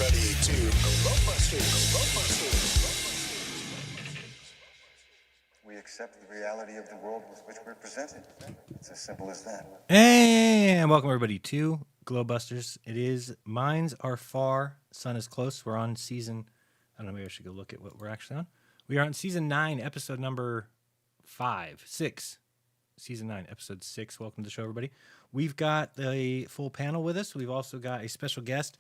everybody to GLOBEBUSTERS. We accept the reality of the world with which we're presented. It's as simple as that. And welcome everybody to GLOBEBUSTERS. It is Minds Are Far, Sun is Close. We're on season, I don't know, maybe I should go look at what we're actually on. We are on season 9, episode number 6. Season 9, episode 6. Welcome to the show, everybody. We've got the full panel with us. We've also got a special guest.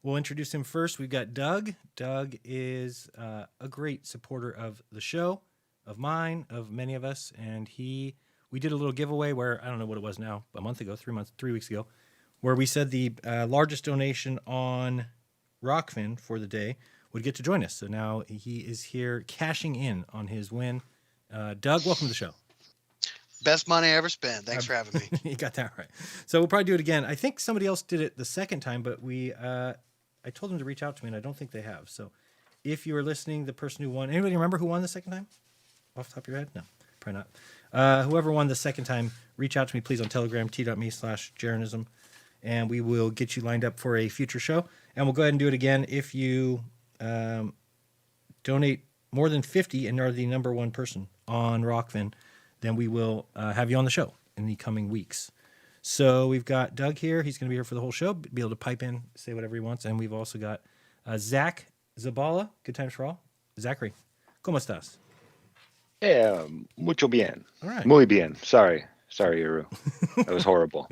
We'll introduce him first. We've got Doug. Doug is a great supporter of the show, of mine, of many of us. And we did a little giveaway where, I don't know what it was now, a month ago, 3 weeks ago, where we said the largest donation on Rockfin for the day would get to join us. So now he is here cashing in on his win. Doug, welcome to the show. Best money I ever spent. Thanks for having me. You got that right. So we'll probably do it again. I think somebody else did it the second time, but I told them to reach out to me, and I don't think they have. So if you are listening, the person who won, anybody remember who won the second time? Off the top of your head? No, probably not. Whoever won the second time, reach out to me, please, on Telegram, t.me/Jeranism, and we will get you lined up for a future show. And we'll go ahead and do it again. If you donate more than 50 and are the number one person on Rockfin, then we will have you on the show in the coming weeks. So we've got Doug here. He's going to be here for the whole show, be able to pipe in, say whatever he wants. And we've also got Zack, Isabella. Good times for all. Zachary, ¿cómo estás? Yeah, mucho bien. All right. Muy bien. Sorry, Eru. That was horrible.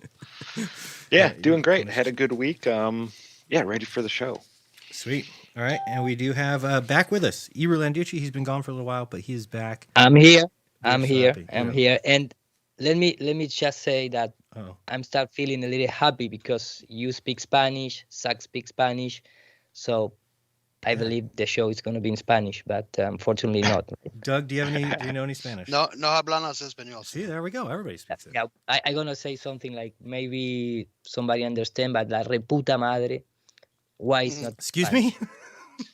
Yeah, doing great. Had a good week. Yeah, ready for the show. Sweet. All right. And we do have back with us Eru Landucci. He's been gone for a little while, but he is back. I'm here. I'm here. And let me just say that Oh. I'm start feeling a little happy because you speak Spanish, Zack speaks Spanish, so I believe the show is going to be in Spanish, but unfortunately not. Doug, do you know any Spanish? No hablamos español. See, there we go. Everybody speaks it. Yeah, I'm going to say something like maybe somebody understand, but la reputa madre, why is not Excuse Spanish? me?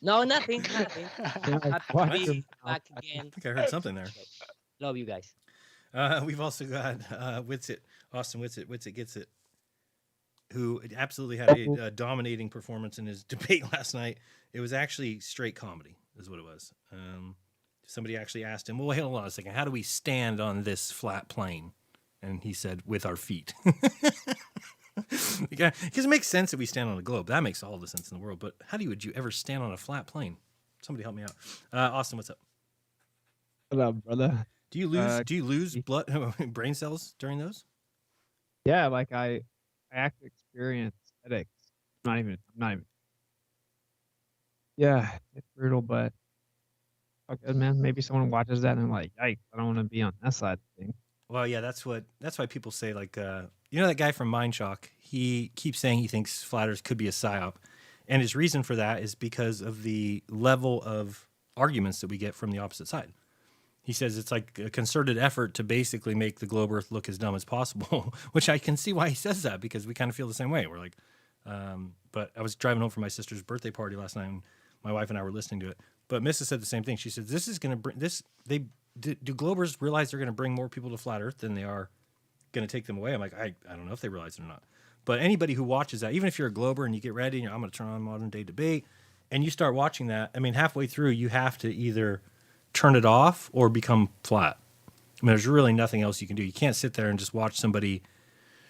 No, nothing. Happy to be back again. I think I heard something there. Love you guys. We've also got Austin Witsit gets it, who absolutely had a dominating performance in his debate last night. It was actually straight comedy, is what it was. Somebody actually asked him, well, hold on a second, how do we stand on this flat plane? And he said, with our feet. Because it makes sense that we stand on a globe. That makes all the sense in the world. But how would you ever stand on a flat plane? Somebody help me out. Austin, what's up? What up, brother? Do you lose brain cells during those? Yeah, like I actually experience headaches. I'm not even. Yeah, it's brutal, but okay, man. Maybe someone watches that and they're like, "Yikes! I don't want to be on that side of things." Well, yeah, that's why people say, like, that guy from Mindshock. He keeps saying he thinks flat Earth could be a psyop, and his reason for that is because of the level of arguments that we get from the opposite side. He says it's like a concerted effort to basically make the globe Earth look as dumb as possible, which I can see why he says that, because we kind of feel the same way. We're like, but I was driving home from my sister's birthday party last night, and my wife and I were listening to it. But Mrs. said the same thing. She said, this is going to bring this. Do globers realize they're going to bring more people to flat Earth than they are going to take them away? I'm like, I don't know if they realize it or not. But anybody who watches that, even if you're a glober and you get ready, and I'm going to turn on Modern Day Debate, and you start watching that, I mean, halfway through, you have to either turn it off or become flat. I mean, there's really nothing else you can do. You can't sit there and just watch somebody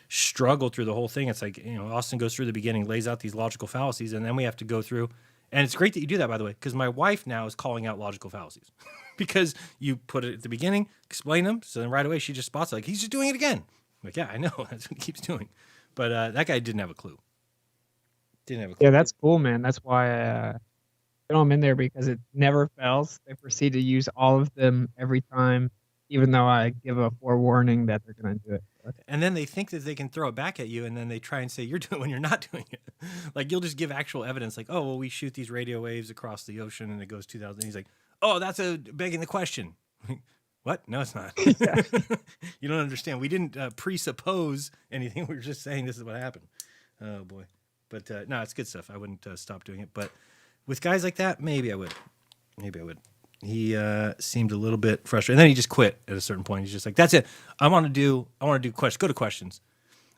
struggle through the whole thing. It's like, Austin goes through the beginning, lays out these logical fallacies, and then we have to go through. And it's great that you do that, by the way, because my wife now is calling out logical fallacies because you put it at the beginning, explain them, so then right away she just spots it, like, he's just doing it again. I'm like, yeah, I know. That's what he keeps doing. But that guy didn't have a clue. Yeah, that's cool, man. That's why I'm in there, because it never fails. They proceed to use all of them every time, even though I give a forewarning that they're going to do it. And then they think that they can throw it back at you, and then they try and say you're doing it when you're not doing it. Like, you'll just give actual evidence, like, oh, well, we shoot these radio waves across the ocean, and it goes 2,000. And he's like, oh, that's begging the question. What? No, it's not. You don't understand. We didn't presuppose anything. We were just saying this is what happened. Oh, boy. But no, it's good stuff. I wouldn't stop doing it. But with guys like that, maybe I would. He seemed a little bit frustrated. And then he just quit at a certain point. He's just like, that's it. I want to do questions. Go to questions.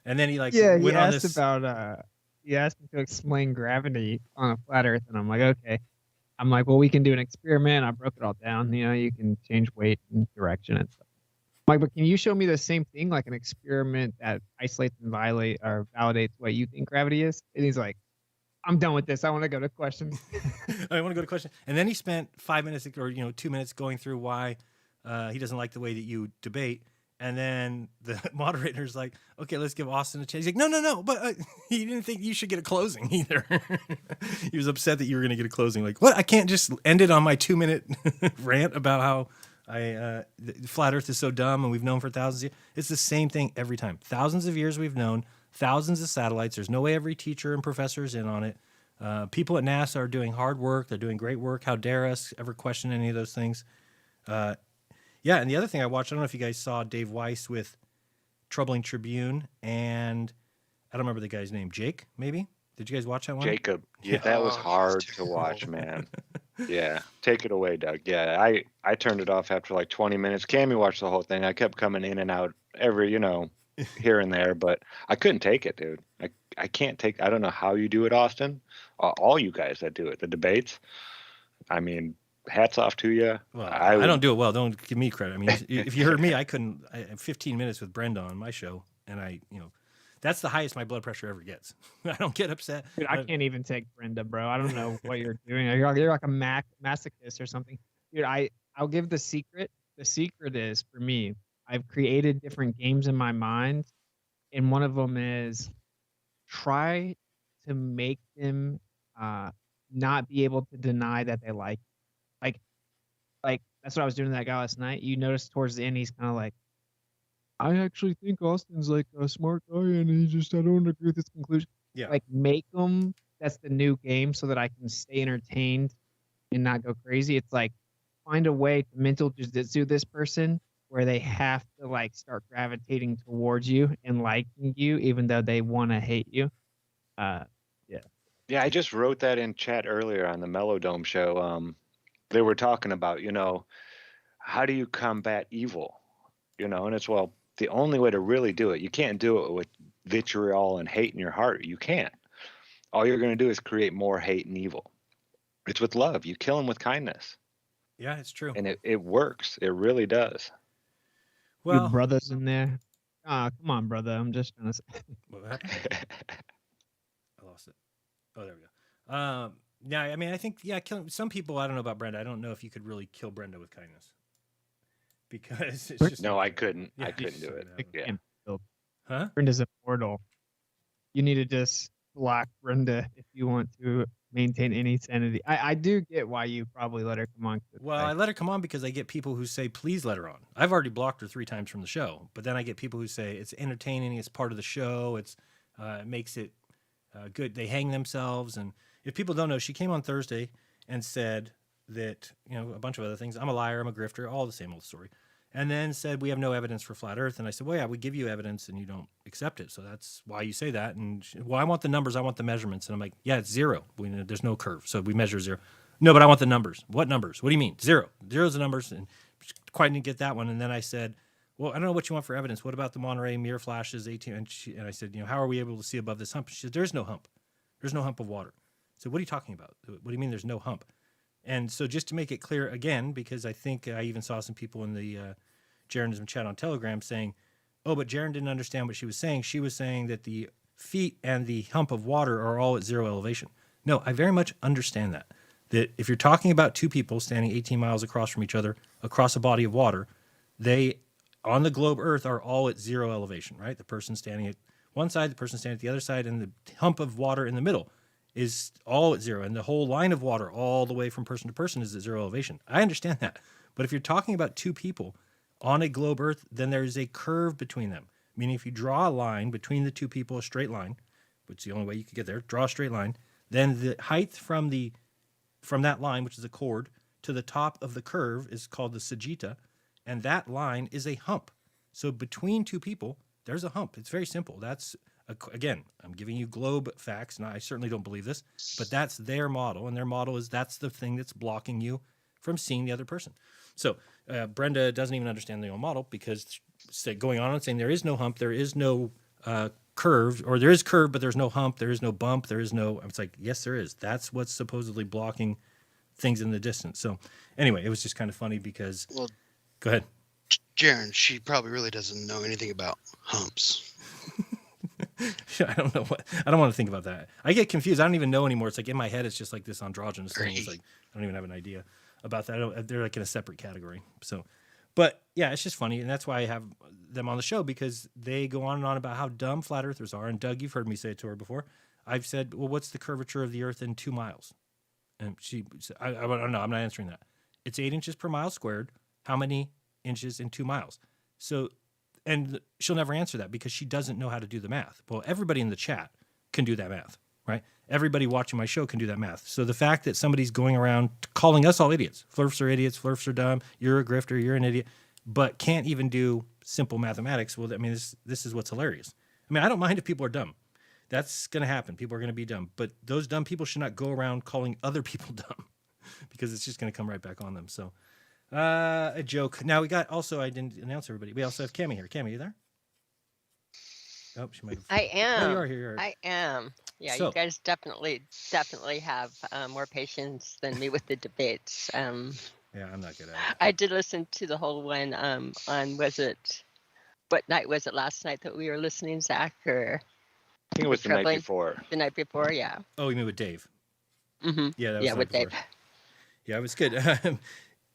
And then he went on this about he asked me to explain gravity on a flat Earth, and I'm like, okay. I'm like, well, we can do an experiment. I broke it all down. You know, you can change weight and direction and stuff. I'm like, but can you show me the same thing, like an experiment that isolates and validates what you think gravity is? And he's like, I'm done with this. I want to go to questions. I want to go to questions. And then he spent 5 minutes or 2 minutes going through why he doesn't like the way that you debate. And then the moderator's like, okay, let's give Austin a chance. He's like, no, but he didn't think you should get a closing either. He was upset that you were going to get a closing. Like, what? I can't just end it on my 2-minute rant about how the flat Earth is so dumb and we've known for thousands of years. It's the same thing every time. Thousands of years we've known, thousands of satellites. There's no way every teacher and professor is in on it. People at NASA are doing hard work. They're doing great work. How dare us ever question any of those things? Yeah, and the other thing I watched, I don't know if you guys saw Dave Weiss with Troubling Tribune, and I don't remember the guy's name. Jake, maybe? Did you guys watch that one? Jacob. Yeah, that was hard to watch, man. Yeah, take it away, Doug. Yeah, I turned it off after like 20 minutes. Cami watched the whole thing. I kept coming in and out every, here and there, but I couldn't take it, dude. I can't take. I don't know how you do it, Austin. All you guys that do it, the debates. I mean, hats off to you. Well, I don't do it well. Don't give me credit. I mean, if you heard me, I 15 minutes with Brenda on my show, and that's the highest my blood pressure ever gets. I don't get upset. Dude, I can't even take Brenda, bro. I don't know what you're doing. You're like a masochist or something. Dude, I'll give the secret. The secret is, for me, I've created different games in my mind, and one of them is try to make them not be able to deny that they like. Like that's what I was doing to that guy last night. You notice towards the end, he's kind of like, I actually think Austin's like a smart guy, and I don't agree with his conclusion. Yeah. Like make them. That's the new game, so that I can stay entertained and not go crazy. It's like find a way to mental jujitsu this person where they have to like start gravitating towards you and liking you, even though they want to hate you. Yeah, I just wrote that in chat earlier on the Melodome show. They were talking about, how do you combat evil? And it's, well, the only way to really do it, you can't do it with vitriol and hate in your heart. You can't. All you're going to do is create more hate and evil. It's with love. You kill them with kindness. Yeah, it's true. And it works. It really does. Your Well, brother's in there. Ah, come on, brother. I'm just trying to say. what happened? I lost it. Oh, there we go. Yeah, I mean, I think, killing some people, I don't know about Brenda. I don't know if you could really kill Brenda with kindness. Because it's just. No, I couldn't. Yeah, I couldn't do it. Yeah. Huh? Brenda's immortal. You need to just block Brenda if you want to maintain any sanity. I do get why you probably let her come on. Well, I let her come on because I get people who say, please let her on. I've already blocked her 3 times from the show, but then I get people who say it's entertaining, it's part of the show, it makes it good. They hang themselves. And if people don't know, she came on Thursday and said that, a bunch of other things. I'm a liar, I'm a grifter, all the same old story. And then said, we have no evidence for flat Earth. And I said, well, yeah, we give you evidence and you don't accept it. So that's why you say that. And well, I want the numbers. I want the measurements. And I'm like, yeah, it's 0. There's no curve. So we measure 0. No, but I want the numbers. What numbers? What do you mean? 0. 0's the numbers. And quite didn't get that one. And then I said, well, I don't know what you want for evidence. What about the Monterey mirror flashes, 18? And I said, how are we able to see above this hump? She said, there's no hump. There's no hump of water. So what are you talking about? What do you mean there's no hump? And so just to make it clear again, because I think I even saw some people in the Jeranism chat on Telegram saying, oh, but Jeran didn't understand what she was saying. She was saying that the feet and the hump of water are all at 0 elevation. No, I very much understand that. That if you're talking about 2 people standing 18 miles across from each other, across a body of water, they, on the globe Earth, are all at 0 elevation, right? The person standing at one side, the person standing at the other side, and the hump of water in the middle is all at 0. And the whole line of water all the way from person to person is at 0 elevation. I understand that. But if you're talking about 2 people on a globe Earth, then there is a curve between them. Meaning if you draw a line between the 2 people, a straight line, which is the only way you could get there, draw a straight line, then the height from that line, which is a chord, to the top of the curve is called the sagitta, and that line is a hump. So between 2 people, there's a hump. It's very simple. That's, again, I'm giving you globe facts, and I certainly don't believe this, but that's their model, and their model is that's the thing that's blocking you from seeing the other person. So Brenda doesn't even understand the old model because going on and saying there is no hump, there is no curved, or there is curve, but there's no hump, there is no bump, there is no. It's like, yes, there is. That's what's supposedly blocking things in the distance. So anyway, it was just kind of funny because. Well, go ahead. Jeran, she probably really doesn't know anything about humps. I don't know what. I don't want to think about that. I get confused. I don't even know anymore. It's like in my head, it's just like this androgynous thing. It's like I don't even have an idea about that. They're like in a separate category. So, but yeah, it's just funny, and that's why I have them on the show, because they go on and on about how dumb flat earthers are. And Doug, you've heard me say it to her before. I've said, well, what's the curvature of the Earth in 2 miles? And I don't know. I'm not answering that. It's 8 inches per mile squared. How many inches in 2 miles? So. And she'll never answer that because she doesn't know how to do the math. Well, everybody in the chat can do that math, right? Everybody watching my show can do that math. So the fact that somebody's going around calling us all idiots, flurfs are idiots, flurfs are dumb, you're a grifter, you're an idiot, but can't even do simple mathematics, well, I mean, this is what's hilarious. I mean, I don't mind if people are dumb. That's going to happen. People are going to be dumb. But those dumb people should not go around calling other people dumb because it's just going to come right back on them. So. A joke. Now we got also, I didn't announce everybody. We also have Cami here. Cami, you there? Oh, she might have. I am. Oh, you are here. I am. Yeah, So- you guys definitely have more patience than me with the debates. Yeah, I'm not good at it. I did listen to the whole one on what night was it last night that we were listening, Zach, or I think it was the night Troubling. before. the night before? Yeah. Oh, you mean with Dave? Mm-hmm. Yeah, that was Yeah, the with night Dave. before. Yeah, it was good.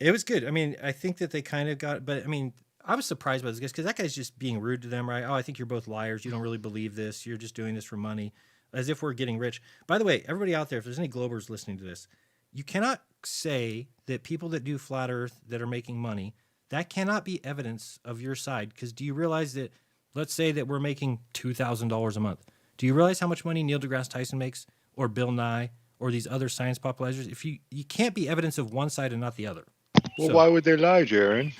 It was good. I mean, I think that they kind of got, but I mean, I was surprised by this guy because that guy's just being rude to them, right? Oh, I think you're both liars. You don't really believe this. You're just doing this for money, as if we're getting rich. By the way, everybody out there, if there's any Globers listening to this, you cannot say that people that do flat Earth that are making money, that cannot be evidence of your side. Because do you realize that, let's say that we're making $2,000 a month. Do you realize how much money Neil deGrasse Tyson makes, or Bill Nye, or these other science popularizers? If you can't be evidence of one side and not the other. Well, So- why would they lie, Jeran?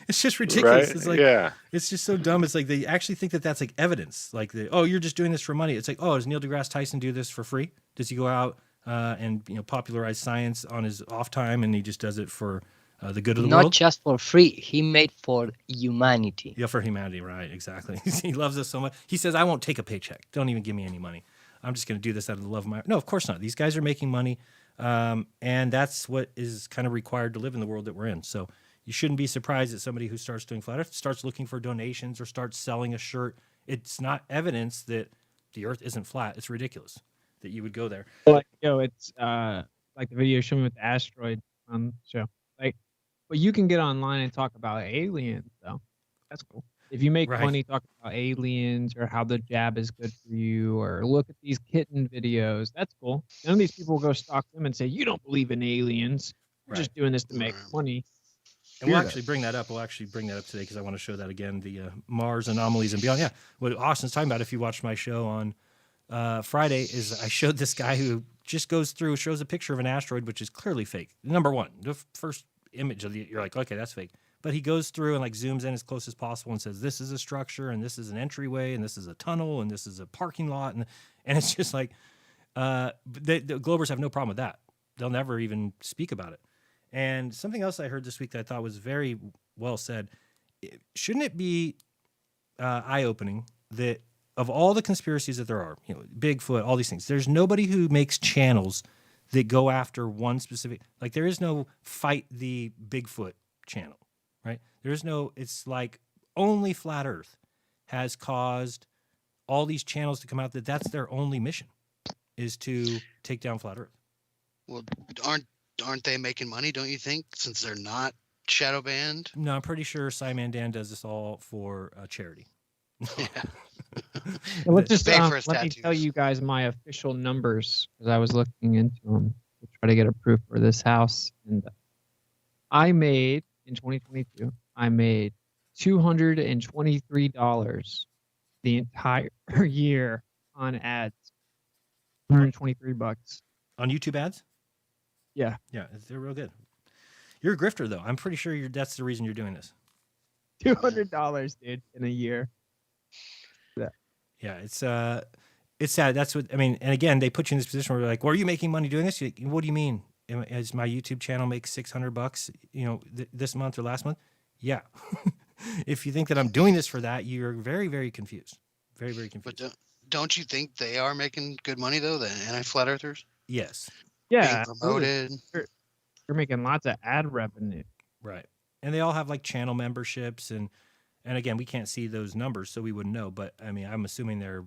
It's just ridiculous. Right? It's like, Yeah. it's just so dumb. It's like they actually think that that's like evidence. Like, oh, you're just doing this for money. It's like, oh, does Neil deGrasse Tyson do this for free? Does he go out and popularize science on his off time, and he just does it for the good of the Not world? just for free. He made for humanity. Yeah, for humanity, right? Exactly. He loves us so much. He says, I won't take a paycheck. Don't even give me any money. I'm just going to do this out of the love of my. No, of course not. These guys are making money, and that's what is kind of required to live in the world that we're in. So you shouldn't be surprised that somebody who starts doing flat Earth starts looking for donations or starts selling a shirt. It's not evidence that the Earth isn't flat. It's ridiculous that you would go there. Like, it's like the video showing with the asteroid on the show. Like, but you can get online and talk about aliens, though. That's cool. If you make Right. money talking about aliens or how the jab is good for you, or look at these kitten videos, that's cool. None of these people will go stalk them and say, you don't believe in aliens. You're just doing this to make Right. money. And we'll Hear that. actually bring that up. We'll actually bring that up today because I want to show that again, the Mars anomalies and beyond. Yeah, what Austin's talking about, if you watched my show on Friday, is I showed this guy who just goes through, shows a picture of an asteroid, which is clearly fake. Number one, the first image of you're like, okay, that's fake. But he goes through and like zooms in as close as possible and says, this is a structure, and this is an entryway, and this is a tunnel, and this is a parking lot. And it's just like, the Globers have no problem with that. They'll never even speak about it. And something else I heard this week that I thought was very well said. Shouldn't it be eye-opening that of all the conspiracies that there are, Bigfoot, all these things, there's nobody who makes channels that go after one specific, like there is no fight the Bigfoot channel, right? There is no, it's like only Flat Earth has caused all these channels to come out that's their only mission, is to take down Flat Earth. Well, aren't they making money? Don't you think? Since they're not shadow banned. No, I'm pretty sure Simon Dan does this all for charity. Yeah. And let's just Pay for his let me tattoos. tell you guys my official numbers, because I was looking into them to try to get a proof for this house. And I made, in 2022, I made $223 the entire year on ads. $123. On YouTube ads? Yeah. Yeah, they're real good. You're a grifter, though. I'm pretty sure that's the reason you're doing this. $200, dude, in a year. Yeah, it's sad. That's what I mean. And again, they put you in this position where they're like, "Well, are you making money doing this?" You're like, what do you mean? Does my YouTube channel make $600? This month or last month? Yeah. If you think that I'm doing this for that, you're very, very confused. Very, very But confused. don't you think they are making good money though? The anti-flat earthers Yes. being Yeah, promoted. you're making lots of ad revenue. Right. And they all have like channel memberships and again, we can't see those numbers, so we wouldn't know. But I mean, I'm assuming they're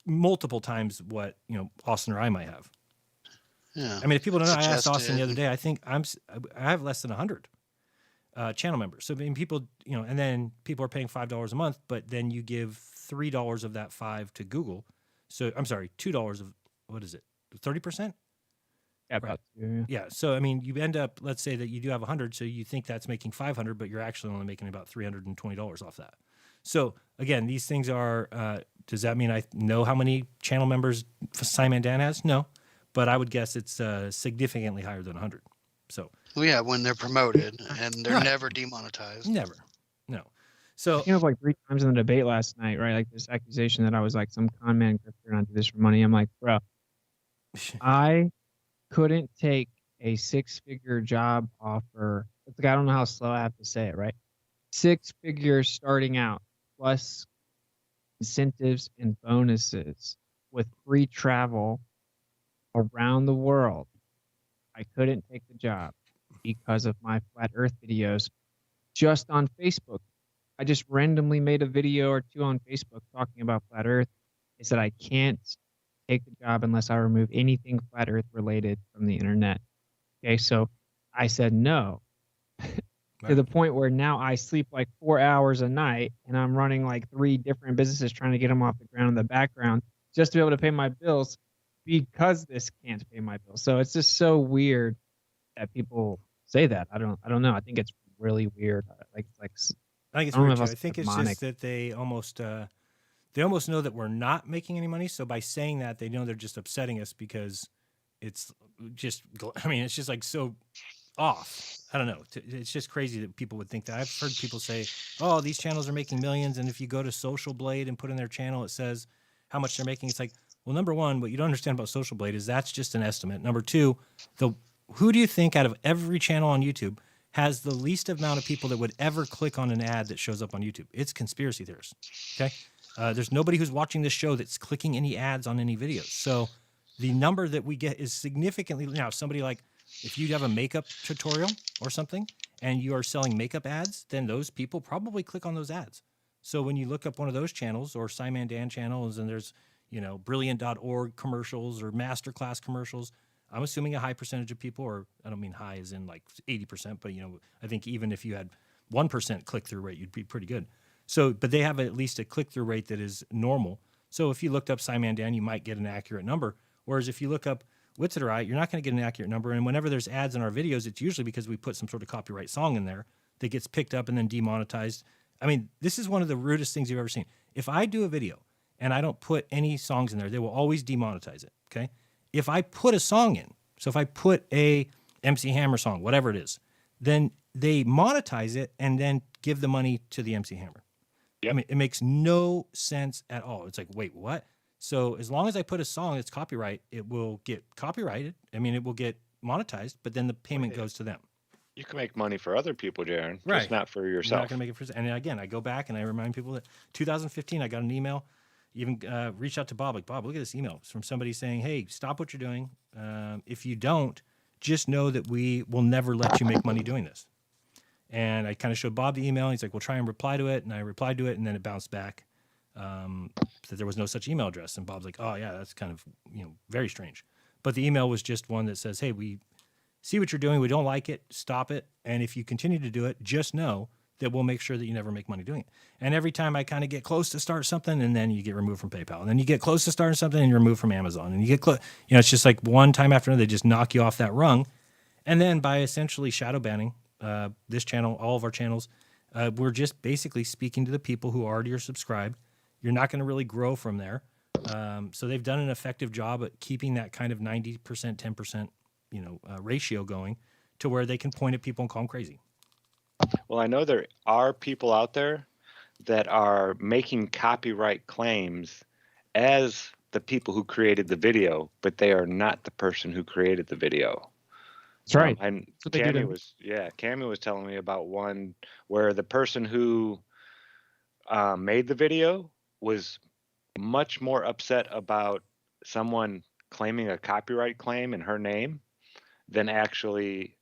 multiple times what, you know, Austin or I might have. Yeah. I mean, if people don't know, I asked Austin Suggested. the other day, I think I have less than 100 channel members. So I mean, people, you know, and then people are paying $5 a month, but then you give $3 of that 5 to Google. So I'm sorry, $2 of, what is it? 30%? Yeah, about two. Yeah. So I mean, you end up, let's say that you do have 100, so you think that's making 500, but you're actually only making about $320 off that. So again, these things are. Does that mean I know how many channel members Simon Dan has? No, but I would guess it's significantly higher than 100. So. Well, yeah, when they're promoted and they're Right. never demonetized. Never. No. So. I came up like 3 times in the debate last night, right? Like this accusation that I was like some con man grifter and I do this for money. I'm like, bro, I couldn't take a 6-figure job offer. It's like, I don't know how slow I have to say it, right? 6 figures starting out, plus incentives and bonuses with free travel around the world. I couldn't take the job because of my flat earth videos just on Facebook. I just randomly made a video or 2 on Facebook talking about flat earth. I said I can't take the job unless I remove anything flat earth related from the internet. Okay, so I said no. To the point where now I sleep like 4 hours a night and I'm running like 3 different businesses trying to get them off the ground in the background just to be able to pay my bills because this can't pay my bills. So it's just so weird that people say that. I don't know. I think it's really weird. I think it's I don't know weird if too. it's I think it's demonic. just that they almost know that we're not making any money. So by saying that, they know they're just upsetting us because it's just, I mean, it's just like so off. I don't know. It's just crazy that people would think that. I've heard people say, oh, these channels are making millions. And if you go to Social Blade and put in their channel, it says how much they're making. It's like, well, number one, what you don't understand about Social Blade is that's just an estimate. Number two, who do you think out of every channel on YouTube has the least amount of people that would ever click on an ad that shows up on YouTube? It's conspiracy theorists. Okay. There's nobody who's watching this show that's clicking any ads on any videos. So the number that we get is significantly, now somebody like, if you have a makeup tutorial or something and you are selling makeup ads, then those people probably click on those ads. So when you look up one of those channels or Simon Dan channels and there's, you know, brilliant.org commercials or masterclass commercials, I'm assuming a high percentage of people, or I don't mean high as in like 80%, but, you know, I think even if you had 1% click-through rate, you'd be pretty good. So, but they have at least a click-through rate that is normal. So if you looked up Simon Dan, you might get an accurate number. Whereas if you look up Wits It Right, you're not going to get an accurate number. And whenever there's ads in our videos, it's usually because we put some sort of copyright song in there that gets picked up and then demonetized. I mean, this is one of the rudest things you've ever seen. If I do a video and I don't put any songs in there, they will always demonetize it, okay? If I put a song in, so if I put a MC Hammer song, whatever it is, then they monetize it and then give the money to the MC Hammer. Yep. I mean, it makes no sense at all. It's like, wait, what? So as long as I put a song that's copyright, it will get copyrighted. I mean, it will get monetized, but then the payment goes to them. You can make money for other people, Jeran, Right. just not for You're yourself. not going to make it for. And again, I go back and I remind people that 2015, I got an email, even reached out to Bob, like, Bob, look at this email. It's from somebody saying, hey, stop what you're doing. If you don't, just know that we will never let you make money doing this. And I kind of showed Bob the email. And he's like, well, try and reply to it. And I replied to it, and then it bounced back that there was no such email address. And Bob's like, oh, yeah, that's kind of, you know, very strange. But the email was just one that says, hey, we see what you're doing. We don't like it. Stop it. And if you continue to do it, just know that we'll make sure that you never make money doing it. And every time I kind of get close to start something, and then you get removed from PayPal. And then you get close to starting something and you're removed from Amazon. And you get close, you know, it's just like one time after another, they just knock you off that rung. And then by essentially shadow banning this channel, all of our channels, we're just basically speaking to the people who already are subscribed. You're not going to really grow from there. So they've done an effective job at keeping that kind of 90%, 10%, you know, ratio going to where they can point at people and call them crazy. Well, I know there are people out there that are making copyright claims as the people who created the video, but they are not the person who created the video. That's right. And That's what they do. Cami was telling me about one where the person who made the video was much more upset about someone claiming a copyright claim in her name than actually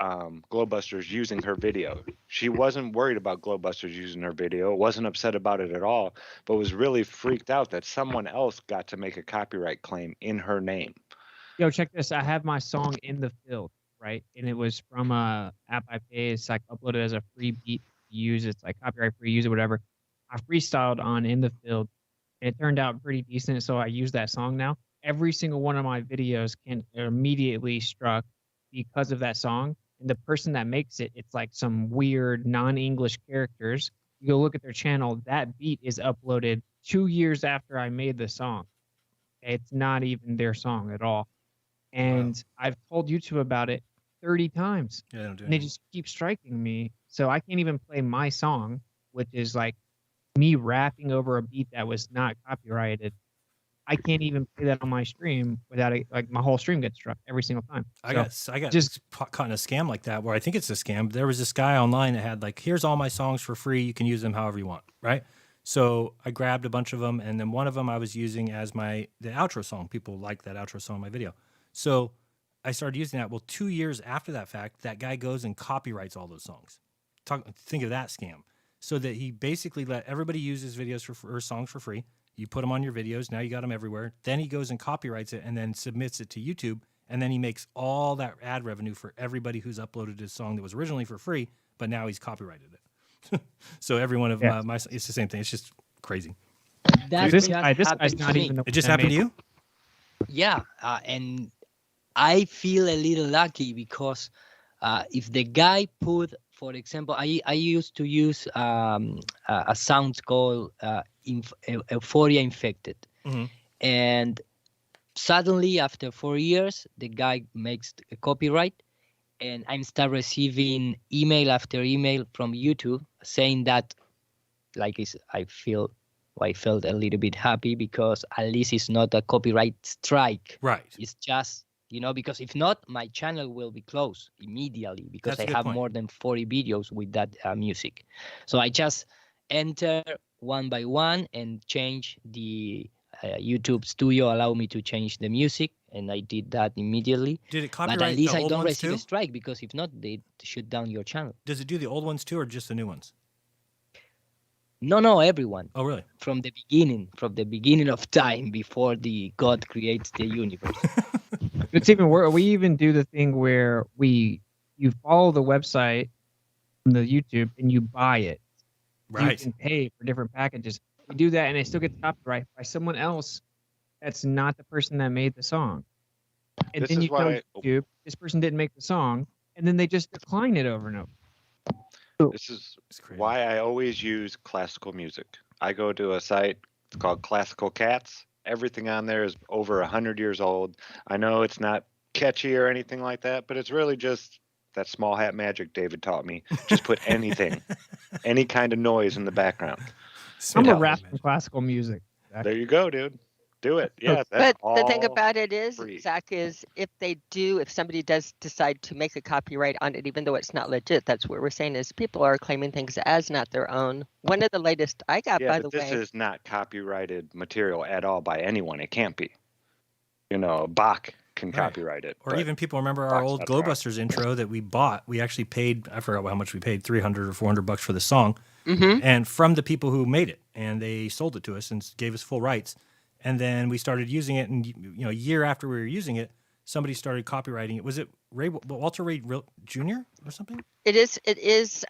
GLOBEBUSTERS using her video. She wasn't worried about GLOBEBUSTERS using her video, wasn't upset about it at all, but was really freaked out that someone else got to make a copyright claim in her name. Yo, check this. I have my song In the Field, right? And it was from a app I pay. It's like uploaded as a free beat to use. It's like copyright free, use it, whatever. I freestyled on In the Field, and it turned out pretty decent, so I use that song now. Every single one of my videos can immediately struck because of that song. And the person that makes it, it's like some weird non-English characters. You go look at their channel, that beat is uploaded 2 years after I made the song. It's not even their song at all. And I've told YouTube about it 30 times. Yeah, don't do and they just keep striking me. So I can't even play my song, which is like me rapping over a beat that was not copyrighted. I can't even play that on my stream without it. Like my whole stream gets struck every single time. I got just caught in a scam like that where I think it's a scam. There was this guy online that had like, here's all my songs for free. You can use them however you want, right? So I grabbed a bunch of them, and then one of them I was using as the outro song. People like that outro song in my video. So I started using that. Well, 2 years after that fact, that guy goes and copyrights all those songs. Think of that scam. So that he basically let everybody use his videos or songs for free. You put them on your videos. Now you got them everywhere. Then he goes and copyrights it and then submits it to YouTube. And then he makes all that ad revenue for everybody who's uploaded his song that was originally for free, but now he's copyrighted it. So every one of my, it's the same thing. It's just crazy. This guy's not even. It just happened to you? Yeah, and I feel a little lucky because if the guy put, for example, I used to use a sound called Euphoria Infected. Mm-hmm. And suddenly, after 4 years, the guy makes a copyright, and I start receiving email after email from YouTube saying that, like, I felt a little bit happy because at least it's not a copyright strike. Right. It's just, because if not, my channel will be closed immediately because I have more than 40 videos with that music. So I just enter one by one and change the YouTube Studio allow me to change the music, and I did that immediately. Did it copyright But at least the I old don't ones receive too? a strike, because if not, they shut down your channel. Does it do the old ones too, or just the new ones? No, everyone. Oh, really? From the beginning of time, before the God creates the universe. It's even worse. We even do the thing where you follow the website from the YouTube and you buy it. Right. You can pay for different packages. We do that, and it still gets copyrighted by someone else that's not the person that made the song. And then you tell YouTube, this person didn't make the song, and then they just decline it over and over. This is why I always use classical music. I go to a site called Classical Cats. Everything on there is over 100 years old. I know it's not catchy or anything like that, but it's really just that small hat magic David taught me. Just put anything, any kind of noise in the background. I'm a rap from classical music. Zach. There you go, dude. Do it. Yeah. But the thing about it is, free. Zach, is if somebody does decide to make a copyright on it, even though it's not legit, that's what we're saying is people are claiming things as not their own. One of the latest I got, by the way. This is not copyrighted material at all by anyone. It can't be. Bach can copyright it. Or even people remember our old GLOBEBUSTERS intro that we bought. We actually paid, I forgot how much we paid, $300 or $400 for the song. Mm-hmm. And from the people who made it. And they sold it to us and gave us full rights. And then we started using it, and a year after we were using it, somebody started copyrighting it. Was it Walter Ray Jr. or something? It is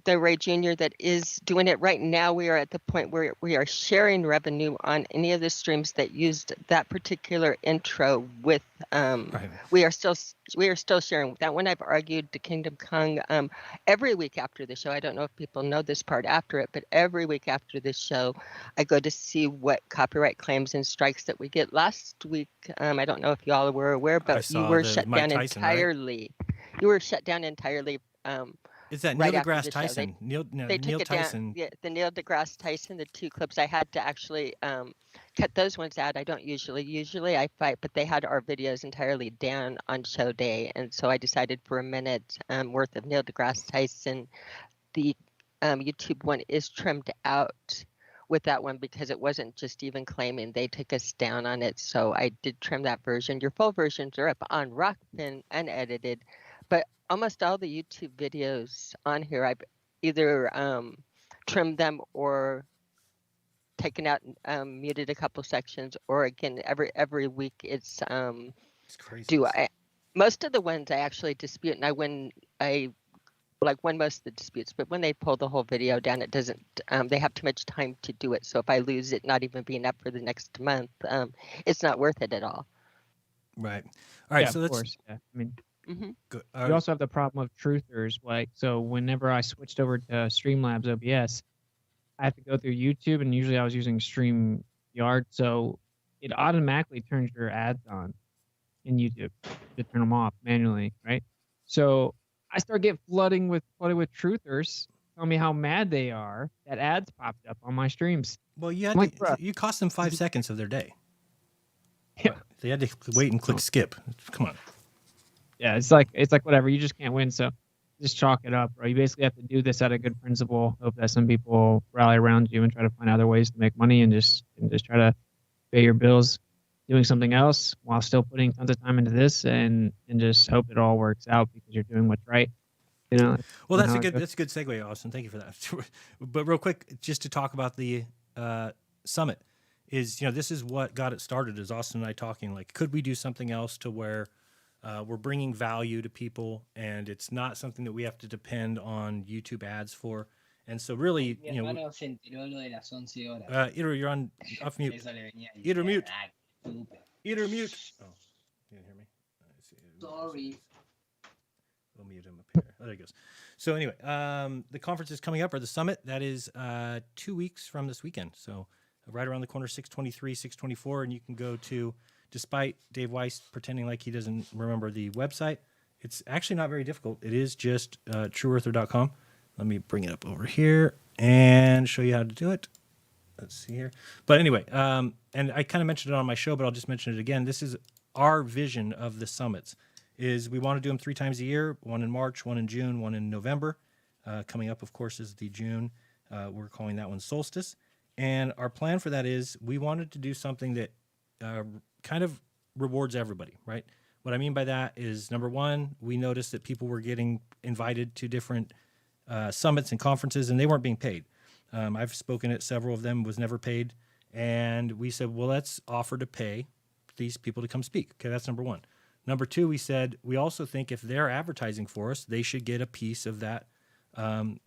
the Ray Jr. that is doing it right now. We are at the point where we are sharing revenue on any of the streams that used that particular intro with. Right. We are still sharing that one. I've argued to Kingdom Come every week after the show. I don't know if people know this part after it, but every week after the show, I go to see what copyright claims and strikes that we get. Last week, I don't know if y'all were aware, but you were shut down entirely. Right? You were shut down entirely. Is that right Neil deGrasse Tyson? Neil Tyson. Down, the Neil deGrasse Tyson, the two clips. I had to actually cut those ones out. I don't usually I fight, but they had our videos entirely down on show day, and so I decided for a minute worth of Neil deGrasse Tyson. The YouTube one is trimmed out. with that one because it wasn't just even claiming. They took us down on it. So I did trim that version. Your full versions are up on Rockfin unedited, but almost all the YouTube videos on here, I've either trimmed them or taken out, muted a couple sections, or again, every week it's crazy. most of the ones I actually dispute, and I win most of the disputes, but when they pull the whole video down, it doesn't, they have too much time to do it. So if I lose it not even being up for the next month, it's not worth it at all. Right. All right. Yeah, So of let's. course. Yeah. I mean, Good. you also have the problem of truthers. Like, so whenever I switched over to Streamlabs OBS, I have to go through YouTube, and usually I was using StreamYard, so it automatically turns your ads on in YouTube to turn them off manually, right? So I start getting flooded with truthers telling me how mad they are that ads popped up on my streams. Well, you had like, to, you cost them 5 seconds of their day. Yeah. What? They had to wait and click skip. Come on. Yeah, it's like whatever. You just can't win. So just chalk it up, bro. You basically have to do this out of good principle. Hope that some people rally around you and try to find other ways to make money, and just try to pay your bills doing something else while still putting tons of time into this, and just hope it all works out because you're doing what's right. You know. Well, that's a good segue, Austin. Thank you for that. But real quick, just to talk about the summit, is this is what got it started. Is Austin and I talking like, could we do something else to where we're bringing value to people, and it's not something that we have to depend on YouTube ads for. And so really, you're on off mute. Either mute. Either mute. Oh, you didn't hear me? Sorry. We'll mute him up here. Oh, there he goes. So anyway, the conference is coming up, or the summit. That is 2 weeks from this weekend. So right around the corner, 623, 624, and you can go to, despite Dave Weiss pretending like he doesn't remember the website, it's actually not very difficult. It is just trueearther.com. Let me bring it up over here and show you how to do it. Let's see here. But anyway, and I kind of mentioned it on my show, but I'll just mention it again. This is our vision of the summits. Is we want to do them 3 times a year, one in March, one in June, one in November. Coming up, of course, is the June. We're calling that one Solstice. And our plan for that is we wanted to do something that kind of rewards everybody, right? What I mean by that is, number one, we noticed that people were getting invited to different summits and conferences, and they weren't being paid. I've spoken at several of them, was never paid. And we said, well, let's offer to pay these people to come speak. Okay, that's number one. Number two, we said, we also think if they're advertising for us, they should get a piece of that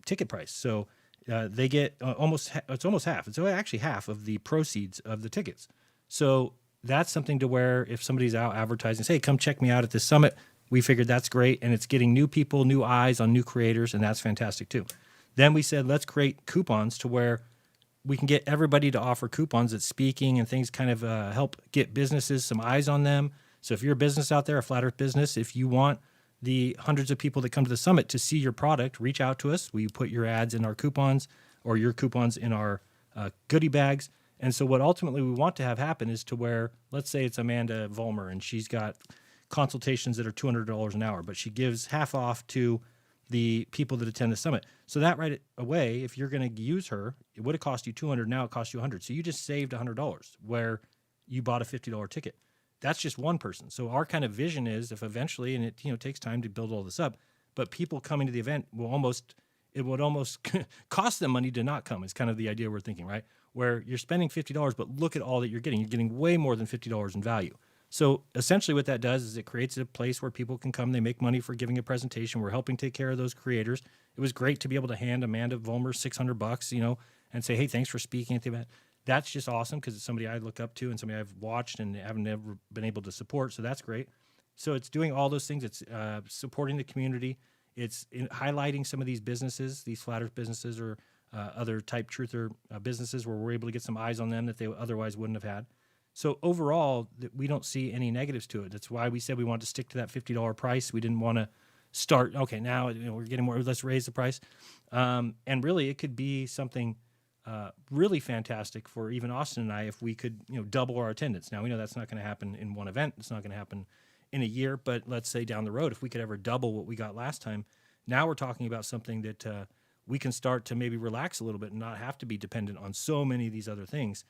ticket price. So they get almost half. It's actually half of the proceeds of the tickets. So that's something to where if somebody's out advertising, say, hey, come check me out at this summit, we figured that's great. And it's getting new people, new eyes on new creators, and that's fantastic too. Then we said, let's create coupons to where we can get everybody to offer coupons at speaking and things, kind of help get businesses some eyes on them. So if you're a business out there, a flat earth business, if you want the hundreds of people that come to the summit to see your product, reach out to us. We put your ads in our coupons or your coupons in our goodie bags. And so what ultimately we want to have happen is to where, let's say it's Amanda Vollmer and she's got consultations that are $200 an hour, but she gives half off to the people that attend the summit. So that right away, if you're going to use her, it would have cost you $200. Now it costs you $100. So you just saved $100 where you bought a $50 ticket. That's just one person. So our kind of vision is, if eventually, and it takes time to build all this up, but people coming to the event it would almost cost them money to not come. It's kind of the idea we're thinking, right? Where you're spending $50, but look at all that you're getting. You're getting way more than $50 in value. So essentially what that does is it creates a place where people can come. They make money for giving a presentation. We're helping take care of those creators. It was great to be able to hand Amanda Vollmer $600, and say, hey, thanks for speaking at the event. That's just awesome because it's somebody I look up to and somebody I've watched and haven't ever been able to support. So that's great. So it's doing all those things. It's supporting the community. It's highlighting some of these businesses, these flat earth businesses or other type truther businesses where we're able to get some eyes on them that they otherwise wouldn't have had. So overall, we don't see any negatives to it. That's why we said we wanted to stick to that $50 price. We didn't want to start, okay, now we're getting more, let's raise the price. And really, it could be something really fantastic for even Austin and I if we could double our attendance. Now, we know that's not going to happen in one event. It's not going to happen in a year. But let's say down the road, if we could ever double what we got last time, now we're talking about something that we can start to maybe relax a little bit and not have to be dependent on so many of these other things,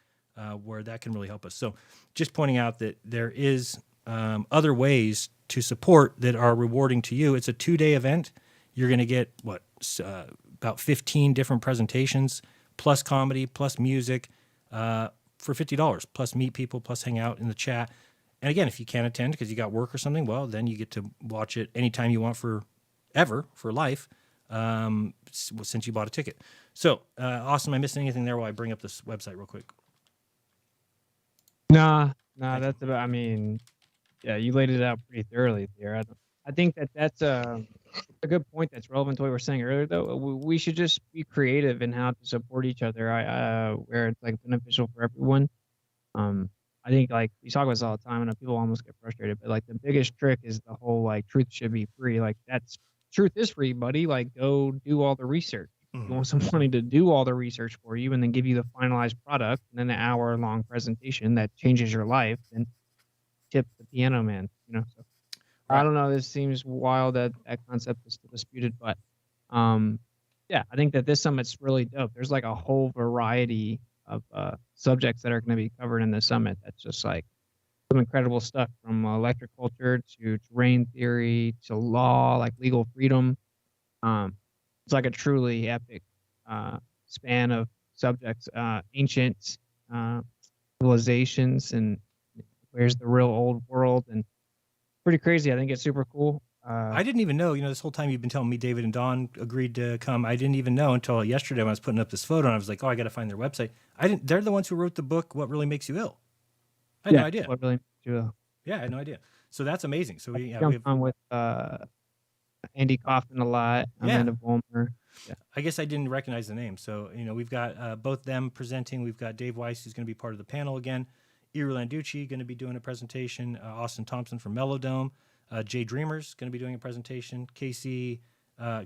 where that can really help us. So just pointing out that there is other ways to support that are rewarding to you. It's a 2-day event. You're going to get about 15 different presentations, plus comedy, plus music, for $50, plus meet people, plus hang out in the chat. And again, if you can't attend because you got work or something, well, then you get to watch it anytime you want for life, since you bought a ticket. So, Austin, am I missing anything there while I bring up this website real quick? Nah, that's about. I mean, yeah, you laid it out pretty thoroughly there. I think that's a good point that's relevant to what we were saying earlier, though. We should just be creative in how to support each other, where it's like beneficial for everyone. I think like we talk about this all the time, and people almost get frustrated. But like the biggest trick is the whole like truth should be free. Like truth is free, buddy. Like go do all the research. You want somebody to do all the research for you and then give you the finalized product and then an hour-long presentation that changes your life, and tip the piano man. So right. I don't know. This seems wild that concept is still disputed, but yeah, I think that this summit's really dope. There's like a whole variety of subjects that are going to be covered in the summit. That's just like some incredible stuff, from electric culture to terrain theory to law, like legal freedom. It's like a truly epic span of subjects, ancient civilizations, and where's the real old world, and pretty crazy. I think it's super cool. I didn't even know, this whole time you've been telling me David and Don agreed to come. I didn't even know until yesterday when I was putting up this photo, and I was like, oh, I got to find their website. They're the ones who wrote the book, What Really Makes You Ill. I had no idea. What Really Makes You Ill. Yeah, I had no idea. So that's amazing. So we jumped on with Andy Kaufman a lot, Amanda Vollmer. Yeah. I guess I didn't recognize the name. So, we've got both them presenting. We've got Dave Weiss, who's going to be part of the panel again. Ira Landucci going to be doing a presentation. Austin Thompson from Mellowdome. Jay Dreamer's going to be doing a presentation. Casey,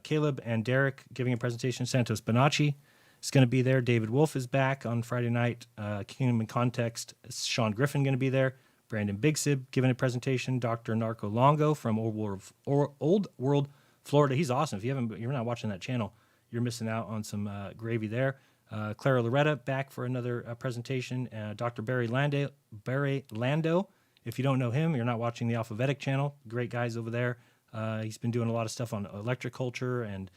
Caleb, and Derek giving a presentation. Santos Bonacci is going to be there. David Wolf is back on Friday night. Kingdom in Context. Sean Griffin going to be there. Brandon Bigsib giving a presentation. Dr. Narco Longo from Old World, Florida. He's awesome. If you're not watching that channel, you're missing out on some gravy there. Clara Loretta back for another presentation. Dr. Barry Lando. If you don't know him, you're not watching the Alphabetic channel. Great guys over there. He's been doing a lot of stuff on electric culture, and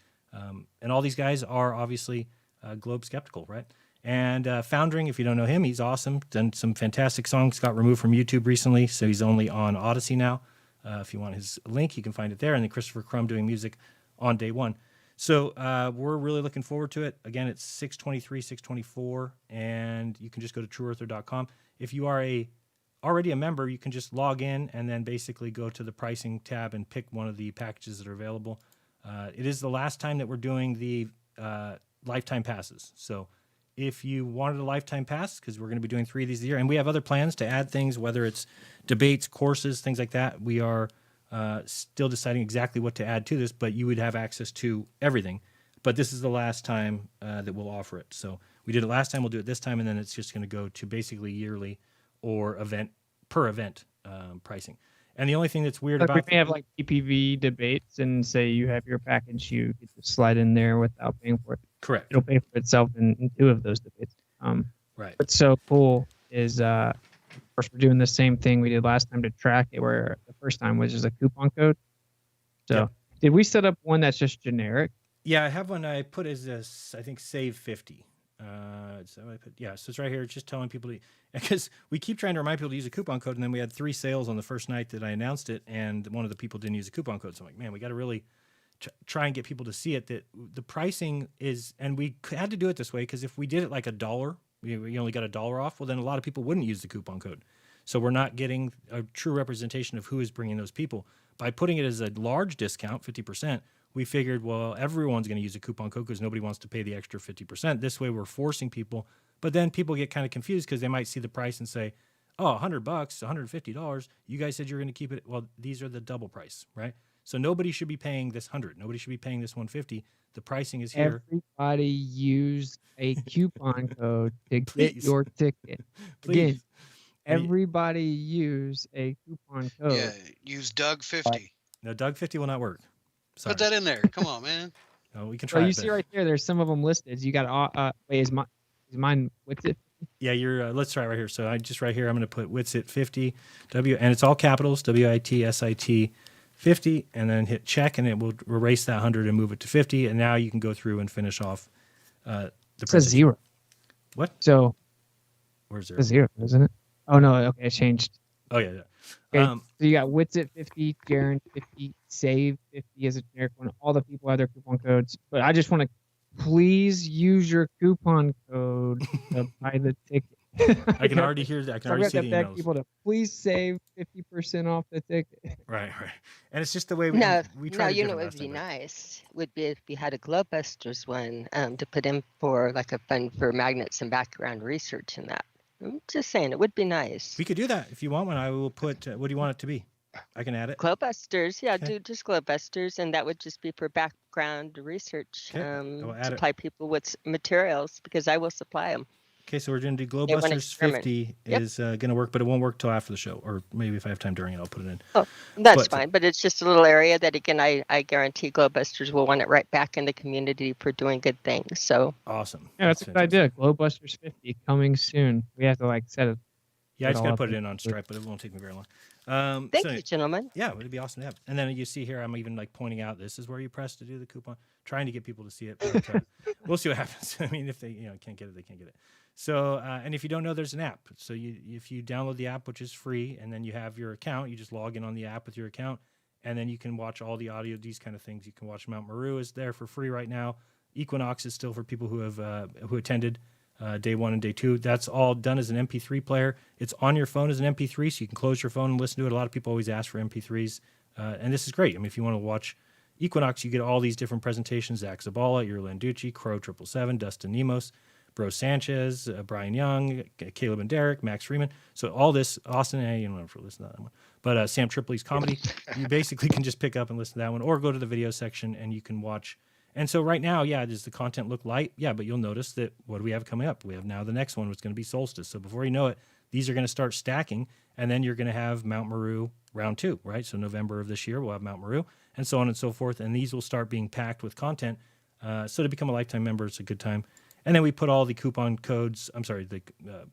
all these guys are obviously Globe skeptical, right? And Foundering, if you don't know him, he's awesome. Done some fantastic songs. Got removed from YouTube recently, so he's only on Odyssey now. If you want his link, you can find it there. And then Christopher Crum doing music on day one. So we're really looking forward to it. Again, it's 623, 624, and you can just go to trueearther.com. If you are already a member, you can just log in and then basically go to the pricing tab and pick one of the packages that are available. It is the last time that we're doing the lifetime passes. So if you wanted a lifetime pass, because we're going to be doing 3 of these a year, and we have other plans to add things, whether it's debates, courses, things like that. We are still deciding exactly what to add to this, but you would have access to everything. But this is the last time that we'll offer it. So we did it last time, we'll do it this time, and then it's just going to go to basically yearly or per event pricing. And the only thing that's weird about we may have like PPV debates, and say you have your package, you get to slide in there without paying for it. Correct. It'll pay for itself in 2 of those debates. Right. What's so cool is, of course, we're doing the same thing we did last time to track it, where the first time was just a coupon code. So did we set up one that's just generic? Yeah, I have one I put as this, I think, save 50. So it's right here. It's just telling people because we keep trying to remind people to use a coupon code, and then we had 3 sales on the first night that I announced it, and one of the people didn't use a coupon code. So I'm like, man, we got to really try and get people to see it, that the pricing is, and we had to do it this way because if we did it like $1, we only got $1 off. Well, then a lot of people wouldn't use the coupon code. So we're not getting a true representation of who is bringing those people. By putting it as a large discount, 50%, we figured, well, everyone's going to use a coupon code because nobody wants to pay the extra 50%. This way we're forcing people. But then people get kind of confused because they might see the price and say, oh, $100, $150. You guys said you're going to keep it. Well, these are the double price, right? So nobody should be paying this $100. Nobody should be paying this $150. The pricing is here. Everybody use a coupon code to get your ticket. Again, everybody use a coupon code. Yeah, use Doug 50. No, Doug 50 will not work. Sorry. Put that in there. Come on, man. Oh, we can So try. you see right there, there's some of them listed. You got wait, is mine with it? Yeah, you're. Let's try right here. So I just right here, I'm going to put Witsit 50 and it's all capitals WITSIT 50, and then hit check, and it will erase that 100 and move it to 50. And now you can go through and finish off the It says presentation. 0. What? So Where's it's 0? 0, isn't it? Oh no, okay, it changed. Oh yeah. Okay, so you got Witsit 50, Jeran 50, Save 50 as a generic one. All the people have their coupon codes, but I just want to please use your coupon code to buy the ticket. I can already hear that. I can already see the beg emails. people to please save 50% off the ticket. Right. And it's just the way we No, tried to you do know it what would last be time, but- nice would be if you had a GLOBEBUSTERS one to put in for like a fund for magnets and background research and that. I'm just saying it would be nice. We could do that if you want one. I will put. What do you want it to be? I can add it. GLOBEBUSTERS, yeah, Okay. do just GLOBEBUSTERS, and that would just be for background research. Okay, I will add it. Supply people with materials because I will supply them. Okay, so we're going to do They wanna GLOBEBUSTERS experiment. 50 Yep. is going to work, but it won't work till after the show, or maybe if I have time during it, I'll put it in. Oh, that's But- fine, but it's just a little area that again I guarantee GLOBEBUSTERS will want it right back in the community for doing good things. So Awesome. Yeah, that's a good idea. GLOBEBUSTERS 50 coming soon. We have to like set it. Yeah, I just all got to up put it in- in on Stripe, but it won't take me very long. thank so you, gentlemen. Yeah, it'd be awesome to have. And then you see here, I'm even like pointing out this is where you press to do the coupon, trying to get people to see it. But, we'll see what happens. I mean, if they can't get it, they can't get it. So, and if you don't know, there's an app. So if you download the app, which is free, and then you have your account, you just log in on the app with your account, and then you can watch all the audio, these kind of things. You can watch Mount Meru is there for free right now. Equinox is still for people who have who attended day 1 and day 2. That's all done as an MP3 player. It's on your phone as an MP3, so you can close your phone and listen to it. A lot of people always ask for MP3s, and this is great. I mean, if you want to watch Equinox, you get all these different presentations: Zack Zabala, Landucci, Crow 777, Dustin Nemos, Bro Sanchez, Brian Young, Caleb and Derek, Max Freeman. So all this, Austin A, you don't have to listen to that one. But Sam Tripoli's comedy, you basically can just pick up and listen to that one, or go to the video section and you can watch. And so right now, yeah, does the content look light? Yeah, but you'll notice that what do we have coming up? We have now the next one, which is going to be Solstice. So before you know it, these are going to start stacking, and then you're going to have Mount Meru round 2, right? So November of this year, we'll have Mount Meru, and so on and so forth. And these will start being packed with content. So to become a lifetime member, it's a good time. And then we put all the coupon codes, the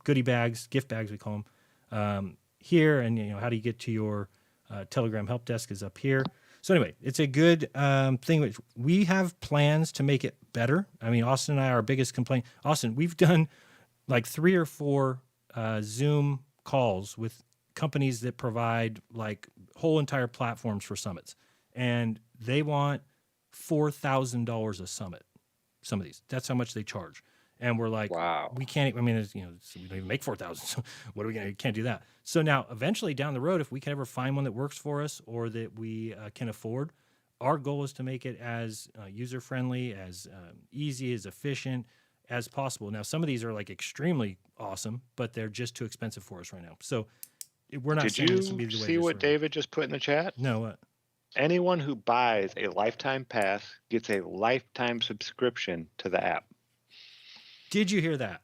goodie bags, gift bags, we call them, here. And, how do you get to your Telegram help desk is up here. So anyway, it's a good thing. Which we have plans to make it better. I mean, Austin and I, our biggest complaint, Austin, we've done like 3 or 4 Zoom calls with companies that provide like whole entire platforms for summits. And they want $4,000 a summit. Some of these, that's how much they charge. And we're like, Wow. we can't, I mean, we don't even make 4,000. So what are we going to, can't do that. So now eventually down the road, if we can ever find one that works for us or that we can afford, our goal is to make it as user-friendly, as easy, as efficient as possible. Now, some of these are like extremely awesome, but they're just too expensive for us right now. So we're not Did saying this will be you the way see it is what forever. David just put in the chat? No, what? Anyone who buys a lifetime pass gets a lifetime subscription to the app. Did you hear that?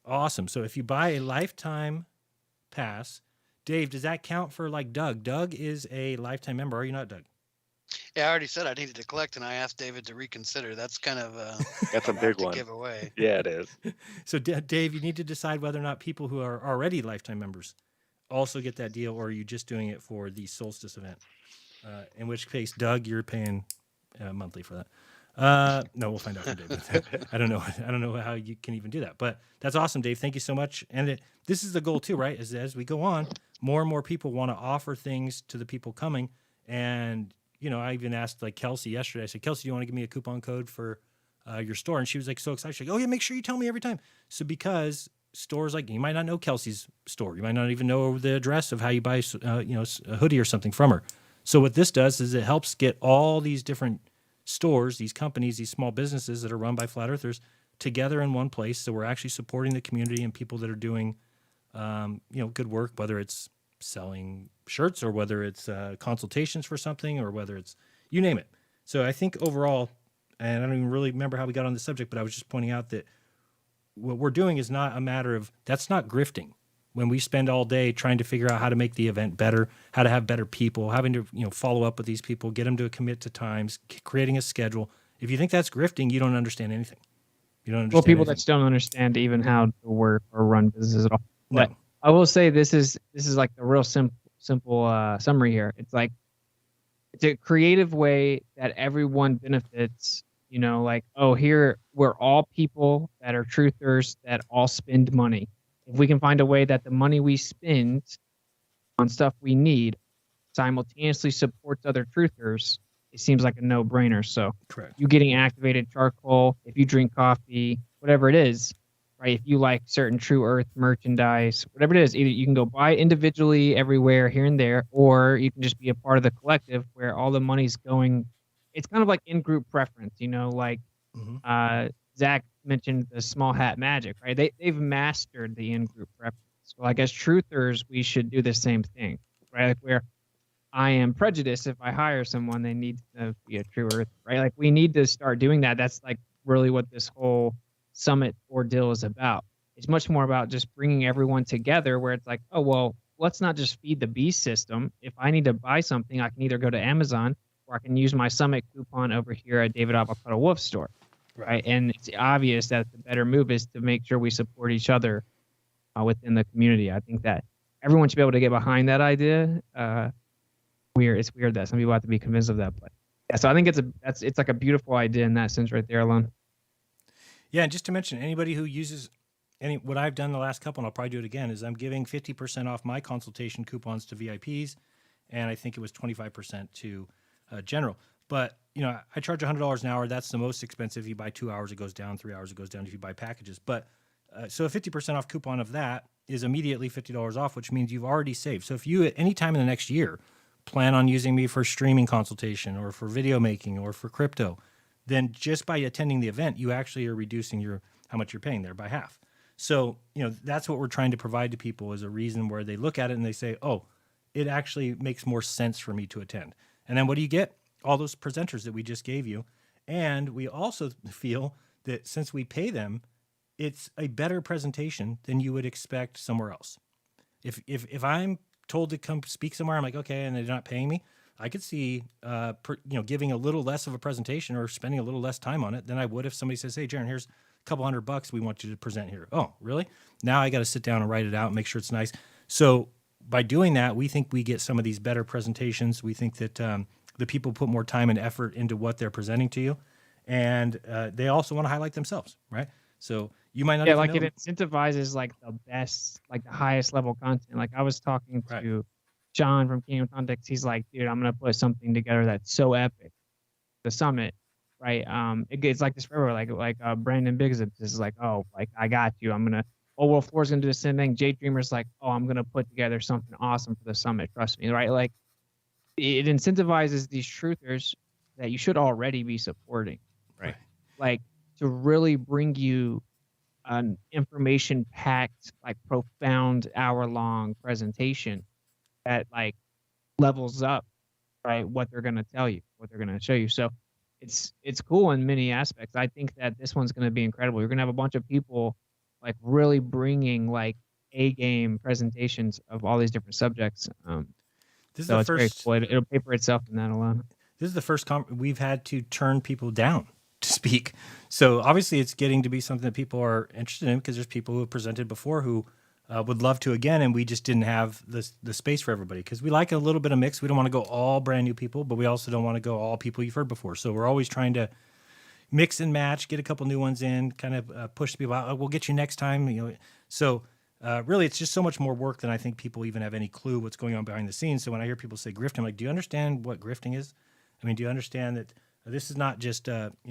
Awesome. So if you buy a lifetime pass, Dave, does that count for like Doug? Doug is a lifetime member. Are you not, Doug? Yeah, I already said I needed to collect, and I asked David to reconsider. That's kind of That's a big to one. give away. Yeah, it is. So Dave, you need to decide whether or not people who are already lifetime members also get that deal, or are you just doing it for the Solstice event? In which case, Doug, you're paying monthly for that. No, we'll find out from Dave. I don't know how you can even do that, but that's awesome, Dave. Thank you so much. And this is the goal too, right? As we go on, more and more people want to offer things to the people coming. And, I even asked like Kelsey yesterday, I said, Kelsey, do you want to give me a coupon code for your store? And she was like so excited. She's like, oh yeah, make sure you tell me every time. So because stores like, you might not know Kelsey's store. You might not even know the address of how you buy, a hoodie or something from her. So what this does is it helps get all these different stores, these companies, these small businesses that are run by flat earthers together in one place. So we're actually supporting the community and people that are doing, good work, whether it's selling shirts or whether it's consultations for something or whether it's, you name it. So I think overall, and I don't even really remember how we got on the subject, but I was just pointing out that what we're doing is not a matter of, that's not grifting. When we spend all day trying to figure out how to make the event better, how to have better people, having to follow up with these people, get them to commit to times, creating a schedule, If you think that's grifting, you don't understand anything. You don't understand. Well, people anything. that just don't understand even how to work or run businesses at all. But No. I will say this is like the real simple summary here. It's like it's a creative way that everyone benefits. You know, like, oh, here we're all people that are truthers that all spend money. If we can find a way that the money we spend on stuff we need simultaneously supports other truthers, it seems like a no-brainer. So Correct. you getting activated charcoal, if you drink coffee, whatever it is, right? If you like certain True Earth merchandise, whatever it is, either you can go buy individually everywhere here and there, or you can just be a part of the collective where all the money's going. It's kind of like in-group preference, you know, like Zack mentioned the small hat magic, right? They've mastered the in-group preference. So like as truthers, we should do the same thing, right? Like where I am prejudiced if I hire someone, they need to be a True Earth, right? Like we need to start doing that. That's like really what this whole summit ordeal is about. It's much more about just bringing everyone together where it's like, oh, well, let's not just feed the beast system. If I need to buy something, I can either go to Amazon or I can use my summit coupon over here at David Avocado Wolf store, right? And it's obvious that the better move is to make sure we support each other within the community. I think that everyone should be able to get behind that idea. It's weird that some people have to be convinced of that, but yeah. So I think it's like a beautiful idea in that sense, right there alone. Yeah, and just to mention, anybody who uses what I've done the last couple, and I'll probably do it again, is I'm giving 50% off my consultation coupons to VIPs, and I think it was 25% to general. But I charge $100 an hour. That's the most expensive. If you buy 2 hours, it goes down. 3 hours, it goes down. If you buy packages, but so a 50% off coupon of that is immediately $50 off, which means you've already saved. So if you at any time in the next year plan on using me for streaming consultation or for video making or for crypto, then just by attending the event, you actually are reducing how much you're paying there by half. So, that's what we're trying to provide to people, is a reason where they look at it and they say, oh, it actually makes more sense for me to attend. And then what do you get? All those presenters that we just gave you. And we also feel that since we pay them, it's a better presentation than you would expect somewhere else. If I'm told to come speak somewhere, I'm like, okay, and they're not paying me, I could see, giving a little less of a presentation or spending a little less time on it than I would if somebody says, hey, Jeran, here's a couple $100 we want you to present here. Oh, really? Now I got to sit down and write it out and make sure it's nice. So by doing that, we think we get some of these better presentations. We think that the people put more time and effort into what they're presenting to you, and they also want to highlight themselves, right? So you might not. Yeah, like it incentivizes like the best, like the highest level content. Like I was talking to John from Kingdom Context. He's like, dude, I'm gonna put something together that's so epic. The summit, right? It's like this forever. Like Brandon Biggs is like, oh, like I got you. I'm gonna. Oh, World 4 is gonna do the same thing. Jay Dreamer's like, oh, I'm gonna put together something awesome for the summit. Trust me, right? Like it incentivizes these truthers that you should already be supporting, right? Like to really bring you an information-packed, like profound hour-long presentation that like levels up, right? What they're going to tell you, what they're going to show you. So it's cool in many aspects. I think that this one's going to be incredible. You're going to have a bunch of people like really bringing like A-game presentations of all these different subjects. This is so the it's first. very cool. It'll pay for itself in that alone. This is the first we've had to turn people down to speak. So obviously it's getting to be something that people are interested in, because there's people who have presented before who would love to again, and we just didn't have the space for everybody, because we like a little bit of mix. We don't want to go all brand new people, but we also don't want to go all people you've heard before. So we're always trying to mix and match, get a couple new ones in, kind of push people out. We'll get you next time. So really it's just so much more work than I think people even have any clue what's going on behind the scenes. So when I hear people say grifting, I'm like, do you understand what grifting is? I mean, do you understand that this is not just,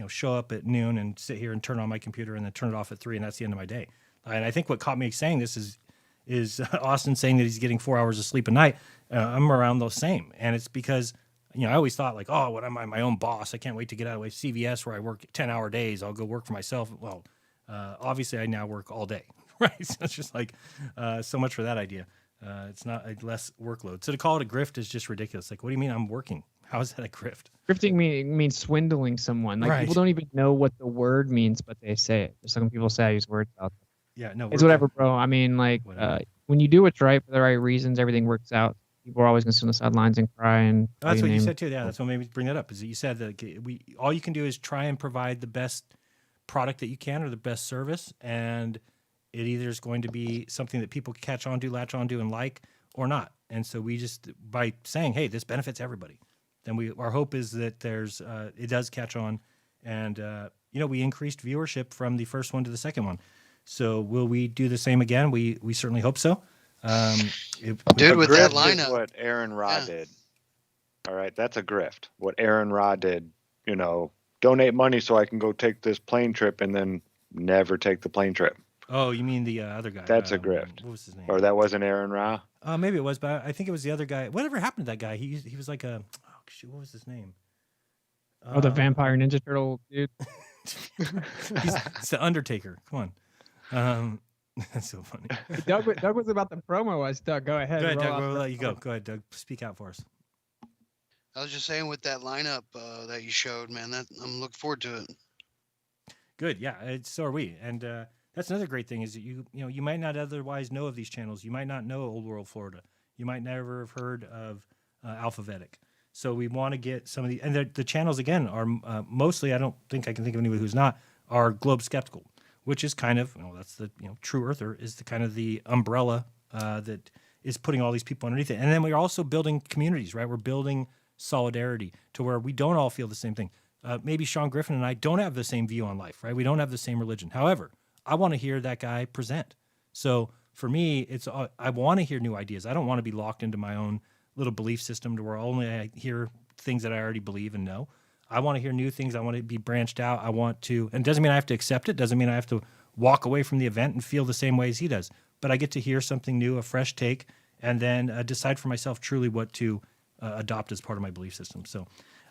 show up at noon and sit here and turn on my computer and then turn it off at 3 and that's the end of my day. And I think what caught me saying this is Austin saying that he's getting 4 hours of sleep a night. I'm around those same. And it's because, I always thought like, oh, what am I, my own boss? I can't wait to get out of CVS where I work 10-hour days. I'll go work for myself. Well, obviously I now work all day, right? So it's just like so much for that idea. It's not a less workload. So to call it a grift is just ridiculous. Like, what do you mean I'm working? How is that a grift? Grifting means swindling someone. Like people don't even know what the word means, but they say it. Just like when people say I use words out there. Yeah, no. It's whatever, bro. I mean, like when you do what's right for the right reasons, everything works out. people are always going to sit on the sidelines and cry and That's call what you names. said too. Yeah, that's what made me bring that up. Is that you said that all you can do is try and provide the best product that you can or the best service, and it either is going to be something that people catch on to, latch on to, and like, or not. And so we just, by saying, hey, this benefits everybody, then our hope is that it does catch on, and we increased viewership from the first one to the second one. So will we do the same again? We certainly hope so. Dude, with that grift is lineup, what Aaron Ra yeah. did. All right, that's a grift. What Aaron Ra did, donate money so I can go take this plane trip and then never take the plane trip. Oh, you mean the other guy? That's a grift. What was his name? Or that wasn't Aaron Ra? Maybe it was, but I think it was the other guy. Whatever happened to that guy? He was like what was his name? The Vampire Ninja Turtle dude. It's the Undertaker. Come on. That's so funny. Doug was about the promo us. Doug, go ahead. Go ahead, Doug. We'll let you go. Go ahead, Doug. Speak out for us. I was just saying with that lineup that you showed, man, that I'm looking forward to it. Good. Yeah, so are we. And that's another great thing is that you might not otherwise know of these channels. You might not know Old World Florida. You might never have heard of Alphabetic. So we want to get some of the, and the channels again are mostly, I don't think I can think of anyone who's not, are Globe Skeptical, which is kind of, that's the, True Earther is the kind of the umbrella that is putting all these people underneath it. And then we're also building communities, right? We're building solidarity to where we don't all feel the same thing. Maybe Sean Griffin and I don't have the same view on life, right? We don't have the same religion. However, I want to hear that guy present. So for me, I want to hear new ideas. I don't want to be locked into my own little belief system to where only I hear things that I already believe and know. I want to hear new things. I want to be branched out. I want to, and it doesn't mean I have to accept it. Doesn't mean I have to walk away from the event and feel the same way as he does. But I get to hear something new, a fresh take, and then decide for myself truly what to adopt as part of my belief system. So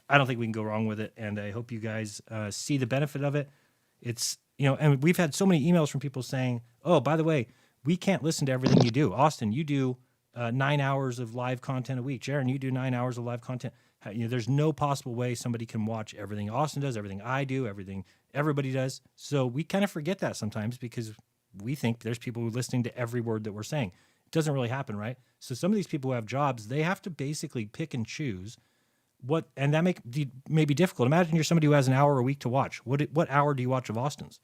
I don't think we can go wrong with it. And I hope you guys see the benefit of it. It's, and we've had so many emails from people saying, oh, by the way, we can't listen to everything you do. Austin, you do 9 hours of live content a week. Jeran, you do 9 hours of live content. There's no possible way somebody can watch everything Austin does, everything I do, everything everybody does. So we kind of forget that sometimes because we think there's people who are listening to every word that we're saying. It doesn't really happen, right? So some of these people who have jobs, they have to basically pick and choose and that may be difficult. Imagine you're somebody who has an hour a week to watch. What hour do you watch of Austin's?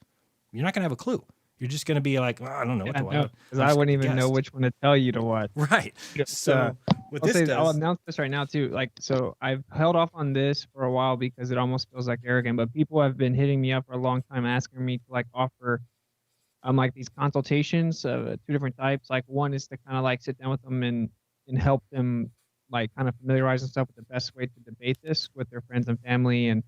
You're not going to have a clue. You're just going to be like, I don't know what to watch. Because I wouldn't even know which one to tell you to watch. Right. So I'll announce this right now too. So I've held off on this for a while because it almost feels like arrogant. But people have been hitting me up for a long time asking me to offer these consultations of 2 different types. One is to kind of sit down with them and help them kind of familiarize themselves with the best way to debate this with their friends and family and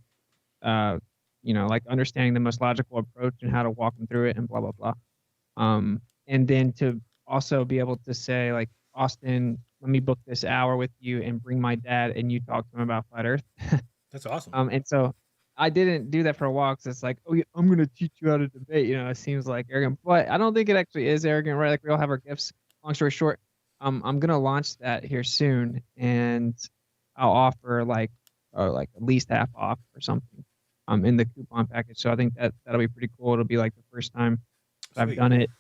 understanding the most logical approach and how to walk them through it and blah, blah, blah. And then to also be able to say, Austin, let me book this hour with you and bring my dad and you talk to him about Flat Earth. That's awesome. And so I didn't do that for a while because it's oh, yeah, I'm going to teach you how to debate. It seems like arrogant, but I don't think it actually is arrogant, right? We all have our gifts. Long story short, I'm going to launch that here soon and I'll offer at least half off or something. In the coupon package. So I think that'll be pretty cool. It'll be the first time I've done it.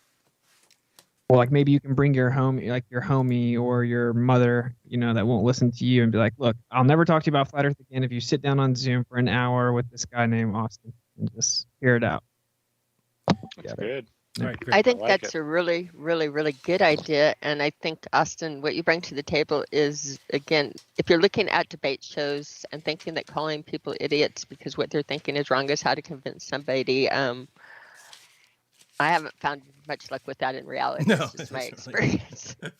Or maybe you can bring your homie or your mother, that won't listen to you and be like, look, I'll never talk to you about Flat Earth again if you sit down on Zoom for an hour with this guy named Austin and just hear it out. That's good. All right, I think that's a really, really, really good idea. And I think, Austin, what you bring to the table is, again, if you're looking at debate shows and thinking that calling people idiots because what they're thinking is wrong is how to convince somebody, I haven't found much luck with that in reality. No, this is my experience. It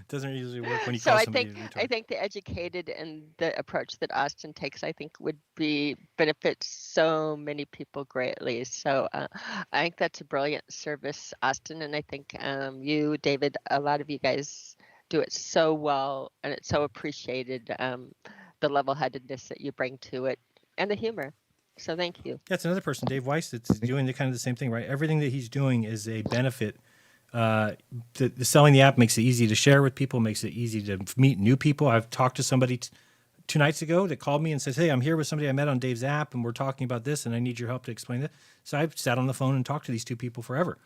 doesn't usually work when you So call I somebody think a retard. I think the educated and the approach that Austin takes, I think, would benefit so many people greatly. So I think that's a brilliant service, Austin, and I think you, David, a lot of you guys do it so well, and it's so appreciated. The level-headedness that you bring to it, and the humor. So thank you. That's another person, Dave Weiss, that's doing the same thing, right? Everything that he's doing is a benefit. The selling the app makes it easy to share with people, makes it easy to meet new people. I've talked to somebody 2 nights ago that called me and says, hey, I'm here with somebody I met on Dave's app, and we're talking about this, and I need your help to explain it. So I've sat on the phone and talked to these 2 people forever.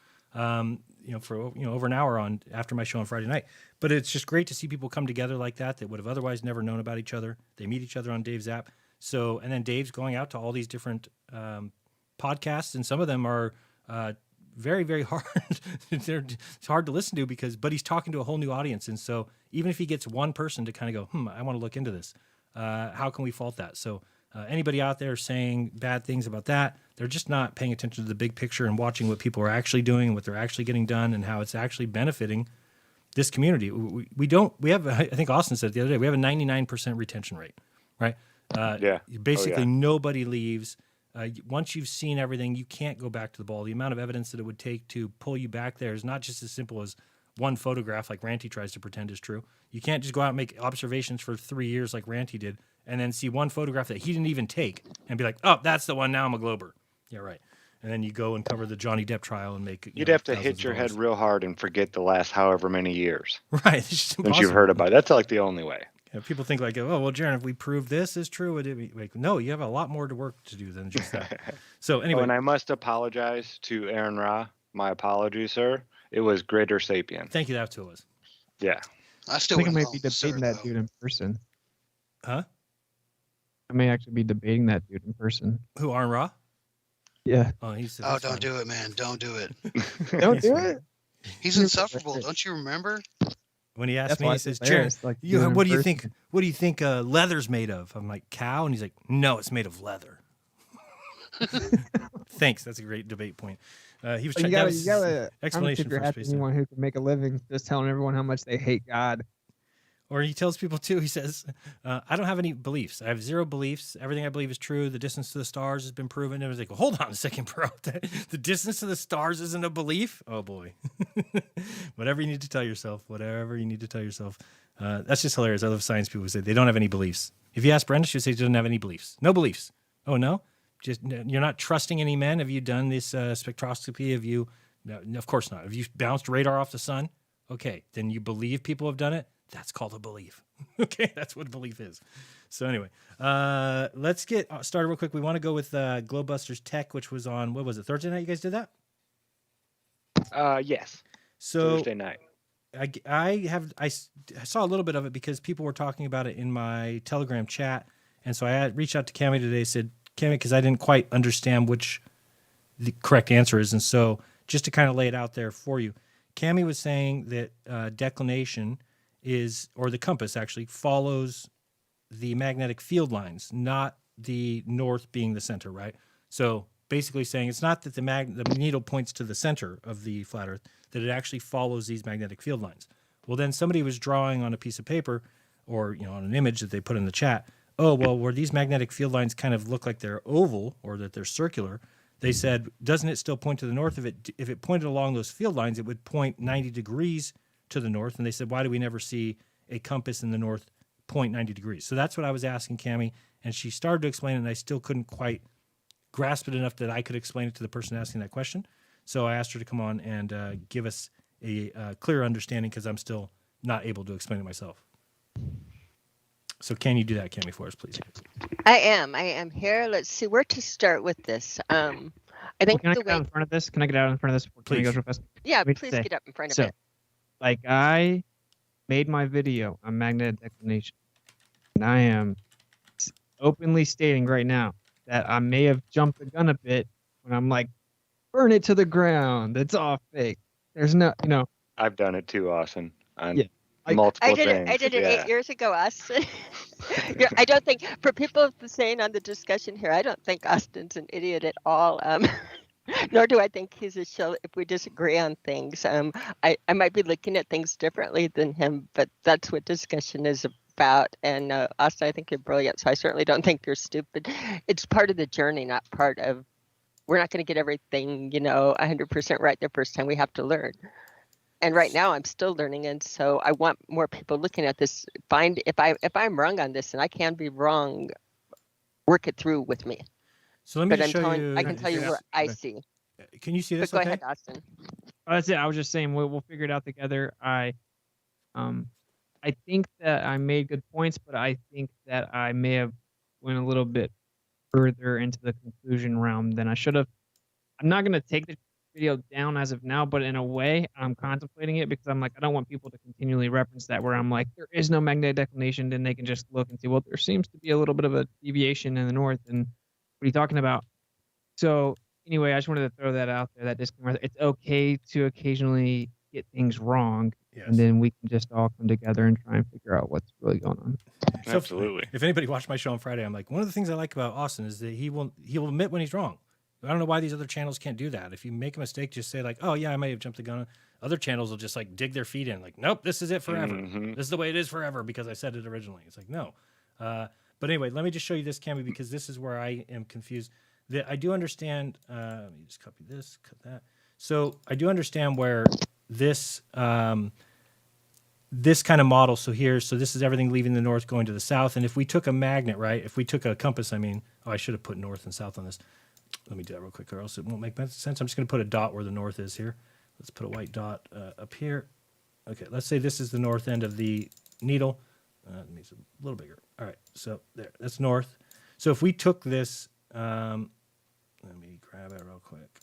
for over an hour on after my show on Friday night. But it's just great to see people come together like that would have otherwise never known about each other. They meet each other on Dave's app. So, and then Dave's going out to all these different podcasts, and some of them are very, very hard. It's hard to listen to but he's talking to a whole new audience. And so even if he gets one person to kind of go, I want to look into this, how can we fault that? So anybody out there saying bad things about that, they're just not paying attention to the big picture and watching what people are actually doing, what they're actually getting done, and how it's actually benefiting this community. We have, I think Austin said it the other day, we have a 99% retention rate, right? Basically nobody leaves. Once you've seen everything, you can't go back to the ball. The amount of evidence that it would take to pull you back there is not just as simple as one photograph like Ranty tries to pretend is true. You can't just go out and make observations for 3 years like Ranty did and then see one photograph that he didn't even take and be like, oh, that's the one, now I'm a Glober. Yeah, right. And then you go and cover the Johnny Depp trial and make You'd have to hit your head real hard and forget the last however many years. Right. It's just impossible. Since you've heard about it. That's like the only way. People think like, oh, well, Jeran, if we prove this is true, would it be like, no, you have a lot more to work to do than just that. So anyway. And I must apologize to Aaron Ra. My apologies, sir. It was Greater Sapien. Thank you. That's who it was. Yeah. I think I might be debating that dude in person. Huh? I may actually be debating that dude in person. Who, Aaron Ra? Yeah. Oh, don't do it, man. Don't do it. Don't do it. He's insufferable. Don't you remember? When he asked me, he says, Jeran, like what do you think? What do you think leather's made of? I'm like, cow, and he's like, no, it's made of leather. Thanks. That's a great debate point. He was trying to explanation for anyone who can make a living just telling everyone how much they hate God. Or he tells people too, he says, I don't have any beliefs. I have zero beliefs. Everything I believe is true. The distance to the stars has been proven. And I was like, well, hold on a second, bro. The distance to the stars isn't a belief? Oh, boy. Whatever you need to tell yourself. Whatever you need to tell yourself. That's just hilarious. I love science people who say they don't have any beliefs. If you ask Brenda, she'll say she doesn't have any beliefs. No beliefs. Oh, no? Just you're not trusting any men? Have you done this spectroscopy? Have you? No, of course not. Have you bounced radar off the sun? Okay, then you believe people have done it? That's called a belief. Okay, that's what belief is. So anyway, let's get started real quick. We want to go with GLOBEBUSTERS Tech, which was on, what was it, Thursday night you guys did that? Yes. So Thursday night. I saw a little bit of it because people were talking about it in my Telegram chat. And so I reached out to Cami today, said, Cami, because I didn't quite understand which the correct answer is. And so just to kind of lay it out there for you, Cami was saying that declination is, or the compass actually follows the magnetic field lines, not the north being the center, right? So basically saying it's not that the needle points to the center of the flat earth, that it actually follows these magnetic field lines. Well, then somebody was drawing on a piece of paper or, on an image that they put in the chat, oh, well, where these magnetic field lines kind of look like they're oval or that they're circular, they said, doesn't it still point to the north? If it pointed along those field lines, it would point 90 degrees to the north. And they said, why do we never see a compass in the north point 90 degrees? So that's what I was asking Cami, and she started to explain it, and I still couldn't quite grasp it enough that I could explain it to the person asking that question. So I asked her to come on and give us a clear understanding because I'm still not able to explain it myself. So can you do that, Cami, for us, please? I am here. Let's see where to start with this. I think can I get out in front of this? Can I get out in front of this? Please. Go real fast? Yeah, please get up in front of it. Like I made my video on magnetic declination, and I am openly stating right now that I may have jumped the gun a bit when I'm like, burn it to the ground. It's all fake. There's no, I've done it too, Austin. Yeah. Multiple I did things. it. I did it 8 years ago, Austin. I don't think, for people saying on the discussion here, I don't think Austin's an idiot at all. Nor do I think he's a shill if we disagree on things. I might be looking at things differently than him, but that's what discussion is about. And Austin, I think you're brilliant, so I certainly don't think you're stupid. It's part of the journey, not part of, we're not going to get everything, 100% right the first time. We have to learn. And right now I'm still learning, and so I want more people looking at this. Find if I'm wrong on this, and I can be wrong, work it through with me. So let me show you. I can tell you what I see. Can you see this? But go ahead, Austin. Oh, that's it. I was just saying we'll figure it out together. I think that I made good points, but I think that I may have went a little bit further into the conclusion realm than I should have. I'm not going to take the video down as of now, but in a way, I'm contemplating it because I'm like, I don't want people to continually reference that where I'm like, there is no magnetic declination. Then they can just look and see, well, there seems to be a little bit of a deviation in the north. And what are you talking about? So anyway, I just wanted to throw that out there. That disclaimer. It's okay to occasionally get things wrong, Yes. and then we can just all come together and try and figure out what's really going on. So Absolutely. if anybody watched my show on Friday, I'm like, one of the things I like about Austin is that he'll admit when he's wrong. I don't know why these other channels can't do that. If you make a mistake, just say like, oh yeah, I may have jumped the gun. Other channels will just like dig their feet in, like, nope, this is it forever. Mhm. This is the way it is forever because I said it originally. It's like, no. But anyway, let me just show you this, Cami, because this is where I am confused. That I do understand. Let me just copy this, cut that. So I do understand where this this kind of model. So this is everything leaving the north going to the south. And if we took a magnet, right? If we took a compass, I should have put north and south on this. Let me do that real quick, or else it won't make sense. I'm just going to put a dot where the north is here. Let's put a white dot up here. Okay, let's say this is the north end of the needle. It makes it a little bigger. All right, so there, that's north. So if we took this, let me grab it real quick.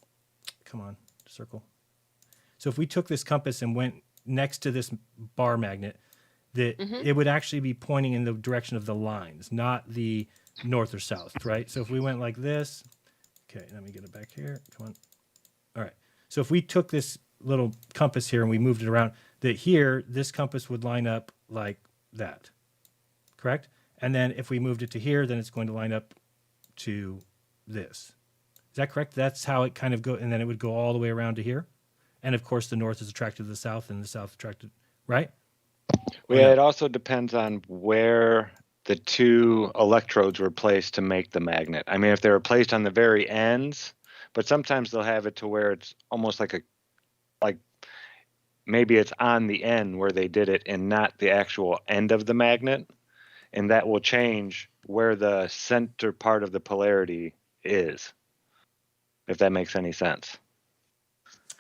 Come on, circle. So if we took this compass and went next to this bar magnet, that it would actually be pointing in the direction of the lines, not the north or south, right? So if we went like this, okay, let me get it back here. Come on. All right. So if we took this little compass here and we moved it around, that here, this compass would line up like that, correct? And then if we moved it to here, then it's going to line up to this. Is that correct? That's how it kind of go, and then it would go all the way around to here. And of course, the north is attracted to the south, and the south attracted, right? Well, yeah, it also depends on where the two electrodes were placed to make the magnet. I mean, if they were placed on the very ends, but sometimes they'll have it to where it's almost like maybe it's on the end where they did it and not the actual end of the magnet. And that will change where the center part of the polarity is, if that makes any sense.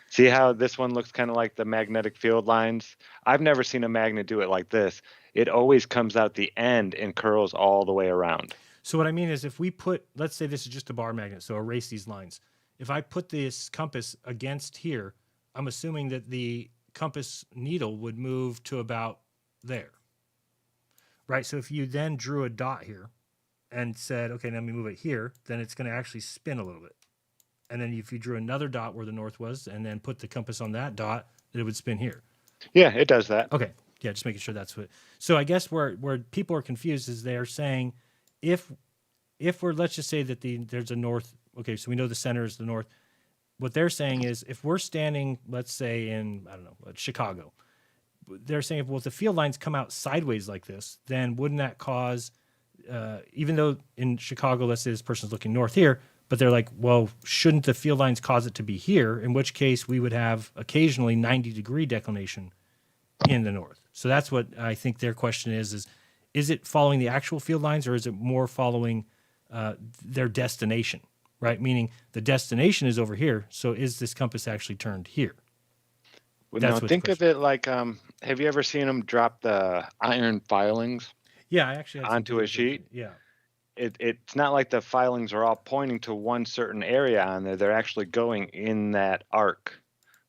See how this one looks kind of like the magnetic field lines? I've never seen a magnet do it like this. It always comes out the end and curls all the way around. So what I mean is if we put, let's say this is just a bar magnet, so erase these lines. If I put this compass against here, I'm assuming that the compass needle would move to about there, right? So if you then drew a dot here and said, okay, now let me move it here, then it's going to actually spin a little bit. And then if you drew another dot where the north was and then put the compass on that dot, it would spin here. Yeah, it does that. Okay. Yeah, just making sure that's what. So I guess where people are confused is they're saying if we're, let's just say that there's a north. Okay, so we know the center is the north. What they're saying is if we're standing, let's say in, I don't know, Chicago, they're saying, well, if the field lines come out sideways like this, then wouldn't that cause, even though in Chicago, let's say this person's looking north here, but they're like, well, shouldn't the field lines cause it to be here? In which case we would have occasionally 90-degree declination in the north. So that's what I think their question is it following the actual field lines or is it more following their destination, right? Meaning the destination is over here. So is this compass actually turned here? Well, now think of it like, have you ever seen them drop the iron filings? Yeah, I actually had some onto a videos of sheet. it. Yeah. It's not like the filings are all pointing to one certain area on there. They're actually going in that arc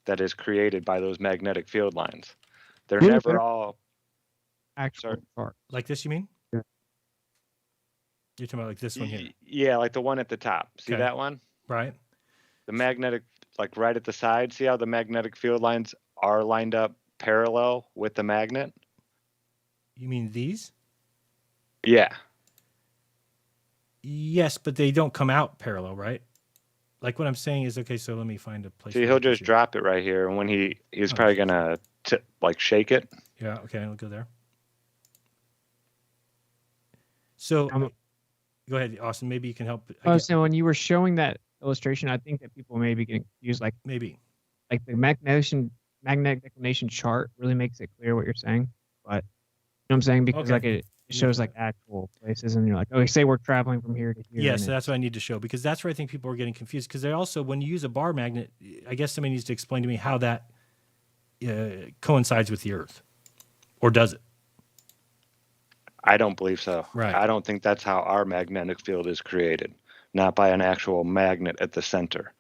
that is created by those magnetic field lines. They're never all actual part. Like this, you mean? Yeah. You're talking about like this one here. Yeah, like the one at the top. See Okay. that one? Right. The magnetic, like right at the side. See how the magnetic field lines are lined up parallel with the magnet? You mean these? Yeah. Yes, but they don't come out parallel, right? Like what I'm saying is, okay, so let me find a place. See, he'll just drop it right here. And when he's probably going to like shake it. Yeah, okay, I'll go there. So go ahead, Austin. Maybe you can help. So when you were showing that illustration, I think that people may be getting confused. Like maybe like the magnetic declination chart really makes it clear what you're saying. But you know what I'm saying? Because like it shows like actual places and you're like, okay, say we're traveling from here to here. Yeah, so that's what I need to show because that's where I think people are getting confused because they also, when you use a bar magnet, I guess somebody needs to explain to me how that coincides with the Earth, or does it? I don't believe so. Right. I don't think that's how our magnetic field is created, not by an actual magnet at the center.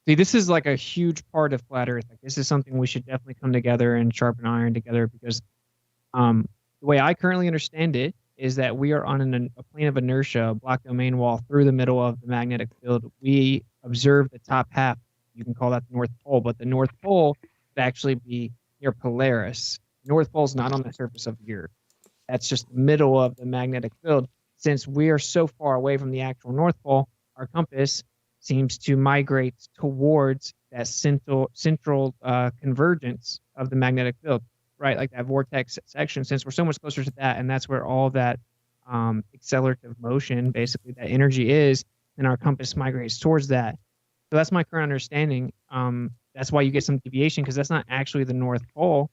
See, this is like a huge part of flat Earth. Like, this is something we should definitely come together and sharpen iron together, because the way I currently understand it is that we are on a plane of inertia, a black domain wall through the middle of the magnetic field. We observe the top half. You can call that the North Pole, but the North Pole would actually be near Polaris. North Pole is not on the surface of the Earth. That's just the middle of the magnetic field. Since we are so far away from the actual North Pole, our compass seems to migrate towards that central convergence of the magnetic field, right? Like that vortex section, since we're so much closer to that, and that's where all that accelerative motion, basically that energy is, and our compass migrates towards that. So that's my current understanding. That's why you get some deviation, because that's not actually the North Pole.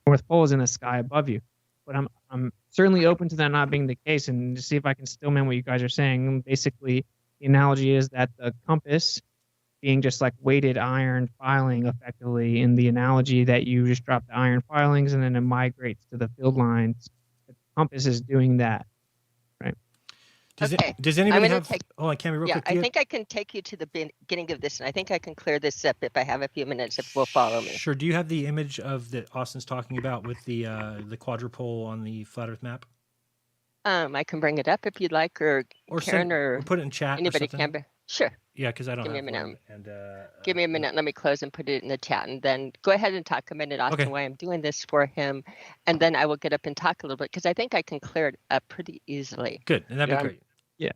North Pole is in the sky above you. But I'm certainly open to that not being the case, and to see if I can still man what you guys are saying. Basically, the analogy is that the compass being just like weighted iron filing, effectively, in the analogy that you just drop the iron filings and then it migrates to the field lines. The compass is doing that, right? Does anybody have? Oh, I can't be real quick. I think I can take you to the beginning of this, and I think I can clear this up if I have a few minutes. If we'll follow me. Sure. Do you have the image of that Austin's talking about with the quadrupole on the flat Earth map? I can bring it up if you'd like, or Karen, or put it in chat. Anybody can. Sure. Yeah, because I don't give have me a minute. one. And give me a minute. Let me close and put it in the chat, and then go ahead and talk a minute, Austin, why I'm doing this for him, and then I will get up and talk a little bit, because I think I can clear it up pretty easily. Good, and that'd be great. Yeah,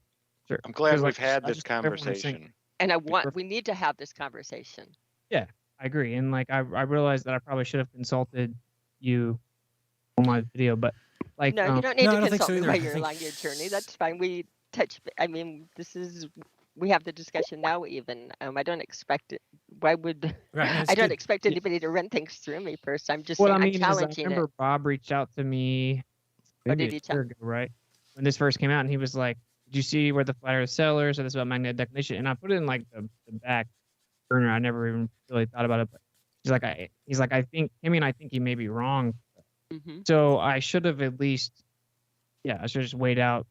sure. I'm glad we've had this conversation. And we need to have this conversation. Yeah, I agree. And like I realized that I probably should have consulted you on my video, but like no, you don't need to consult me while you're along your journey. That's fine. We have the discussion now. Even I don't expect it. Why would I don't expect anybody to run things through me first? I'm just saying, I'm challenging I remember Bob reached out to me maybe a year ago, right, when this first came out, and he was like, "Did you see where the flat Earth sellers?" So this about magnetic declination, and I put it in like the back burner. I never even really thought about it, but he's like, I think he may be wrong. Mm-hmm. So I should have at least, I should just wait out.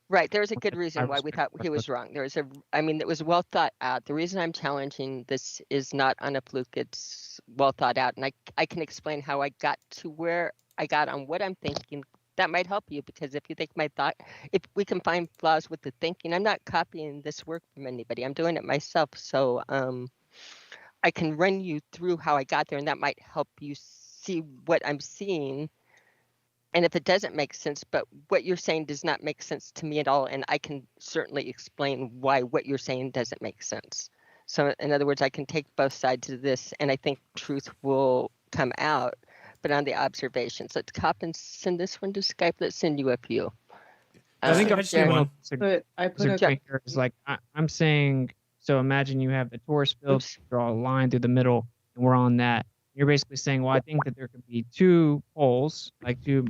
Right. There's a good reason why we thought he was wrong. It was well thought out. The reason I'm challenging this is not on a fluke. It's well thought out. And I can explain how I got to where I got on what I'm thinking. That might help you, because if you think if we can find flaws with the thinking, I'm not copying this work from anybody. I'm doing it myself. So I can run you through how I got there, and that might help you see what I'm seeing. And if it doesn't make sense, but what you're saying does not make sense to me at all, and I can certainly explain why what you're saying doesn't make sense. So in other words, I can take both sides of this, and I think truth will come out, but on the observations. Let's copy and send this one to Skype. Let's send you a few. I think I'm saying one. It's like I'm saying. So imagine you have the torus field, draw a line through the middle, and we're on that. You're basically saying, well, I think that there could be two poles, like two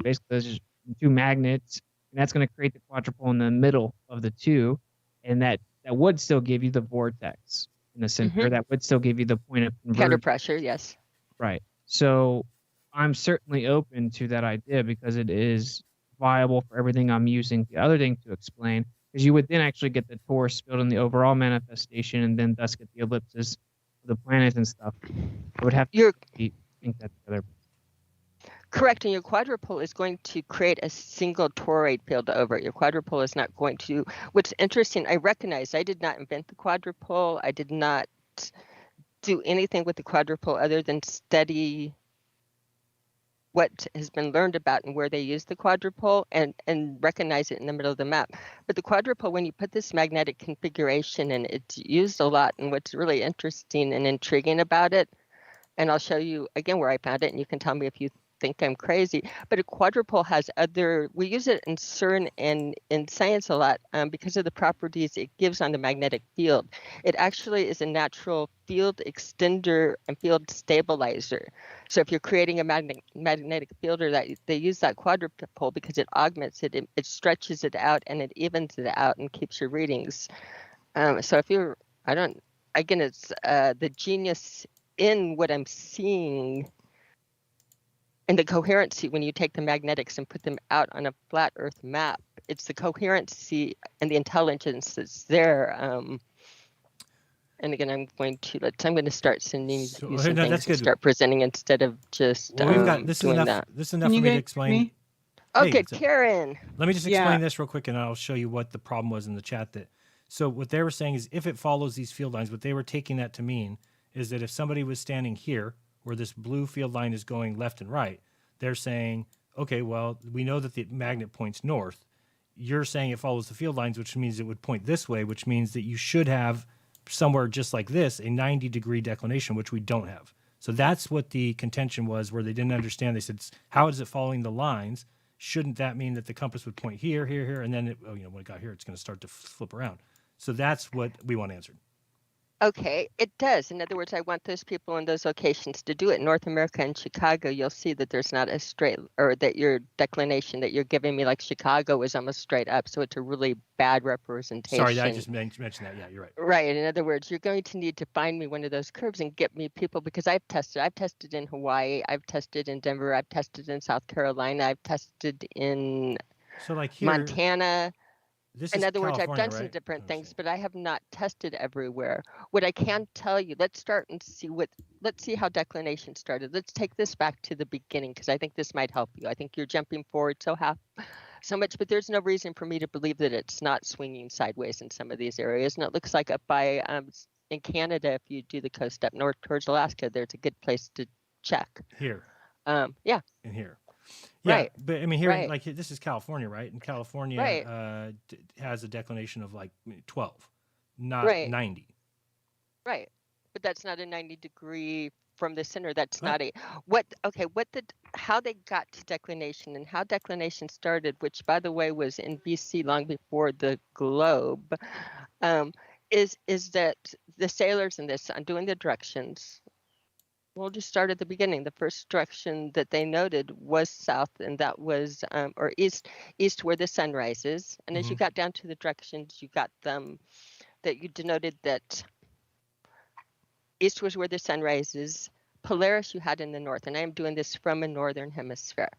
magnets, and that's going to create the quadrupole in the middle of the two, and that would still give you the vortex in the center. Mm-hmm. That would still give you the point of convergence. Counter pressure, yes. Right. So I'm certainly open to that idea, because it is viable for everything I'm using the other thing to explain, because you would then actually get the torus field in the overall manifestation, and then thus get the ellipses the planets and stuff. I would have to think that together. Correct, and your quadrupole is going to create a single toroid field over it. Your quadrupole is not going to. What's interesting, I recognize I did not invent the quadrupole. I did not do anything with the quadrupole other than study what has been learned about and where they use the quadrupole, and recognize it in the middle of the map. But the quadrupole, when you put this magnetic configuration in, it's used a lot. And what's really interesting and intriguing about it, and I'll show you again where I found it, and you can tell me if you think I'm crazy, but a quadrupole has we use it in CERN and in science a lot because of the properties it gives on the magnetic field. It actually is a natural field extender and field stabilizer. So if you're creating a magnetic field, or that they use that quadrupole because it augments it, it stretches it out, and it evens it out and keeps your readings. So if you're, it's the genius in what I'm seeing. And the coherency, when you take the magnetics and put them out on a flat Earth map, it's the coherency and the intelligence that's there. And again, I'm going to start sending you So, some no, things that's to good. start presenting instead of just Well, we've got this is doing enough. that. This is enough Can for you me to guys explain. hear me? Oh, Hey, good, Karen. Let me just Yeah. explain this real quick, and I'll show you what the problem was in the chat. So what they were saying is, if it follows these field lines, what they were taking that to mean is that if somebody was standing here, where this blue field line is going left and right, they're saying, okay, well, we know that the magnet points north. You're saying it follows the field lines, which means it would point this way, which means that you should have somewhere just like this, a 90-degree declination, which we don't have. So that's what the contention was, where they didn't understand. They said, how is it following the lines? Shouldn't that mean that the compass would point here, here, here, and then when it got here, it's going to start to flip around. So that's what we want answered. Okay, it does. In other words, I want those people in those locations to do it. North America and Chicago, you'll see that there's not a straight, or that your declination that you're giving me, like Chicago, is almost straight up. So it's a really bad representation. Sorry, I just mentioned that. Yeah, you're right. Right. In other words, you're going to need to find me one of those curves and get me people, because I've tested. I've tested in Hawaii. I've tested in Denver. I've tested in South Carolina. I've tested in So like here, Montana. In other words, I've California, done some right? different things, but I have not tested everywhere. What I can tell you, let's start and see let's see how declination started. Let's take this back to the beginning, because I think this might help you. I think you're jumping forward so much, but there's no reason for me to believe that it's not swinging sideways in some of these areas. And it looks like up by in Canada, if you do the coast up north towards Alaska, there's a good place to check. Here. Yeah. In here. Yeah, Right. but I mean, here, Right. like this is California, right? And California Right. has a declination of like 12, not Right. 90. Right. But that's not a 90-degree from the center. That's What? not how they got to declination and how declination started, which by the way was in BC long before the globe, is that the sailors in this, on doing the directions, we'll just start at the beginning. The first direction that they noted was south, and that was, or east where the sun rises. And as you got down to the directions, you got them that you denoted that east was where the sun rises. Polaris you had in the north, and I am doing this from a northern hemisphere,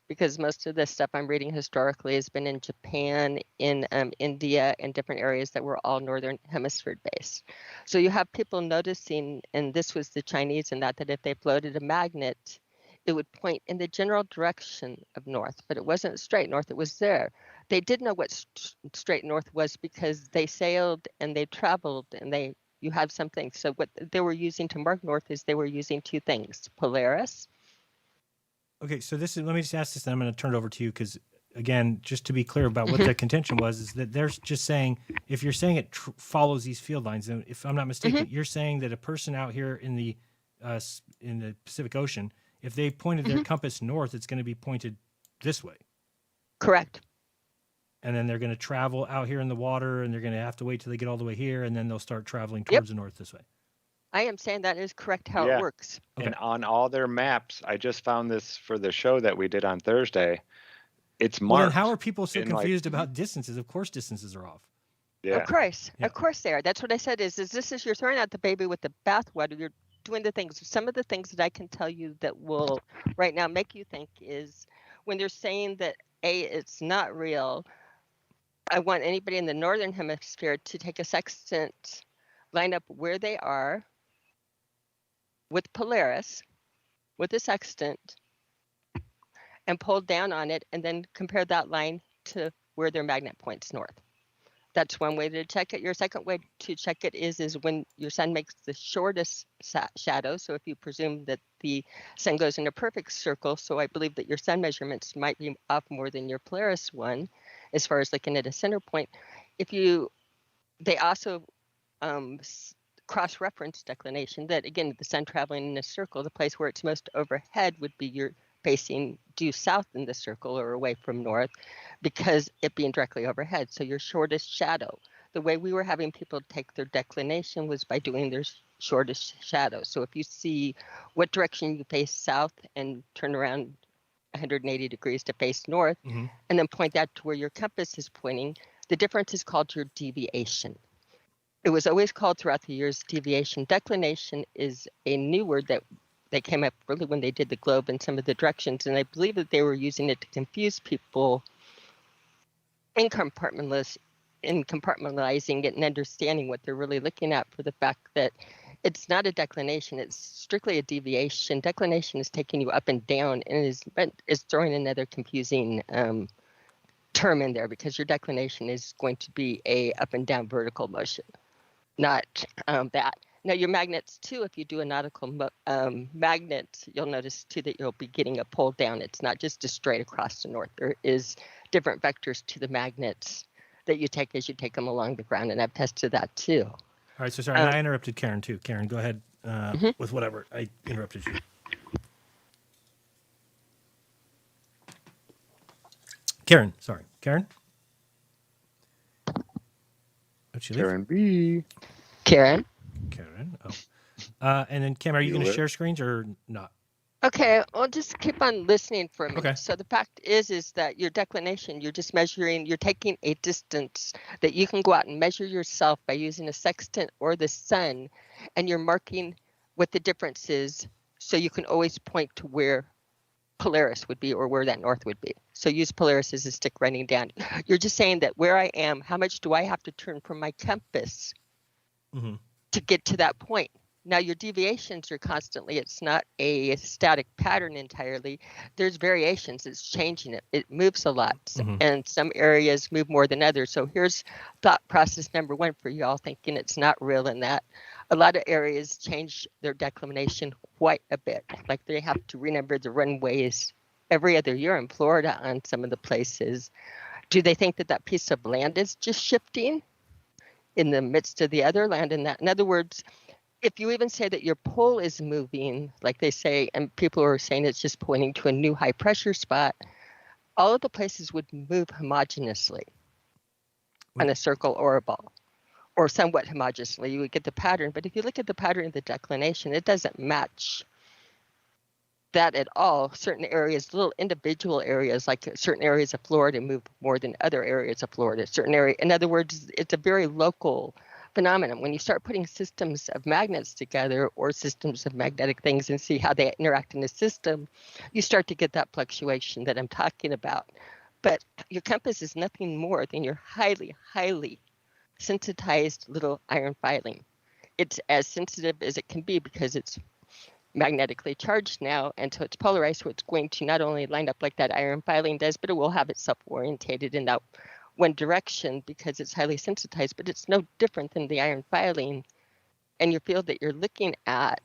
because most of the stuff I'm reading historically has been in Japan, in India, and different areas that were all northern hemisphere based. So you have people noticing, and this was the Chinese, in that if they floated a magnet, it would point in the general direction of north, but it wasn't straight north, it was there. They did know what straight north was because they sailed and they traveled, and you have something. So what they were using to mark north is they were using two things, Polaris. Okay, so let me just ask this, and I'm going to turn it over to you, because again, just to be clear about what the contention was, is that they're just saying, if you're saying it follows these field lines, and if I'm not mistaken, you're saying that a person out here in the Pacific Ocean, if they pointed their compass north, it's going to be pointed this way. Correct. And then they're going to travel out here in the water, and they're going to have to wait till they get all the way here, and then they'll start traveling towards the north this way. I am saying that is correct how it works. Okay. And on all their maps, I just found this for the show that we did on Thursday. It's marked. Well, then how are people so confused about distances? Of course distances are off. Yeah. Of course they are. That's what I said is you're throwing out the baby with the bathwater. You're doing the things. Some of the things that I can tell you that will right now make you think is when they're saying that it's not real. I want anybody in the northern hemisphere to take a sextant, line up where they are with Polaris, with a sextant, and pull down on it, and then compare that line to where their magnet points north. That's one way to check it. Your second way to check it is when your sun makes the shortest shadow. So if you presume that the sun goes in a perfect circle, so I believe that your sun measurements might be off more than your Polaris one, as far as looking at a center point. They also cross-reference declination, that again, the sun traveling in a circle, the place where it's most overhead would be your facing due south in the circle or away from north, because it being directly overhead. So your shortest shadow. The way we were having people take their declination was by doing their shortest shadow. So if you see what direction you face south and turn around 180 degrees to face north, and then point that to where your compass is pointing, the difference is called your deviation. It was always called throughout the years deviation. Declination is a new word that they came up really when they did the globe and some of the directions, and I believe that they were using it to confuse people in compartmentless in compartmentalizing it and understanding what they're really looking at, for the fact that it's not a declination, it's strictly a deviation. Declination is taking you up and down, and is throwing another confusing term in there, because your declination is going to be a up and down vertical motion, not that. Now, your magnets too, if you do a nautical magnet, you'll notice too that you'll be getting a pull down. It's not just a straight across the north. There is different vectors to the magnets that you take as you take them along the ground, and I've tested that too. All right, so sorry, and I interrupted Karen too. Karen, go ahead with whatever. I interrupted you. Karen, sorry. Karen? How'd she leave? Karen B. Karen? Karen, oh. And then, Cam, are you going to share screens or not? Okay, I'll just keep on listening for a minute. Okay. So the fact is that your declination, you're just measuring, you're taking a distance that you can go out and measure yourself by using a sextant or the sun, and you're marking what the difference is, so you can always point to where Polaris would be or where that north would be. So use Polaris as a stick running down. You're just saying that where I am, how much do I have to turn from my compass to get to that point? Now, your deviations are constantly, it's not a static pattern entirely. There's variations, it's changing it. It moves a lot, and some areas move more than others. So here's thought process number one for y'all thinking it's not real, in that a lot of areas change their declination quite a bit. Like they have to renumber the runways every other year in Florida on some of the places. Do they think that that piece of land is just shifting in the midst of the other land? In other words, if you even say that your pole is moving, like they say, and people are saying it's just pointing to a new high pressure spot, all of the places would move homogeneously on a circle or a ball, or somewhat homogeneously. You would get the pattern. But if you look at the pattern of the declination, it doesn't match that at all. Certain areas, little individual areas, like certain areas of Florida move more than other areas of Florida. In other words, it's a very local phenomenon. When you start putting systems of magnets together, or systems of magnetic things, and see how they interact in a system, you start to get that fluctuation that I'm talking about. But your compass is nothing more than your highly, highly sensitized little iron filing. It's as sensitive as it can be, because it's magnetically charged now, and so it's polarized, so it's going to not only line up like that iron filing does, but it will have itself orientated in that one direction because it's highly sensitized. But it's no different than the iron filing, and your field that you're looking at,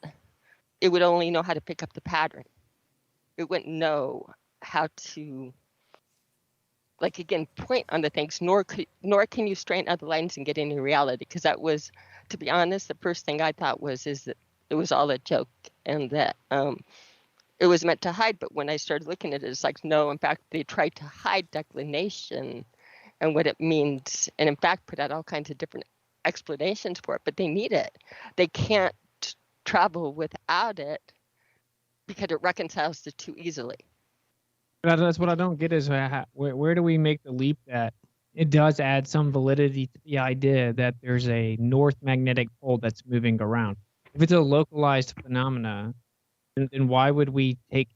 it would only know how to pick up the pattern. It wouldn't know how to, like, again, point on the things, nor can you straighten out the lines and get any reality, because that was, to be honest, the first thing I thought is that it was all a joke, and that it was meant to hide. But when I started looking at it, it's like, no, in fact, they tried to hide declination and what it means, and in fact put out all kinds of different explanations for it, but they need it. They can't travel without it because it reconciles the two easily. That's what I don't get, is where do we make the leap that it does add some validity to the idea that there's a north magnetic pole that's moving around? If it's a localized phenomena, then why would we take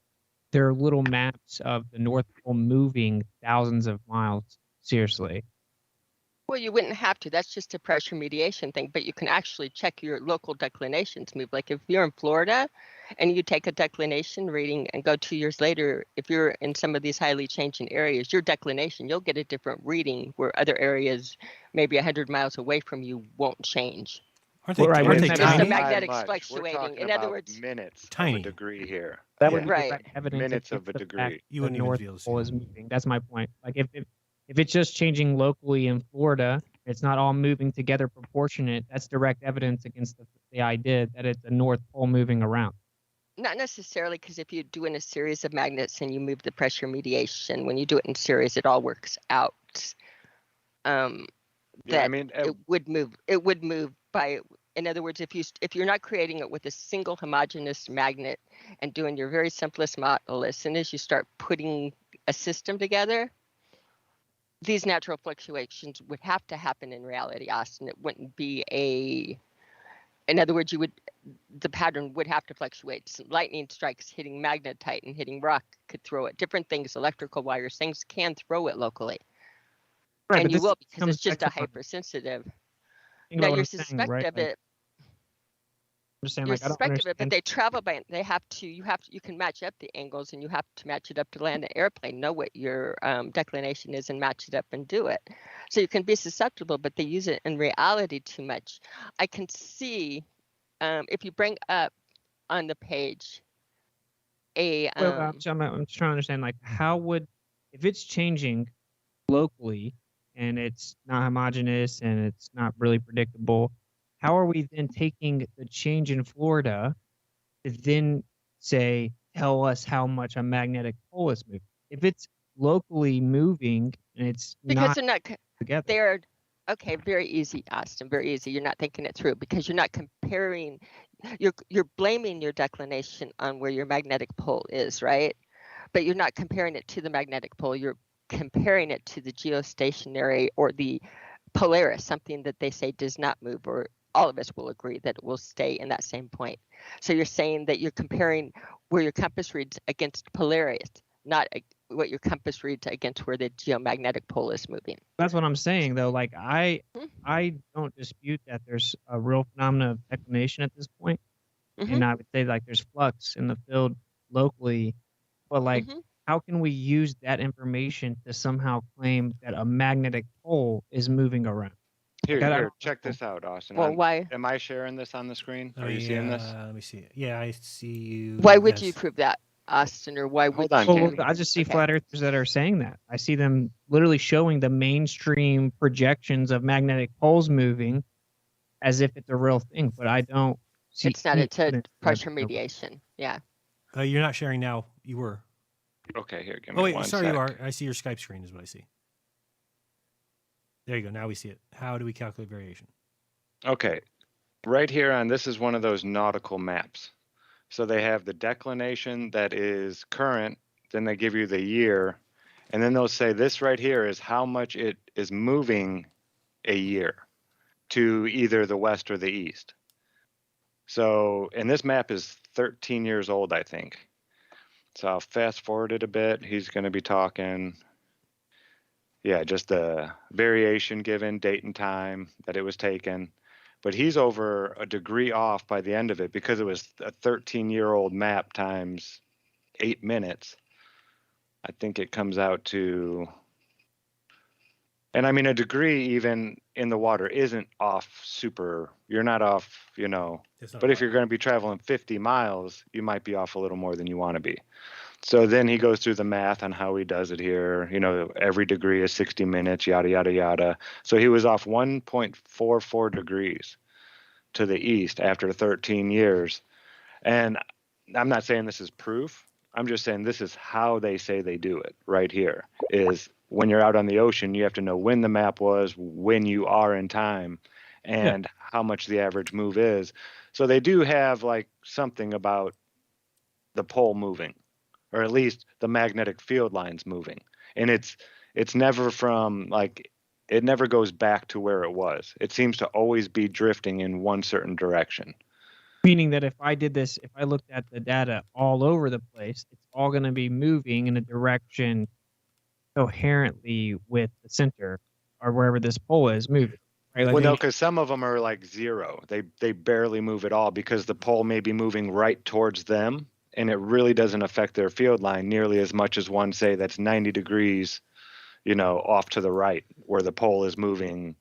their little maps of the North Pole moving thousands of miles seriously? Well, you wouldn't have to. That's just a pressure mediation thing, but you can actually check your local declinations move. Like if you're in Florida and you take a declination reading and go 2 years later, if you're in some of these highly changing areas, your declination, you'll get a different reading, where other areas maybe 100 miles away from you won't change. Aren't they Just the tiny? magnetics We're fluctuating. talking In other about words, minutes tiny. of a degree here. That would Yeah. be Right. direct evidence Minutes against of a the degree. fact You the wouldn't even North be able to see Pole it. is moving. That's my point. Like if it's just changing locally in Florida, it's not all moving together proportionate. That's direct evidence against the idea that it's a North Pole moving around. not necessarily, because if you do in a series of magnets and you move the pressure mediation, when you do it in series, it all works out. Yeah, I mean, it would move. It would move by. In other words, if you're not creating it with a single homogeneous magnet and doing your very simplest model, as soon as you start putting a system together, these natural fluctuations would have to happen in reality, Austin. It wouldn't be in other words, the pattern would have to fluctuate. Some lightning strikes hitting magnetite and hitting rock could throw it. Different things, electrical wires, things can throw it locally. Right, and but you this will because comes it's just back a to my hypersensitive. think Now about what you're I'm saying, suspect right? of Like, it. I'm just saying, You're like, I don't suspect of it, but understand. they travel by. They have to. You can match up the angles, and you have to match it up to land the airplane. Know what your declination is, and match it up and do it. So you can be susceptible, but they use it in reality too much. I can see if you bring up on the page a Well, I'm trying to understand, like, how would, if it's changing locally and it's not homogeneous and it's not really predictable, how are we then taking the change in Florida to then say, tell us how much a magnetic pole is moving? If it's locally moving and it's because not they're not. together. They're okay. Very easy, Austin. Very easy. You're not thinking it through because you're not comparing. You're blaming your declination on where your magnetic pole is, right? But you're not comparing it to the magnetic pole. You're comparing it to the geostationary or the Polaris, something that they say does not move, or all of us will agree that it will stay in that same point. So you're saying that you're comparing where your compass reads against Polaris, not what your compass reads against where the geomagnetic pole is moving. That's what I'm saying, though. Like, I Mhm. don't dispute that there's a real phenomenon of declination at this point. Mhm. And I would say, like, there's flux in the field locally. But, like, Mhm. how can we use that information to somehow claim that a magnetic pole is moving around? Here, Like, I here, don't check know. this out, Austin. Well, why? Am I sharing this on the screen? Oh, Are you seeing this? let me see. Yeah, I see you. Why would you Yes. prove that, Austin, or why would Hold on, you? Well, Cami. I just see Okay. flat earthers that are saying that. I see them literally showing the mainstream projections of magnetic poles moving as if it's a real thing, but I don't see It's not. any It's a evidence that pressure it's real. mediation. Yeah. You're not sharing now. You were. Okay, here, give Oh me wait, one sorry, sec. you are. I see your Skype screen is what I see. There you go. Now we see it. How do we calculate variation? Okay, right here on this is one of those nautical maps. So they have the declination that is current, then they give you the year, and then they'll say this right here is how much it is moving a year to either the west or the east. So, and this map is 13 years old, I think. So I'll fast forward it a bit. He's going to be talking. Yeah, just the variation given, date and time that it was taken. But he's over a degree off by the end of it because it was a 13-year-old map times 8 minutes. I think it comes out to, and I mean, a degree even in the water isn't off super. You're not off, It's not but if bad. you're going to be traveling 50 miles, you might be off a little more than you want to be. So then he goes through the math on how he does it here. Every degree is 60 minutes, yada, yada, yada. So he was off 1.44 degrees to the east after 13 years. And I'm not saying this is proof. I'm just saying this is how they say they do it right here is when you're out on the ocean, you have to know when the map was, when you are in time, and how much the average move is. So they do have like something about the pole moving, or at least the magnetic field lines moving. And it's never from like it never goes back to where it was. It seems to always be drifting in one certain direction. Meaning that if I did this, if I looked at the data all over the place, it's all going to be moving in a direction coherently with the center or wherever this pole is moving. Right? Like Well, no, because some of them are like zero. They barely move at all because the pole may be moving right towards them, and it really doesn't affect their field line nearly as much as one say that's 90 degrees, off to the right where the pole is moving.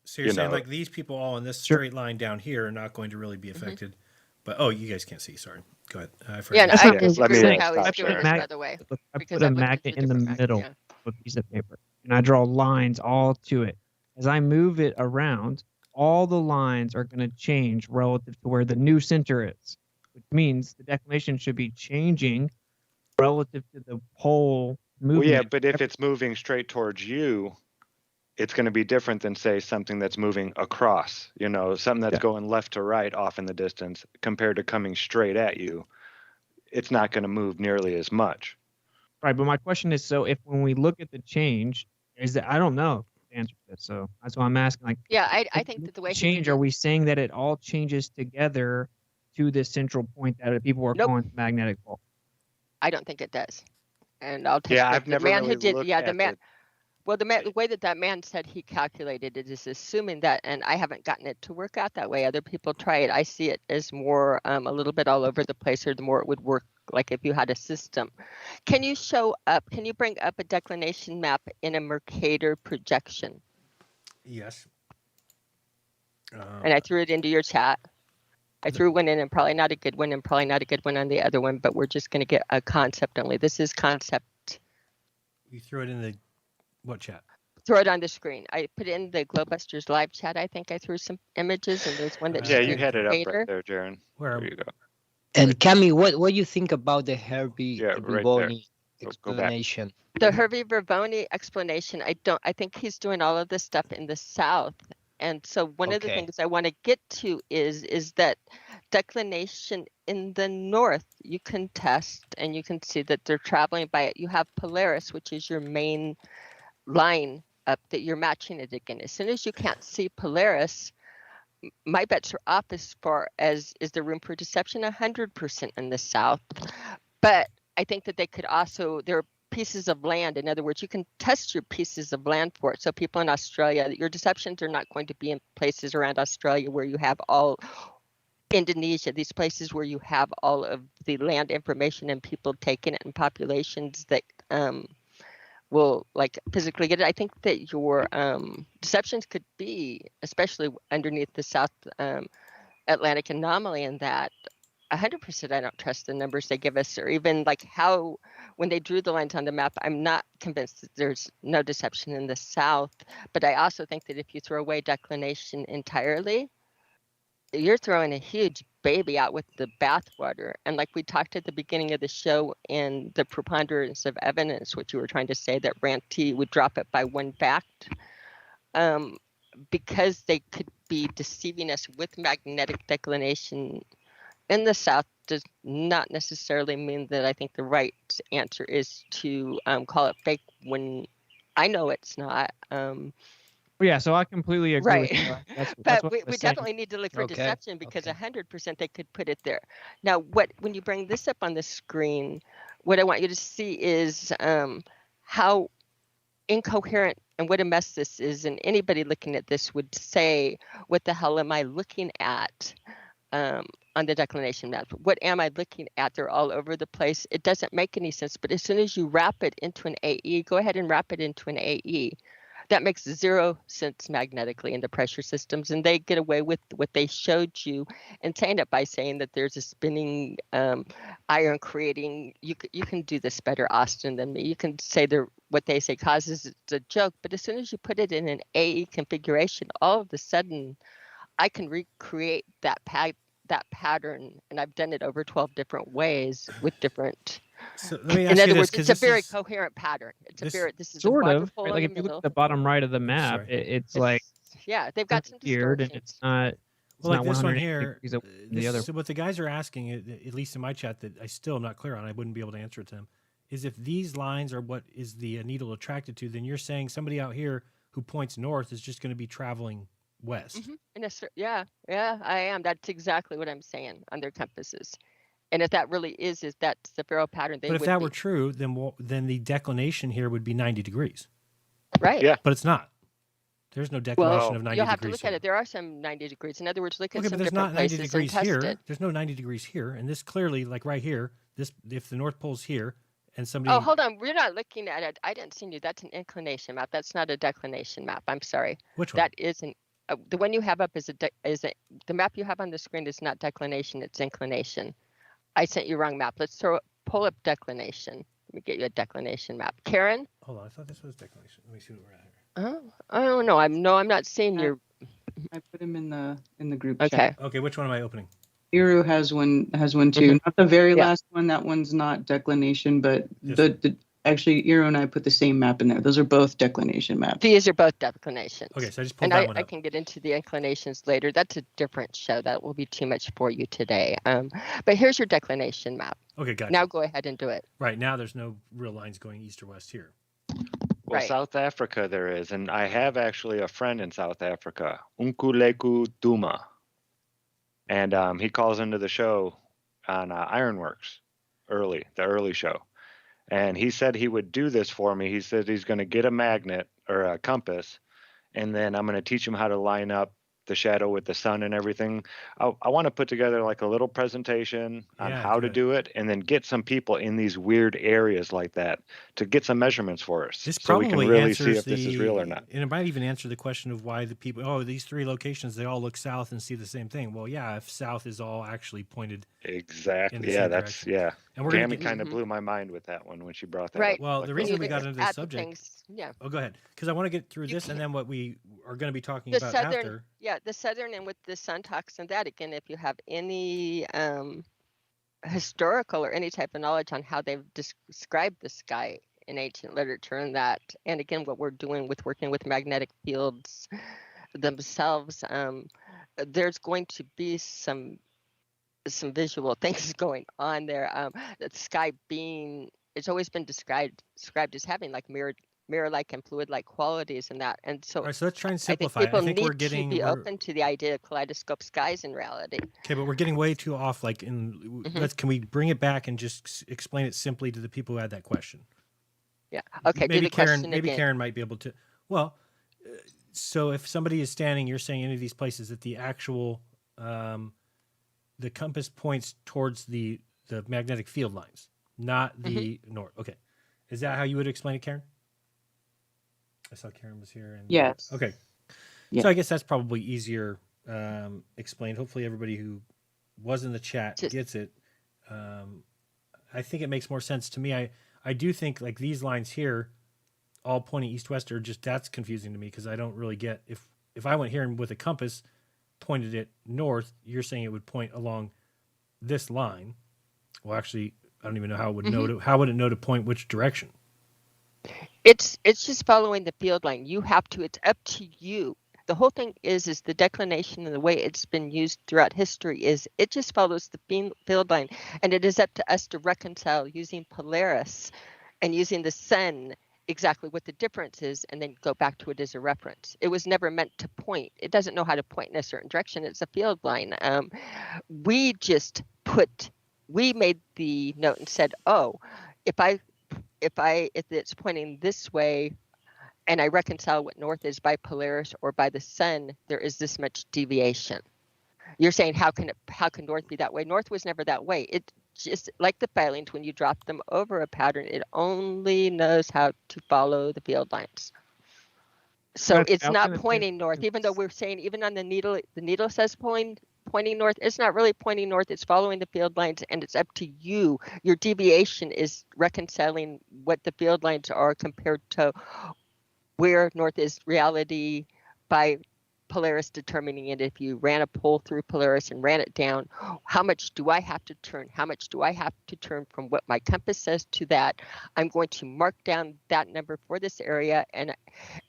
So you're saying like these people all in this straight line down here are not going to really be affected, but you guys can't see. Sorry, go ahead. I Yeah, forgot. no, I not disagree me with how he's stop doing sharing. this, by the way, Look, I because put a I'm looking magnet through in the different middle yeah. of a piece of paper, and I draw lines all to it. As I move it around, all the lines are going to change relative to where the new center is, which means the declination should be changing relative to the pole movement. Well, yeah, but if it's moving straight towards you, it's going to be different than say something that's moving across, something that's going left to right off in the distance compared to coming straight at you. It's not going to move nearly as much. Right, but my question is, so if when we look at the change, is that I don't know the answer to this, so that's why I'm asking. Like, Yeah, I think that the way change, are we saying that it all changes together to this central point that people are calling the magnetic pole? I don't think it does. And I'll test Yeah, it. I've The never man really who did, looked yeah, at the man. it. Well, the way that man said he calculated it is assuming that, and I haven't gotten it to work out that way. Other people try it. I see it as more a little bit all over the place, or the more it would work like if you had a system. Can you bring up a declination map in a Mercator projection? Yes. And I threw it into your chat. I threw one in, and probably not a good one, and probably not a good one on the other one, but we're just going to get a concept only. This is concept. You threw it in the what chat? Throw it on the screen. I put it in the GLOBEBUSTERS live chat. I think I threw some images, and there's one that Yeah, you had it up right there, Jeran. Where you go. And Cami, what do you think about the Herbie right Vivoni Go explanation? The Herbie Vivoni explanation, I think he's doing all of this stuff in the South. And so one of the things I want to get to is that declination in the North, you can test and you can see that they're traveling by it. You have Polaris, which is your main line up that you're matching it again. As soon as you can't see Polaris, my bets are off as far as is there room for deception 100% in the South. But I think that they could also, there are pieces of land. In other words, you can test your pieces of land for it. So people in Australia, your deceptions are not going to be in places around Australia where you have all Indonesia, these places where you have all of the land information and people taking it and populations that will like physically get it. I think that your deceptions could be, especially underneath the South Atlantic anomaly, in that 100% I don't trust the numbers they give us, or even like how when they drew the lines on the map, I'm not convinced that there's no deception in the South. But I also think that if you throw away declination entirely, you're throwing a huge baby out with the bathwater. And like we talked at the beginning of the show, in the preponderance of evidence, which you were trying to say that Ranty would drop it by one fact, because they could be deceiving us with magnetic declination in the South does not necessarily mean that I think the right answer is to call it fake when I know it's not. Yeah, so I completely agree with you. That's But what we saying. definitely need to look for deception, because 100% they could put it there. Now, when you bring this up on the screen, what I want you to see is how incoherent and what a mess this is. And anybody looking at this would say, what the hell am I looking at? On the declination map, what am I looking at? They're all over the place. It doesn't make any sense. But as soon as you wrap it into an AE, go ahead and wrap it into an AE. That makes zero sense magnetically in the pressure systems, and they get away with what they showed you and saying it by saying that there's a spinning iron creating. You can do this better, Austin, than me. You can say what they say causes it's a joke, but as soon as you put it in an AE configuration, all of a sudden I can recreate that pattern, and I've done it over 12 different ways with different. So let me in ask other you words, this, it's a very coherent pattern. This is sort a of right? Like if you look at the bottom right of the map, it's like they've got some weird, and it's not. Well, like this one here, the other. So what the guys are asking, at least in my chat, that I still am not clear on, I wouldn't be able to answer it to them, is if these lines are what is the needle attracted to, then you're saying somebody out here who points north is just going to be traveling west. Yeah, I am. That's exactly what I'm saying on their compasses. And if that really is that's the Faro pattern, but if that were true, then the declination here would be 90 degrees. Right. Yeah. But it's not. There's no declination of 90 degrees. You'll have to look at it. There are some 90 degrees. In other words, look at some there's different not 90 places degrees and test here. it. There's no 90 degrees here. And this clearly, like right here, if the North Pole's here and somebody... Oh, hold on. We're not looking at it. I didn't see you. That's an inclination map. That's not a declination map. I'm sorry. Which one? That isn't. The one you have up the map you have on the screen is not declination. It's inclination. I sent you wrong map. Let's pull up declination. Let me get you a declination map. Karen? Hold on. I thought this was declination. Let me see what we're at here. Oh no, I'm not seeing your. I put him in the group Okay. chat. Okay, which one am I opening? Iru has one too. Not the very last one. That one's not declination, but actually Iru and I put the same map in there. Those are both declination maps. These are both declinations. Okay, so I just pulled that one up. I can get into the inclinations later. That's a different show. That will be too much for you today. But here's your declination map. Okay, gotcha. Now go ahead and do it. Right, now there's no real lines going east or west here. Well, Right. South Africa there is, and I have actually a friend in South Africa, Unkuleku Duma, and he calls into the show on Ironworks, the early show, and he said he would do this for me. He said he's going to get a magnet or a compass, and then I'm going to teach them how to line up the shadow with the sun and everything. I want to put together like a little presentation on how to do it, and then get some people in these weird areas like that to get some measurements for us, This so we can probably really answers see if this is real or not. And it might even answer the question of why the people, oh, these 3 locations, they all look south and see the same thing. Well, yeah, if south is all actually pointed exactly, yeah, that's direction. And we're Cami kind of blew my mind with that one when she brought that up. Well, like the reason we got look into this at the subject, things, yeah. Oh, go ahead, because I want to get through this and then what we are going to be talking The about southern, after. yeah, the southern, and with the sun talks and that, again, if you have any historical or any type of knowledge on how they've described the sky in ancient literature and that, and again, what we're doing with working with magnetic fields themselves, there's going to be some visual things going on there. The sky being, it's always been described as having like mirror-like and fluid-like qualities and that. And so, All right, so let's try and I think simplify. people I think need to be open to the idea of kaleidoscope skies in reality. Okay, but we're getting way too off. Like, can we bring it back and just explain it simply to the people who had that question? Yeah. Okay. Maybe Karen. Maybe again. Karen might be able to. Well, so if somebody is standing, you're saying any of these places that the actual the compass points towards the magnetic field lines, not the north. Okay, is that how you would explain it, Karen? I saw Karen was here. And yes. Okay. Yeah. So I guess that's probably easier explained. Hopefully everybody who was in the chat gets it. I think it makes more sense to me. I do think like these lines here, all pointing east-west, are just, that's confusing to me because I don't really get, if I went here and with a compass pointed it north, you're saying it would point along this line. Well, actually, I don't even know how it would know to, how would it know to point which direction? It's just following the field line. You have to, it's up to you. The whole thing is the declination and the way it's been used throughout history is it just follows the field line, and it is up to us to reconcile using Polaris and using the sun exactly what the difference is, and then go back to it as a reference. It was never meant to point. It doesn't know how to point in a certain direction. It's a field line. We made the note and said, oh, if it's pointing this way, and I reconcile what north is by Polaris or by the sun, there is this much deviation. You're saying how can north be that way? North was never that way. It just like the filings, when you drop them over a pattern, it only knows how to follow the field lines. So it's not pointing north, even though we're saying even on the needle says pointing north. It's not really pointing north. It's following the field lines, and it's up to you. Your deviation is reconciling what the field lines are compared to where north is reality by Polaris determining it. If you ran a pole through Polaris and ran it down, how much do I have to turn? How much do I have to turn from what my compass says to that? I'm going to mark down that number for this area, and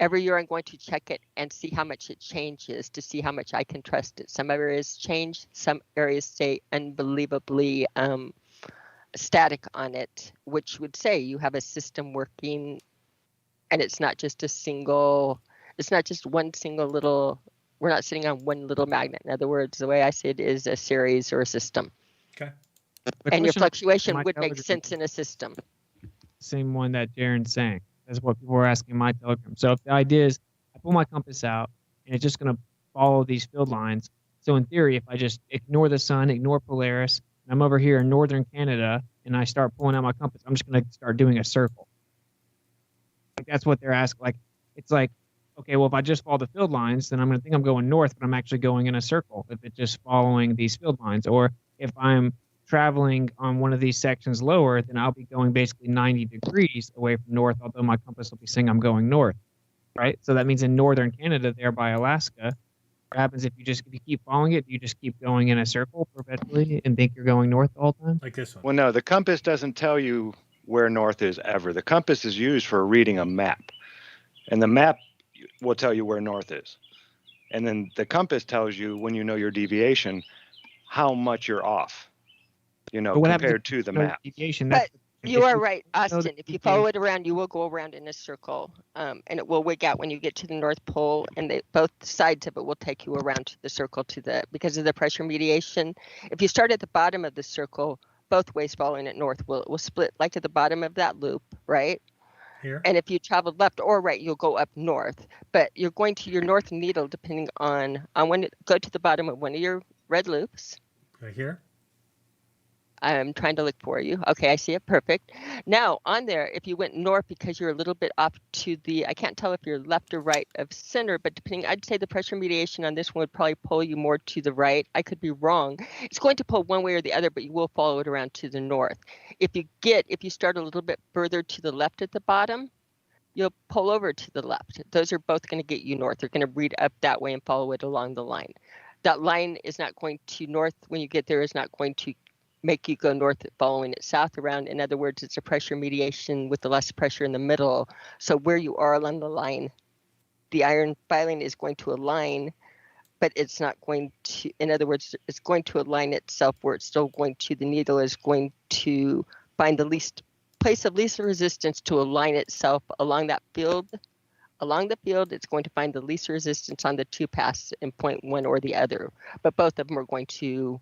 every year I'm going to check it and see how much it changes to see how much I can trust it. Some areas change, some areas stay unbelievably static on it, which would say you have a system working, and it's not just one single little, we're not sitting on one little magnet. In other words, the way I see it is a series or a system. Okay. And your fluctuation would make sense in a system. Same one that Jeran's saying. That's what people were asking in my Telegram. So if the idea is I pull my compass out and it's just going to follow these field lines. So in theory, if I just ignore the sun, ignore Polaris, and I'm over here in northern Canada and I start pulling out my compass, I'm just going to start doing a circle. Like that's what they're asking. Like, it's like, okay, well, if I just follow the field lines, then I'm going to think I'm going north, but I'm actually going in a circle if it's just following these field lines. Or if I'm traveling on one of these sections lower, then I'll be going basically 90 degrees away from north, although my compass will be saying I'm going north, right? So that means in northern Canada, there by Alaska, what happens if you keep following it? You just keep going in a circle perpetually and think you're going north all the time? Like this one. Well, no, the compass doesn't tell you where north is ever. The compass is used for reading a map, and the map will tell you where north is. And then the compass tells you, when you know your deviation, how much you're off, compared to the map. Deviation, but you are right, Austin. If you follow it around, you will go around in a circle, and it will wig out when you get to the North Pole, and both sides of it will take you around to the circle because of the pressure mediation. If you start at the bottom of the circle, both ways following it north will split like at the bottom of that loop, right? Here? And if you traveled left or right, you'll go up north. But you're going to your north needle depending on when you go to the bottom of one of your red loops. Right here? I'm trying to look for you. Okay, I see it. Perfect. Now on there, if you went north because you're a little bit off to the, I can't tell if you're left or right of center, but depending, I'd say the pressure mediation on this one would probably pull you more to the right. I could be wrong. It's going to pull one way or the other, but you will follow it around to the north. If you start a little bit further to the left at the bottom, you'll pull over to the left. Those are both going to get you north. They're going to read up that way and follow it along the line. That line is not going to north when you get there, is not going to make you go north following it south around. In other words, it's a pressure mediation with the less pressure in the middle. So where you are along the line, the iron filing is going to align, but it's not going to, in other words, it's going to align itself where it's still going to, the needle is going to find the least place of least resistance to align itself along that field. Along the field, it's going to find the least resistance on the two paths in point one or the other. But both of them are going to,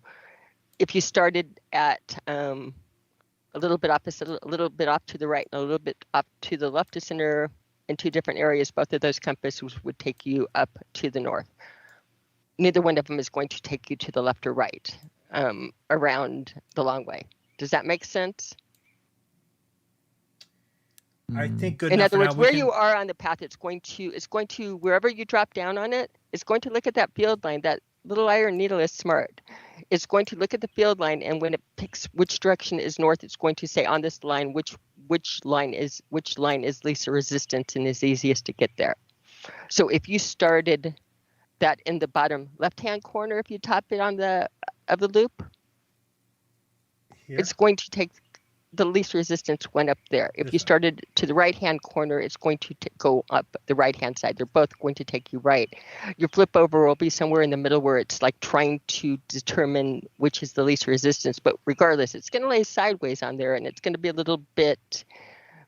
if you started at a little bit opposite, a little bit off to the right and a little bit off to the left of center in two different areas, both of those compasses would take you up to the north. Neither one of them is going to take you to the left or right around the long way. Does that make sense? I think good In enough other for words, now. where you are on the path, it's going to wherever you drop down on it, it's going to look at that field line. That little iron needle is smart. It's going to look at the field line, and when it picks which direction is north, it's going to say on this line which line is least resistance and is easiest to get there. So if you started that in the bottom left-hand corner, if you top it on the loop, Here? it's going to take the least resistance went up there. If you started to the right-hand corner, it's going to go up the right-hand side. They're both going to take you right. Your flip over will be somewhere in the middle where it's like trying to determine which is the least resistance. But regardless, it's going to lay sideways on there, and it's going to be a little bit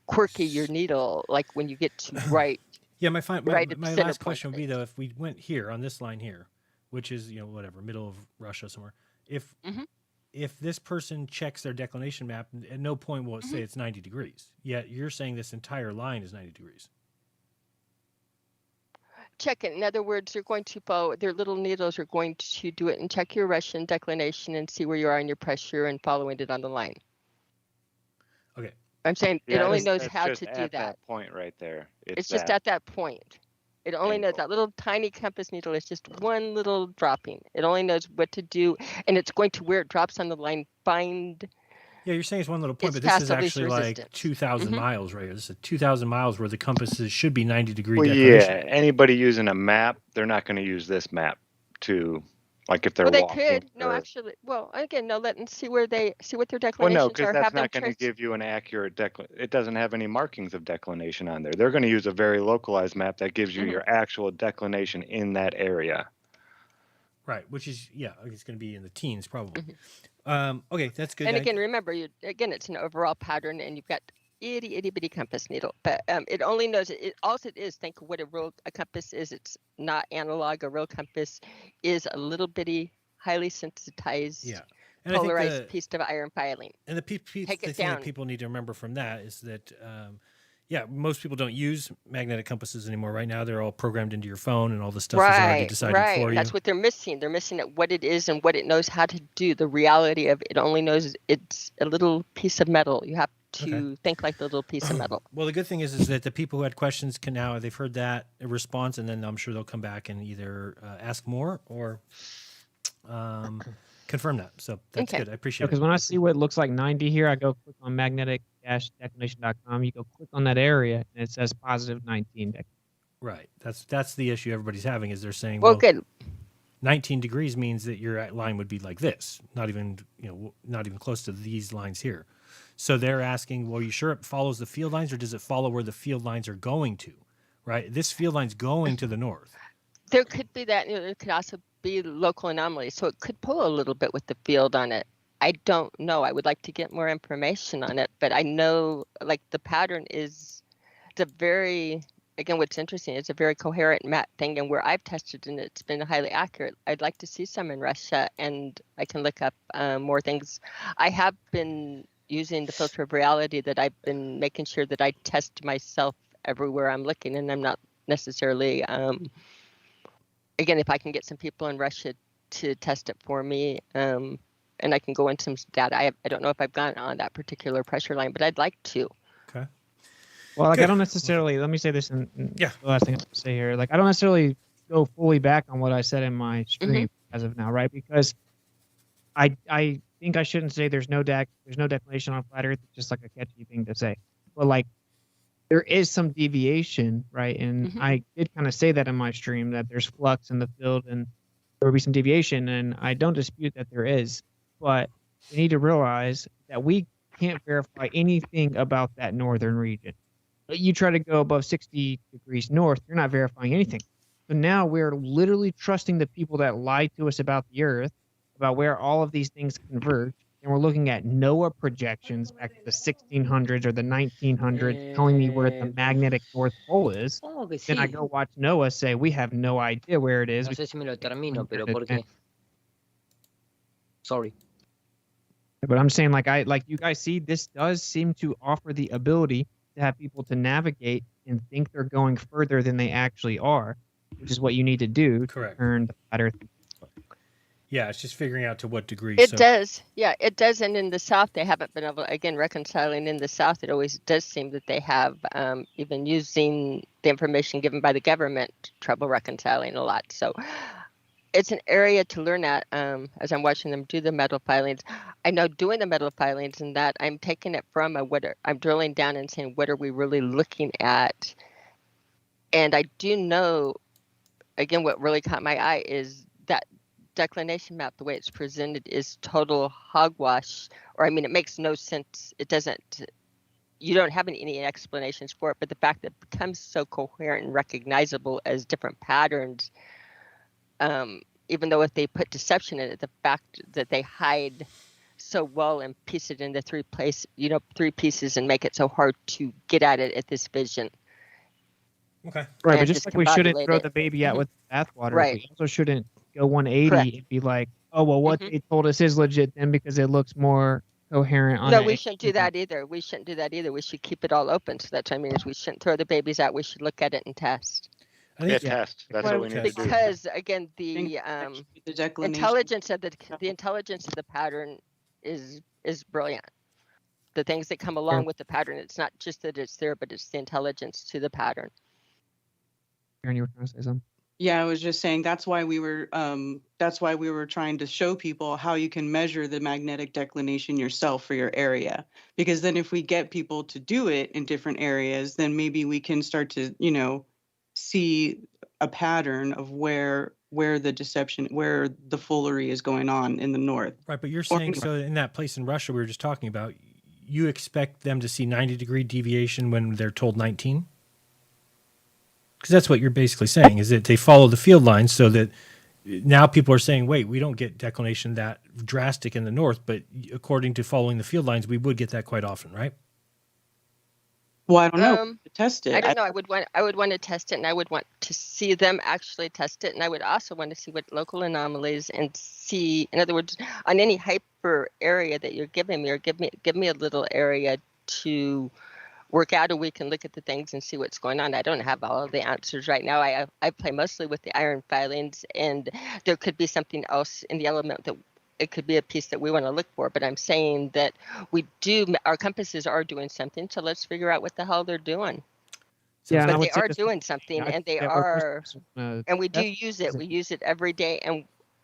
quirky, your needle, like when you get to right. Yeah, my last question would be, point. though, if we went here on this line here, which is, whatever, middle of Russia somewhere, if this person checks their declination map, at no point will it say it's 90 degrees. Yet you're saying this entire line is 90 degrees. Check it. In other words, you're going to follow, their little needles are going to do it and check your Russian declination and see where you are in your pressure and following it on the line. Okay. I'm saying it only knows how to do that. That point right there. It's just at that point. It only knows that little tiny compass needle is just one little dropping. It only knows what to do, and it's going to, where it drops on the line, find. Yeah, you're saying it's one little point, but this is actually like 2,000 miles right here. This is 2,000 miles where the compasses should be 90 degree declination. Yeah, anybody using a map, they're not going to use this map to, like if they're walking. Well, they could. No, actually. Well, again, no, let them see where they see what their declinations well, no, because are. that's not going to give you an accurate it doesn't have any markings of declination on there. They're going to use a very localized map that gives you your actual declination in that area. Right, which is, it's going to be in the teens probably. Okay, that's good. And again, remember, it's an overall pattern, and you've got itty bitty compass needle, but it only knows all it is. Think of what a compass is. It's not analog. A real compass is a little bitty, highly sensitized, and polarized piece of iron filing. And the thing that people need to remember from that is that most people don't use magnetic compasses anymore. Right now, they're all programmed into your phone, and all the stuff is already decided for you. That's what they're missing. They're missing what it is and what it knows how to do. The reality of it only knows it's a little piece of metal. You have to think like the little piece of metal. Well, the good thing is that the people who had questions can now, they've heard that response, and then I'm sure they'll come back and either ask more or confirm that. So that's good. I appreciate it. Because when I see what looks like 90 here, I go click on magnetic-declination.com. You go click on that area, and it says positive 19. Right. That's the issue everybody's having, is they're saying, well good. 19 degrees means that your line would be like this, not even close to these lines here. So they're asking, well, are you sure it follows the field lines, or does it follow where the field lines are going to? Right? This field line's going to the north. There could be that. There could also be local anomalies, so it could pull a little bit with the field on it. I don't know. I would like to get more information on it, but I know, like, the pattern is what's interesting, it's a very coherent map thing, and where I've tested and it's been highly accurate. I'd like to see some in Russia, and I can look up more things. I have been using the filter of reality that I've been making sure that I test myself everywhere I'm looking, and I'm not necessarily, again, if I can get some people in Russia to test it for me, and I can go into some data. I don't know if I've gone on that particular pressure line, but I'd like to. Okay. Well, like Good. I don't necessarily. Let me say this, and Yeah. the last thing I have to say here, like I don't necessarily go fully back on what I said in my stream as of now, right? Because I think I shouldn't say there's no declination on flat Earth. It's just like a catchy thing to say, but like there is some deviation, right? And I did kind of say that in my stream that there's flux in the field and there will be some deviation, and I don't dispute that there is, but we need to realize that we can't verify anything about that northern region. You try to go above 60 degrees north, you're not verifying anything. So now we're literally trusting the people that lied to us about the Earth, about where all of these things converge, and we're looking at NOAA projections back to the 1600s or the 1900s telling me where the magnetic North Pole is. Then I go watch NOAA say, we have no idea where it is. No sé si me lo termino, pero ¿por qué? Sorry. But I'm saying, like you guys see, this does seem to offer the ability to have people to navigate and think they're going further than they actually are, which is what you need to do to turn the flat Earth. Yeah, it's just figuring out to what degree. It does. Yeah, it does. And in the South, they haven't been able, again, reconciling in the South, it always does seem that they have, even using the information given by the government, trouble reconciling a lot. So it's an area to learn at as I'm watching them do the metal filings. I know doing the metal filings and that I'm taking it from I'm drilling down and saying, what are we really looking at? And I do know, again, what really caught my eye is that declination map, the way it's presented, is total hogwash, or I mean, it makes no sense. It doesn't, you don't have any explanations for it, but the fact that it becomes so coherent and recognizable as different patterns, even though if they put deception in it, the fact that they hide so well and piece it into three pieces and make it so hard to get at it at this vision. Okay. Right, but just like we shouldn't throw the baby out with the bathwater, right. We also shouldn't go 180 and be like, oh, well, what they told us is legit then because it looks more coherent. No, we shouldn't do that either. We shouldn't do that either. We should keep it all open. So that's what I mean is we shouldn't throw the babies out. We should look at it and test. Test. That's what we need to do. Because again, the intelligence of the pattern is brilliant. The things that come along with the pattern, it's not just that it's there, but it's the intelligence to the pattern. Jeran, you were trying to say something? Yeah, I was just saying that's why we were trying to show people how you can measure the magnetic declination yourself for your area. Because then if we get people to do it in different areas, then maybe we can start to, see a pattern of where the foolery is going on in the north. Right, but you're saying so in that place in Russia we were just talking about, you expect them to see 90-degree deviation when they're told 19? Because that's what you're basically saying, is that they follow the field lines so that now people are saying, wait, we don't get declination that drastic in the north, but according to following the field lines, we would get that quite often, right? Well, I don't know. Test it. I don't know. I would want to test it, and I would want to see them actually test it, and I would also want to see what local anomalies and see, in other words, on any hyper area that you're giving me, or give me a little area to work out, a week and look at the things and see what's going on. I don't have all of the answers right now. I play mostly with the iron filings, and there could be something else in the element that it could be a piece that we want to look for. But I'm saying that our compasses are doing something, so let's figure out what the hell they're doing. Yeah, but they are doing something, and they are, and we do use it. We use it every day,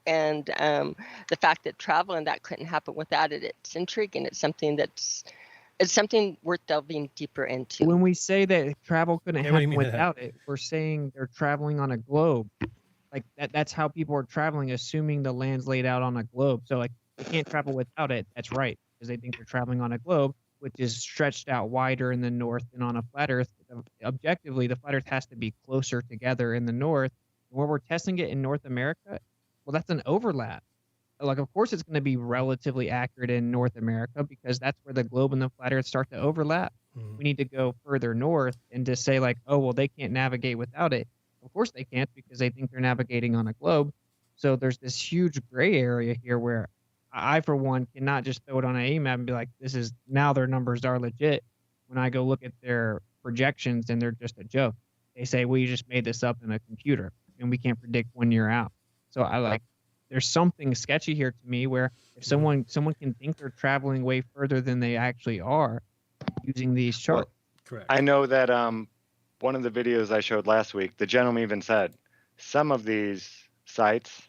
and the fact that travel and that couldn't happen without it, it's intriguing. It's something worth delving deeper into. When we say that travel couldn't happen without it, we're saying they're traveling on a globe. Like that's how people are traveling, assuming the land's laid out on a globe. So like they can't travel without it. That's right, because they think they're traveling on a globe, which is stretched out wider in the north than on a flat Earth. Objectively, the flat Earth has to be closer together in the north. Where we're testing it in North America, well, that's an overlap. Like, of course, it's going to be relatively accurate in North America because that's where the globe and the flat Earth start to overlap. We need to go further north and just say like, oh, well, they can't navigate without it. Of course they can't because they think they're navigating on a globe. So there's this huge gray area here where I for one cannot just throw it on an A map and be like, this is now their numbers are legit. When I go look at their projections and they're just a joke, they say, well, you just made this up in a computer and we can't predict when you're out. So I like, there's something sketchy here to me where if someone can think they're traveling way further than they actually are using these charts. Correct. I know that one of the videos I showed last week, the gentleman even said some of these sites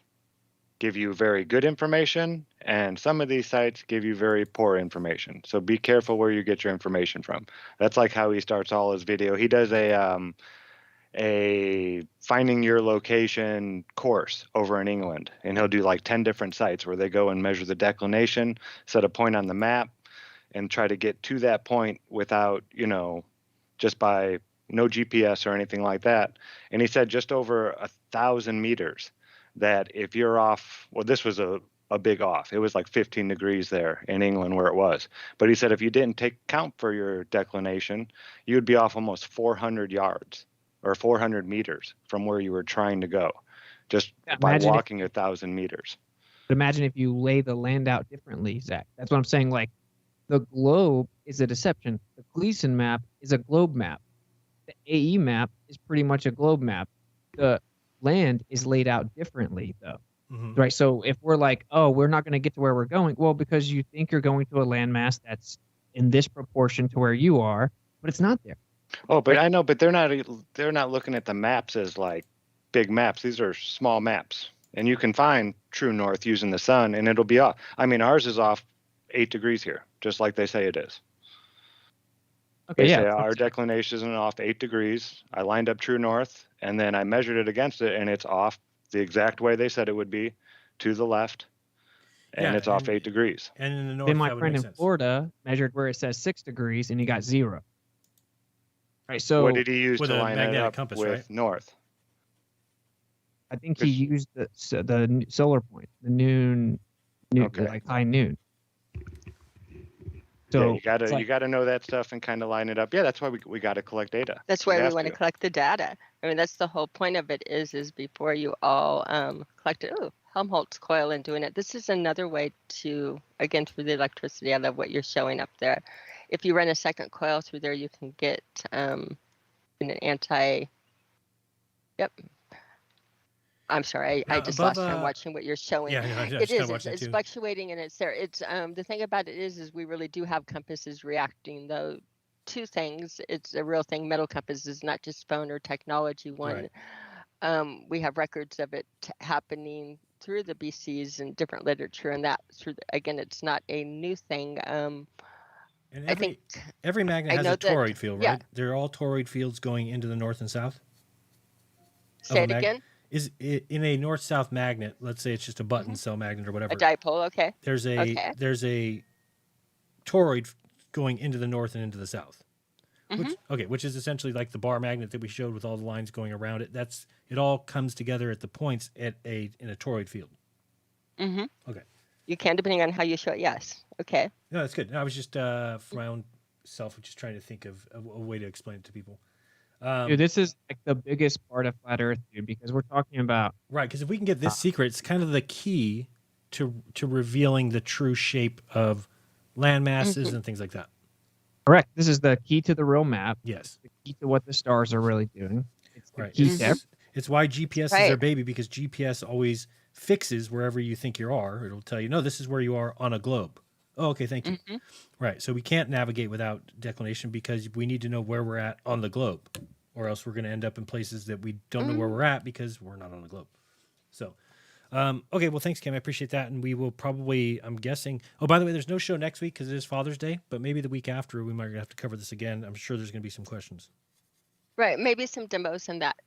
give you very good information and some of these sites give you very poor information. So be careful where you get your information from. That's like how he starts all his video. He does a finding your location course over in England, and he'll do like 10 different sites where they go and measure the declination, set a point on the map, and try to get to that point without, just by no GPS or anything like that. And he said just over 1,000 meters that if you're off, well, this was a big off. It was like 15 degrees there in England where it was. But he said if you didn't take count for your declination, you would be off almost 400 yards or 400 meters from where you were trying to go, just by walking 1,000 meters. But imagine if you lay the land out differently, Zach. That's what I'm saying. Like, the globe is a deception. The Gleason map is a globe map. The AE map is pretty much a globe map. The land is laid out differently, though. Mm-hmm. Right? So if we're like, oh, we're not going to get to where we're going, well, because you think you're going to a landmass that's in this proportion to where you are, but it's not there. Oh, but I know, but they're not looking at the maps as like big maps. These are small maps, and you can find true north using the sun, and it'll be off. I mean, ours is off 8 degrees here, just like they say it is. Okay, they say our declination is off 8 degrees. I lined up true north, and then I measured it against it, and it's off the exact way they said it would be, to the left, and it's off 8 degrees. And in the north, then my friend in Florida measured where it says 6 degrees, and he got 0. Right, so what did he use to line it up compass, with right? north? I think he used the solar point, the noon like high noon. So yeah, you gotta know that stuff and kind of line it up. Yeah, that's why we got to collect data. That's why we want to collect the data. I mean, that's the whole point of it is before you all collect it. Oh, Helmholtz coil and doing it. This is another way to, again, through the electricity. I love what you're showing up there. If you run a second coil through there, you can get an anti. Yep. I'm sorry, I just lost time watching what you're showing. Yeah, it is. It's fluctuating and it's there. It's the thing about it is we really do have compasses reacting though. 2 things. It's a real thing. Metal compass is not just phone or technology one. Right. We have records of it happening through the BCs and different literature, and that again, it's not a new thing. And every magnet has a toroid field, right? Yeah. They're all toroid fields going into the north and south. Say it again. Is it in a north-south magnet? Let's say it's just a button cell magnet or whatever. A dipole, okay. There's a toroid going into the north and into the south. Which is essentially like the bar magnet that we showed with all the lines going around it. It all comes together at the points in a toroid field. Mm-hmm. Okay. You can, depending on how you show it. Yes. Okay. No, that's good. I was just for my own self, just trying to think of a way to explain it to people. Dude, this is like the biggest part of flat Earth, dude, because we're talking about because if we can get this secret, it's kind of the key to revealing the true shape of land masses and things like that. Correct. This is the key to the real map. Yes. The key to what the stars are really doing. It's the key to everything. It's why GPS is their baby, because GPS always fixes wherever you think you are. It'll tell you, no, this is where you are on a globe. Oh, okay, thank you. Mm-hmm. Right, so we can't navigate without declination because we need to know where we're at on the globe, or else we're going to end up in places that we don't know where we're at because we're not on the globe. So, okay, well, thanks, Cam. I appreciate that, and we will probably, I'm guessing. Oh, by the way, there's no show next week because it is Father's Day, but maybe the week after we might have to cover this again. I'm sure there's going to be some questions. Right, maybe some demos and that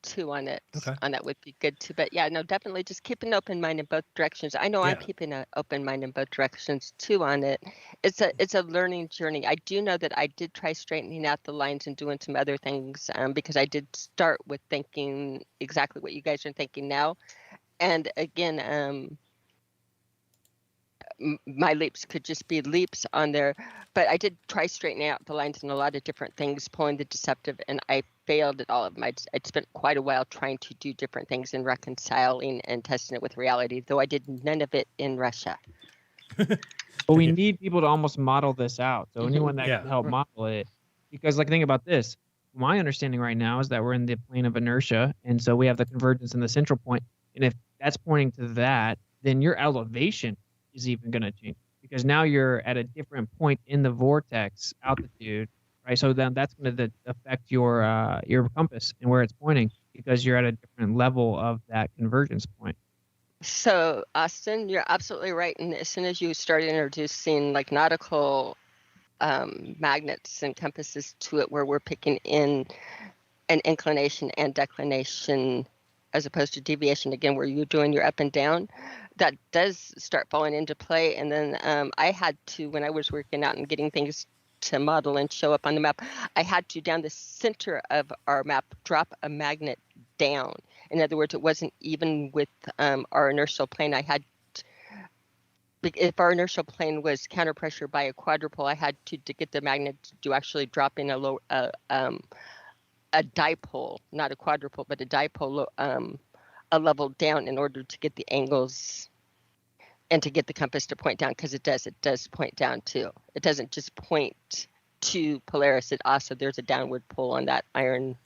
too on it. Okay. On that would be good too. But yeah, no, definitely just keep an open mind in both directions. I know I'm keeping an open mind in both directions too on it. It's a learning journey. I do know that I did try straightening out the lines and doing some other things because I did start with thinking exactly what you guys are thinking now. And again, my leaps could just be leaps on there. But I did try straightening out the lines and a lot of different things, pulling the deceptive, and I failed at all of them. I'd spent quite a while trying to do different things and reconciling and testing it with reality, though I did none of it in Russia. But we need people to almost model this out. So anyone that can help model it, because like think about this. My understanding right now is that we're in the plane of inertia, and so we have the convergence in the central point. And if that's pointing to that, then your elevation is even going to change because now you're at a different point in the vortex altitude, right? So then that's going to affect your compass and where it's pointing because you're at a different level of that convergence point. So, Austin, you're absolutely right. And as soon as you started introducing like nautical magnets and compasses to it, where we're picking in an inclination and declination as opposed to deviation, again, where you're doing your up and down, that does start falling into play. And then I had to, when I was working out and getting things to model and show up on the map, I had to, down the center of our map, drop a magnet down. In other words, it wasn't even with our inertial plane. I had, if our inertial plane was counter pressure by a quadrupole, I had to get the magnet to actually drop in a dipole, not a quadrupole, but a dipole, a level down in order to get the angles and to get the compass to point down, because it does point down too. It doesn't just point to Polaris. It also, there's a downward pull on that iron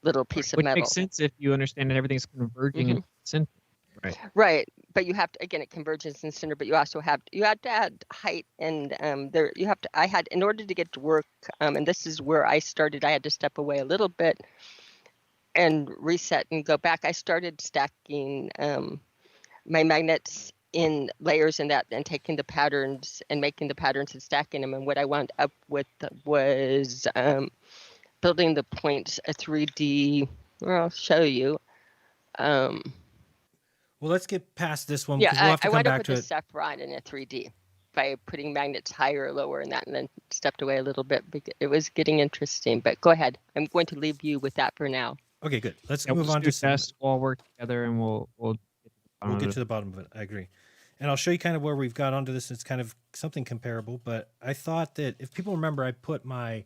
little piece of metal. Which makes sense if you understand that everything's converging in the center. Right. But you have to, again, it converges in the center, but you also have to add height and I had, in order to get to work, and this is where I started, I had to step away a little bit and reset and go back. I started stacking my magnets in layers in that and taking the patterns and making the patterns and stacking them. And what I wound up with was building the points a 3D, well, I'll show you. Well, let's get past this one. Yeah, we'll have to I come wound up back with to the it. Saffron in a 3D by putting magnets higher or lower in that, and then stepped away a little bit. It was getting interesting, but go ahead. I'm going to leave you with that for now. Okay, good. Let's move on to test. We'll work together and we'll get to the bottom of it. I agree. And I'll show you kind of where we've got onto this. It's kind of something comparable, but I thought that if people remember, I put my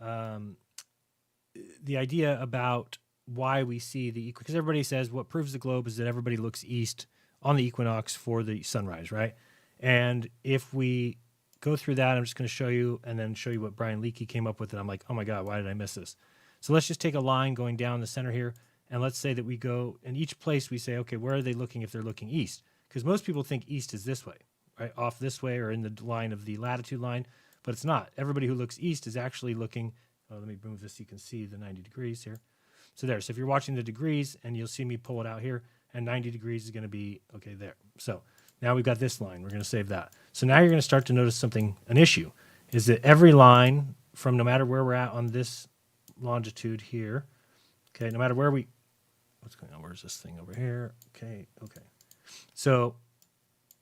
the idea about why we see the because everybody says what proves the globe is that everybody looks east on the equinox for the sunrise, right? And if we go through that, I'm just going to show you and then show you what Brian Leakey came up with. And I'm like, oh my God, why did I miss this? So let's just take a line going down the center here. And let's say that we go in each place, we say, okay, where are they looking if they're looking east? Because most people think east is this way, right? Off this way or in the line of the latitude line, but it's not. Everybody who looks east is actually looking, let me move this so you can see the 90 degrees here. So there, so if you're watching the degrees and you'll see me pull it out here and 90 degrees is going to be, okay, there. So now we've got this line, we're going to save that. So now you're going to start to notice something, an issue, is that every line from no matter where we're at on this longitude here, okay, no matter where we, what's going on, where's this thing over here? Okay. So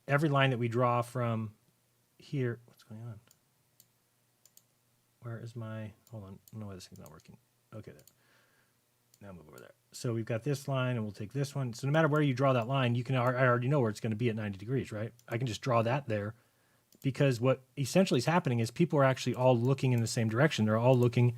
every line that we draw from here, what's going on? Where is my, hold on, I don't know why this thing's not working. Okay, there. Now move over there. So we've got this line and we'll take this one. So no matter where you draw that line, you can, I already know where it's going to be at 90 degrees, right? I can just draw that there because what essentially is happening is people are actually all looking in the same direction. They're all looking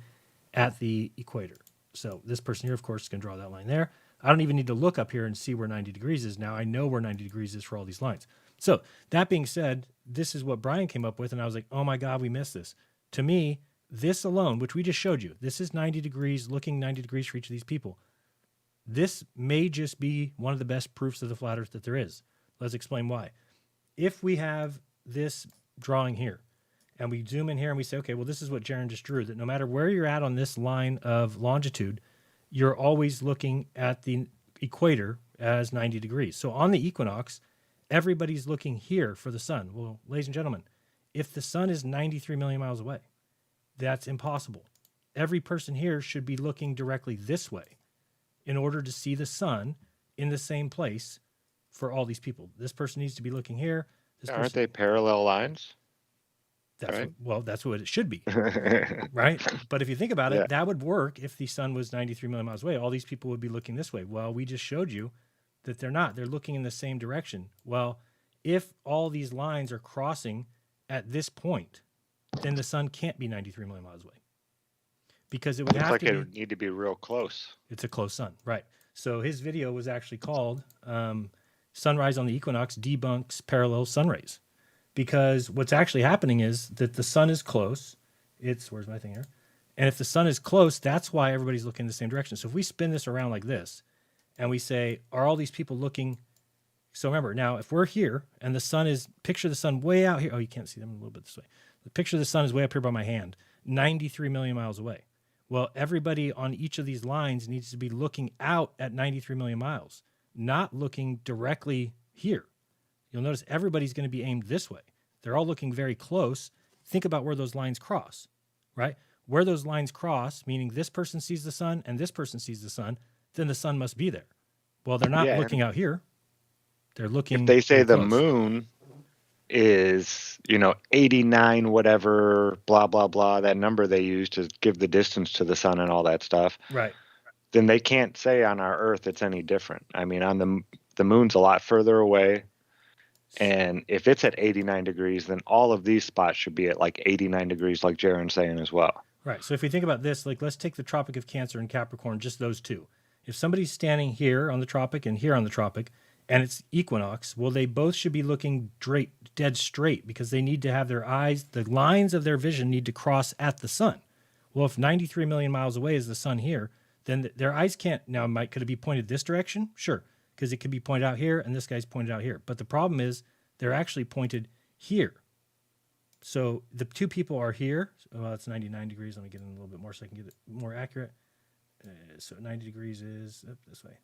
at the equator. So this person here, of course, is going to draw that line there. I don't even need to look up here and see where 90 degrees is. Now I know where 90 degrees is for all these lines. So that being said, this is what Brian came up with. And I was like, oh my God, we missed this. To me, this alone, which we just showed you, this is 90 degrees, looking 90 degrees for each of these people. This may just be one of the best proofs of the flat earth that there is. Let's explain why. If we have this drawing here and we zoom in here and we say, okay, well, this is what Jeran just drew, that no matter where you're at on this line of longitude, you're always looking at the equator as 90 degrees. So on the equinox, everybody's looking here for the sun. Well, ladies and gentlemen, if the sun is 93 million miles away, that's impossible. Every person here should be looking directly this way in order to see the sun in the same place for all these people. This person needs to be looking here. Aren't they parallel lines? That's right? That's what it should be, right? But if you think about it, that would work if the sun was 93 million miles away. All these people would be looking this way. Well, we just showed you that they're not. They're looking in the same direction. Well, if all these lines are crossing at this point, then the sun can't be 93 million miles away. Because it would Looks have like to it be. would need to be real close. It's a close sun, right? So his video was actually called "Sunrise on the Equinox Debunks Parallel Sun Rays," because what's actually happening is that the sun is close. Where's my thing here? And if the sun is close, that's why everybody's looking in the same direction. So if we spin this around like this, and we say, are all these people looking? So remember, now if we're here and the sun is, picture the sun way out here. Oh, you can't see them a little bit this way. The picture of the sun is way up here by my hand, 93 million miles away. Well, everybody on each of these lines needs to be looking out at 93 million miles, not looking directly here. You'll notice everybody's going to be aimed this way. They're all looking very close. Think about where those lines cross, right? Where those lines cross, meaning this person sees the sun and this person sees the sun, then the sun must be there. Well, they're not looking out here. They're looking. If they say the close. moon is, 89 whatever, blah, blah, blah, that number they use to give the distance to the sun and all that stuff. Right. Then they can't say on our Earth it's any different. I mean, on the moon's a lot further away. And if it's at 89 degrees, then all of these spots should be at like 89 degrees, like Jeran's saying as well. Right. So if we think about this, like let's take the Tropic of Cancer and Capricorn, just those two. If somebody's standing here on the tropic and here on the tropic, and it's equinox, well, they both should be looking dead straight because they need to have their eyes, the lines of their vision need to cross at the sun. Well, if 93 million miles away is the sun here, then their eyes can't, now could it be pointed this direction? Sure, because it could be pointed out here and this guy's pointed out here. But the problem is they're actually pointed here. So the two people are here. Well, it's 99 degrees. Let me get in a little bit more so I can get it more accurate. So 90 degrees is this way.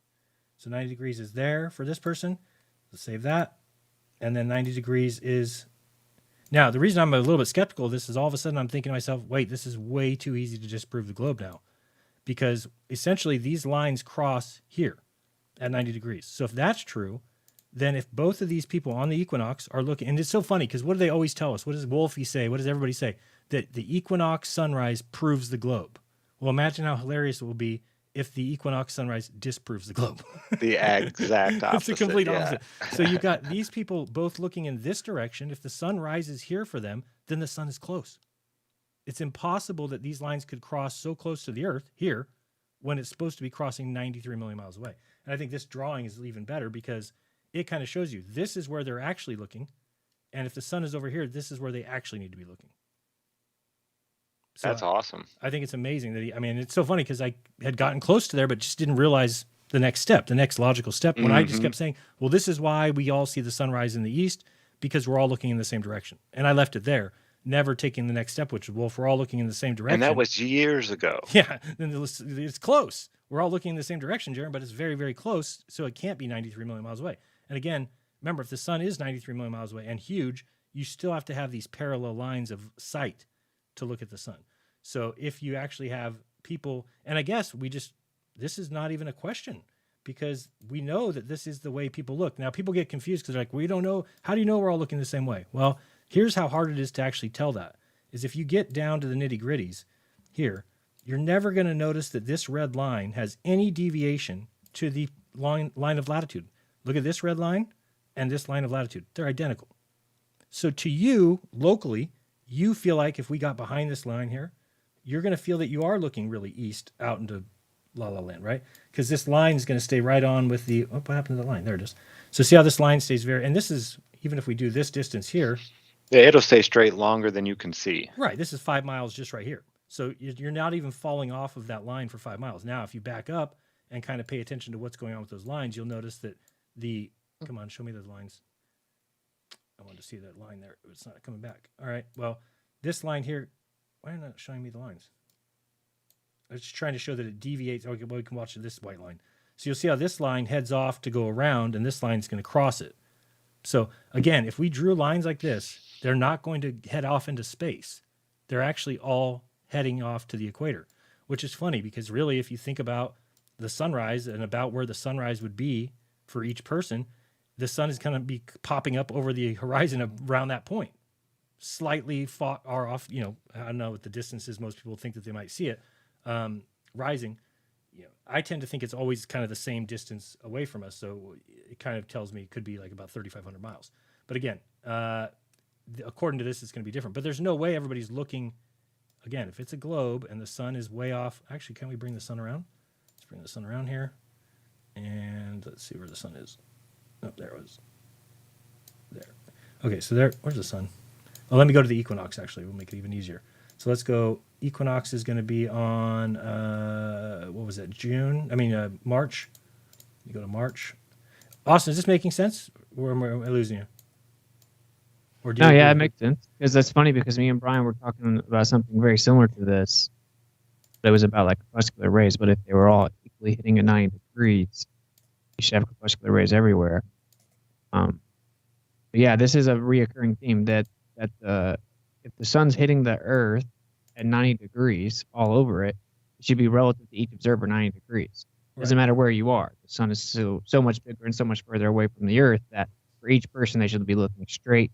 So 90 degrees is there for this person. Let's save that. And then 90 degrees is... Now, the reason I'm a little bit skeptical of this is all of a sudden I'm thinking to myself, wait, this is way too easy to disprove the globe now. Because essentially these lines cross here at 90 degrees. So if that's true, then if both of these people on the equinox are looking... And it's so funny because what do they always tell us? What does Wolfie say? What does everybody say? That the equinox sunrise proves the globe. Well, imagine how hilarious it will be if the equinox sunrise disproves the globe. The exact opposite. It's the complete opposite. So you've got these people both looking in this direction. If the sun rises here for them, then the sun is close. It's impossible that these lines could cross so close to the Earth here when it's supposed to be crossing 93 million miles away. And I think this drawing is even better because it kind of shows you this is where they're actually looking. And if the sun is over here, this is where they actually need to be looking. So that's awesome. I think it's amazing that it's so funny because I had gotten close to there, but just didn't realize the next step, the next logical step. When I just kept saying, well, this is why we all see the sunrise in the east because we're all looking in the same direction. And I left it there, never taking the next step, which is, well, if we're all looking in the same direction. And that was years ago. Yeah. Then it's close. We're all looking in the same direction, Jeran, but it's very, very close. So it can't be 93 million miles away. And again, remember, if the sun is 93 million miles away and huge, you still have to have these parallel lines of sight to look at the sun. So if you actually have people, and I guess this is not even a question because we know that this is the way people look. Now people get confused because they're like, we don't know. How do you know we're all looking the same way? Well, here's how hard it is to actually tell that is if you get down to the nitty gritties here, you're never going to notice that this red line has any deviation to the line of latitude. Look at this red line and this line of latitude. They're identical. So to you, locally, you feel like if we got behind this line here, you're going to feel that you are looking really east out into La La Land, right? Because this line is going to stay right on with the... Oh, what happened to the line? There it is. So see how this line stays very... And this is, even if we do this distance here... Yeah, it'll stay straight longer than you can see. Right. This is 5 miles just right here. So you're not even falling off of that line for 5 miles. Now, if you back up and kind of pay attention to what's going on with those lines, you'll notice that the... Come on, show me those lines. I wanted to see that line there. It's not coming back. All right. Well, this line here... Why are you not showing me the lines? I was just trying to show that it deviates. Okay, well, we can watch this white line. So you'll see how this line heads off to go around, and this line is going to cross it. So again, if we drew lines like this, they're not going to head off into space. They're actually all heading off to the equator, which is funny because really, if you think about the sunrise and about where the sunrise would be for each person, the sun is going to be popping up over the horizon around that point. Slightly far off, I don't know what the distance is. Most people think that they might see it rising. I tend to think it's always kind of the same distance away from us. So it kind of tells me it could be like about 3,500 miles. But again, according to this, it's going to be different. But there's no way everybody's looking. Again, if it's a globe and the sun is way off, actually, can we bring the sun around? Let's bring the sun around here. And let's see where the sun is. Oh, there it was. There. Okay, so there, where's the sun? Well, let me go to the equinox, actually. We'll make it even easier. So let's go. Equinox is going to be on, what was it, March. You go to March. Austin, is this making sense? Or am I losing you? Or do No, you yeah, it makes sense. Because that's funny because me and Brian were talking about something very similar to this. It was about like crepuscular rays, but if they were all equally hitting at 90 degrees, you should have crepuscular rays everywhere. But yeah, this is a reoccurring theme that if the sun's hitting the Earth at 90 degrees all over it, it should be relative to each observer 90 degrees. It doesn't matter where you are. The sun is so much bigger and so much further away from the Earth that for each person they should be looking straight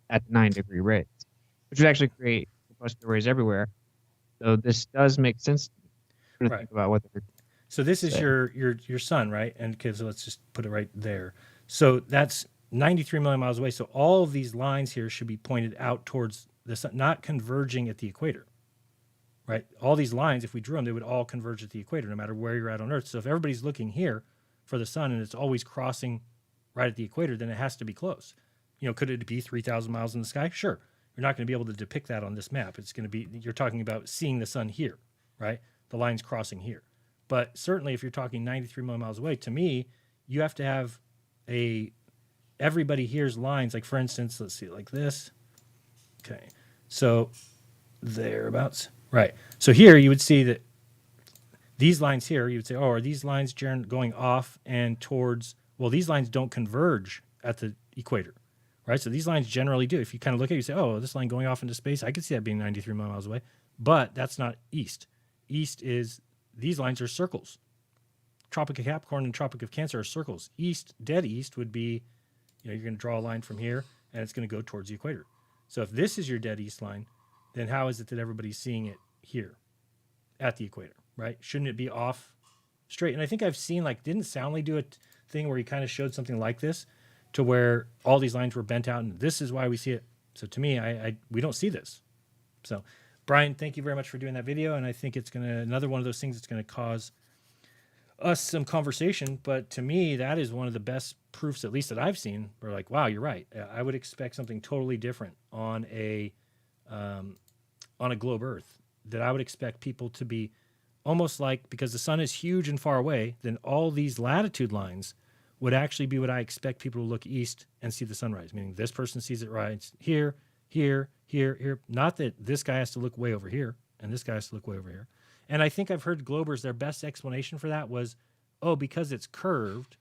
at 90-degree rays, which would actually create crepuscular rays everywhere. So this does make sense to think about what they're. So this is your sun, right? And okay, so let's just put it right there. So that's 93 million miles away. So all of these lines here should be pointed out towards the sun, not converging at the equator, right? All these lines, if we drew them, they would all converge at the equator, no matter where you're at on Earth. So if everybody's looking here for the sun and it's always crossing right at the equator, then it has to be close. You know, could it be 3,000 miles in the sky? Sure. You're not going to be able to depict that on this map. It's going to be, you're talking about seeing the sun here, right? The line's crossing here. But certainly if you're talking 93 million miles away, to me, you have to have everybody here's lines. Like for instance, let's see, like this. Okay. So thereabouts. Right. So here you would see that these lines here, you would say, oh, are these lines, Jeran, going off and towards, well, these lines don't converge at the equator. Right, so these lines generally do. If you kind of look at it, you say, oh, this line going off into space, I could see that being 93 million miles away. But that's not east. East is, these lines are circles. Tropic of Capricorn and Tropic of Cancer are circles. East, dead east would be, you're going to draw a line from here, and it's going to go towards the equator. So if this is your dead east line, then how is it that everybody's seeing it here at the equator, right? Shouldn't it be off straight? And I think I've seen, didn't Soundly do a thing where he kind of showed something like this, to where all these lines were bent out, and this is why we see it. So to me, we don't see this. So, Brian, thank you very much for doing that video, and I think it's another one of those things that's going to cause us some conversation. But to me, that is one of the best proofs, at least that I've seen. We're like, wow, you're right. I would expect something totally different on a globe Earth. That I would expect people to be almost like, because the sun is huge and far away, then all these latitude lines would actually be what I expect people to look east and see the sunrise, meaning this person sees it rise here, here, here, here. Not that this guy has to look way over here and this guy has to look way over here. And I think I've heard Globers, their best explanation for that was, oh, because it's curved,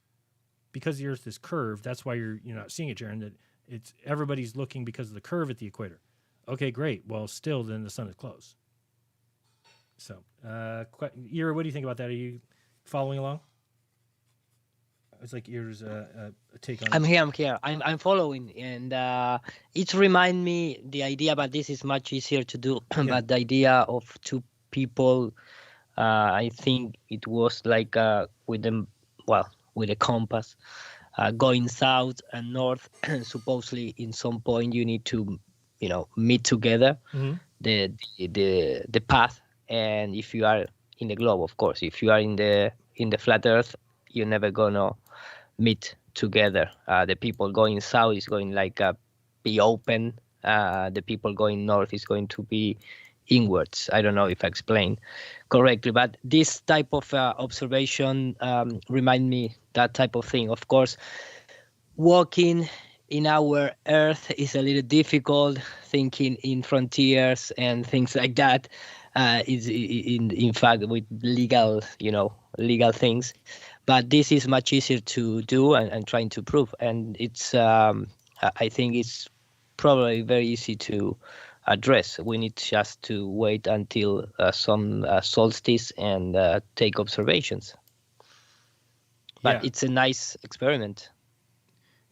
because the Earth is curved, that's why you're not seeing it, Jeran, that it's everybody's looking because of the curve at the equator. Okay, great. Well, still, then the sun is close. So, Ira, what do you think about that? Are you following along? It's like Ira's a take on it. I'm here. I'm following, and it reminds me the idea, but this is much easier to do. Yeah. But the idea of two people, I think it was like with a compass, going south and north. Supposedly, in some point, you need to, meet together. Mm-hmm. The path, and if you are in the globe, of course, if you are in the flat Earth, you're never gonna meet together. The people going south is going be open. The people going north is going to be inwards. I don't know if I explained correctly, but this type of observation remind me that type of thing. Of course, walking in our Earth is a little difficult. Thinking in frontiers and things like that is in fact with legal things. But this is much easier to do and trying to prove. And it's, I think it's probably very easy to address. We need just to wait until some solstice and take observations. But it's a nice experiment.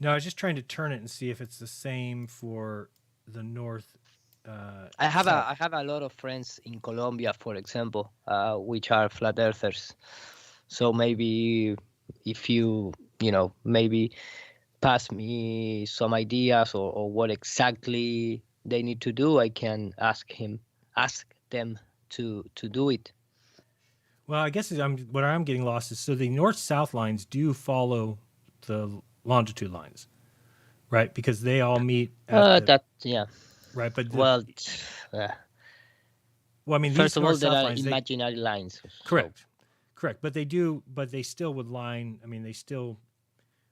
No, I was just trying to turn it and see if it's the same for the north. I have a lot of friends in Colombia, for example, which are flat earthers. So maybe if you maybe pass me some ideas or what exactly they need to do, I can ask them to do it. Well, I guess what I'm getting lost is so the north-south lines do follow the longitude lines, right? Because they all meet at That yeah. right. But Well, well, I mean, first these of all, there north-south are lines, imaginary lines. correct, but they still would line. I mean, they still,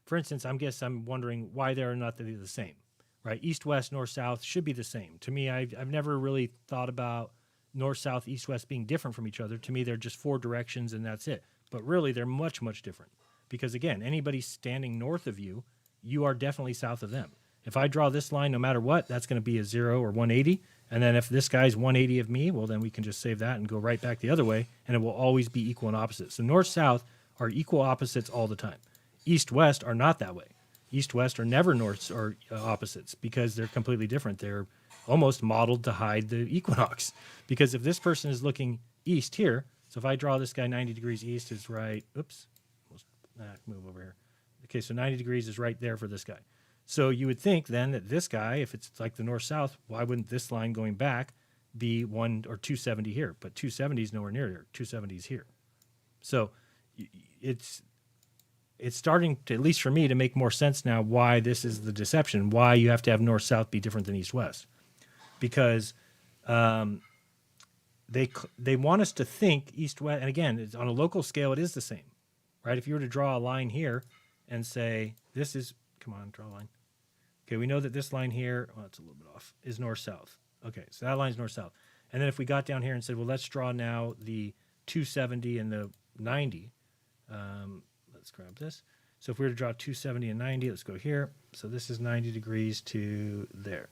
for instance, I'm wondering why they're not the same, right? East, west, north, south should be the same. To me, I've never really thought about north, south, east, west being different from each other. To me, they're just four directions and that's it. But really, they're much, much different. Because again, anybody standing north of you, you are definitely south of them. If I draw this line, no matter what, that's going to be a 0 or 180. And then if this guy's 180 of me, well, then we can just save that and go right back the other way, and it will always be equal and opposite. So north-south are equal opposites all the time. East-west are not that way. East-west are never norths or opposites because they're completely different. They're almost modeled to hide the equinox. Because if this person is looking east here, so if I draw this guy 90 degrees east is right, oops, move over here. Okay, so 90 degrees is right there for this guy. So you would think then that this guy, if it's like the north-south, why wouldn't this line going back be 1 or 270 here? But 270 is nowhere near here. 270 is here. So it's starting to, at least for me, to make more sense now why this is the deception, why you have to have north-south be different than east-west. Because they want us to think east-west, and again, on a local scale, it is the same, right? If you were to draw a line here and say, this is, come on, draw a line. Okay, we know that this line here, well, it's a little bit off, is north-south. Okay, so that line's north-south. And then if we got down here and said, well, let's draw now the 270 and the 90. Let's grab this. So if we were to draw 270 and 90, let's go here. So this is 90 degrees to there.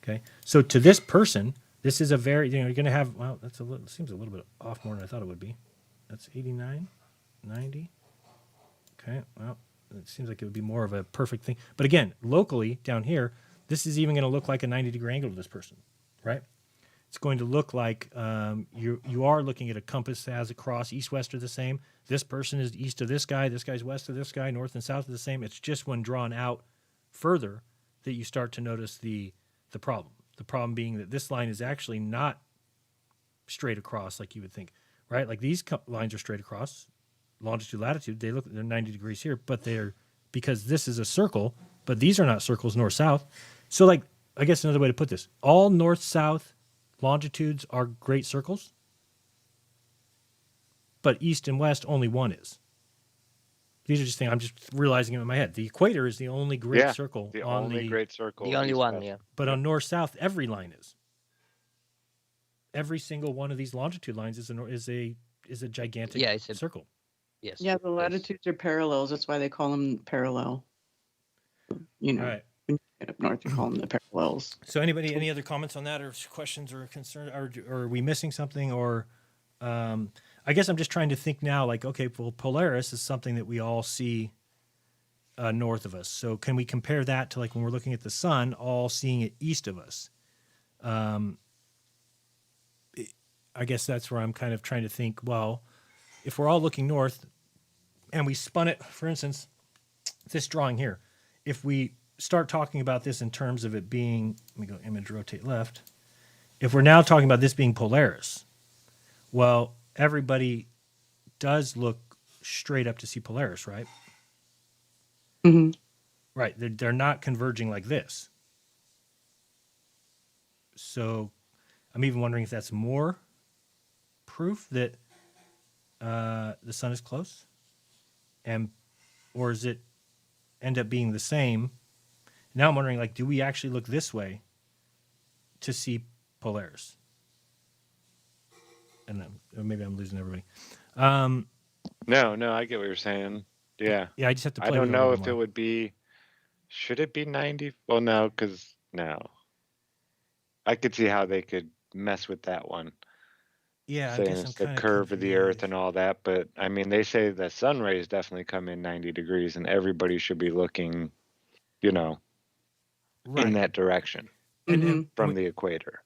Okay, so to this person, this is a very, you're going to have, well, that's seems a little bit off more than I thought it would be. That's 89, 90. Okay, well, it seems like it would be more of a perfect thing. But again, locally down here, this is even going to look like a 90-degree angle to this person, right? It's going to look like you are looking at a compass that has a cross. East-west are the same. This person is east of this guy's west of this guy, north and south are the same. It's just when drawn out further that you start to notice the problem. The problem being that this line is actually not straight across like you would think, right? Like these lines are straight across. Longitude, latitude, they're 90 degrees here, but they're, because this is a circle, but these are not circles north-south. So like, I guess another way to put this, all north-south longitudes are great circles, but east and west, only one is. These are just things I'm just realizing in my head. The equator is the only great circle. The only great circle. The only one, yeah. But on north-south, every line is. Every single one of these longitude lines is a gigantic circle. Yes. Yeah, the latitudes are parallels. That's why they call them parallel. You know, right. When you get up north, you call them the parallels. So any other comments on that or questions or concerns? Or are we missing something? Or I guess I'm just trying to think now, like, okay, well, Polaris is something that we all see north of us. So can we compare that to like when we're looking at the sun, all seeing it east of us? I guess that's where I'm kind of trying to think, well, if we're all looking north and we spun it, for instance, this drawing here, if we start talking about this in terms of it being, let me go image rotate left. If we're now talking about this being Polaris, well, everybody does look straight up to see Polaris, right? Mm-hmm. Right. They're not converging like this. So I'm even wondering if that's more proof that the sun is close, or is it end up being the same? Now I'm wondering, like, do we actually look this way to see Polaris? And then maybe I'm losing everybody. No, I get what you're saying. Yeah. Yeah, I just have to play I don't with know a if little it more. would be, should it be 90? Well, no, because no. I could see how they could mess with that one. Yeah, I Saying guess I'm it's the kind of curve of the earth confused. and all that, but I mean, they say the sun rays definitely come in 90 degrees and everybody should be looking, in Right. that direction from the equator.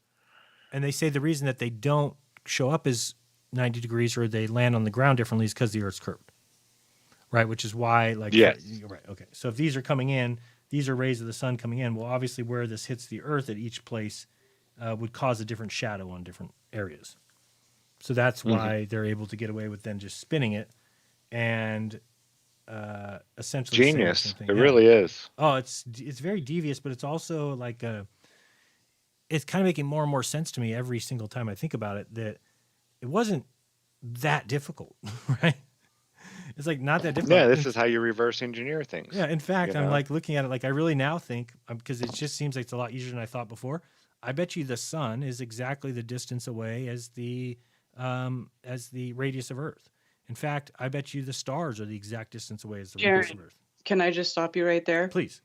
And they say the reason that they don't show up as 90 degrees or they land on the ground differently is because the Earth's curved. right? Which is why, like, Yes. right, okay. So if these are coming in, these are rays of the sun coming in. Well, obviously, where this hits the Earth at each place would cause a different shadow on different areas. So that's why they're able to get away with then just spinning it and essentially saying the Genius. same thing. It Yeah. really is. Oh, it's very devious, but it's also like it's kind of making more and more sense to me every single time I think about it that it wasn't that difficult, right? It's like not that difficult. Yeah, this is how you reverse engineer things. Yeah, in fact, you I'm know? like looking at it like I really now think because it just seems like it's a lot easier than I thought before. I bet you the sun is exactly the distance away as the radius of Earth. In fact, I bet you the stars are the exact distance away as the radius of Earth. Can I just stop you right there? Please.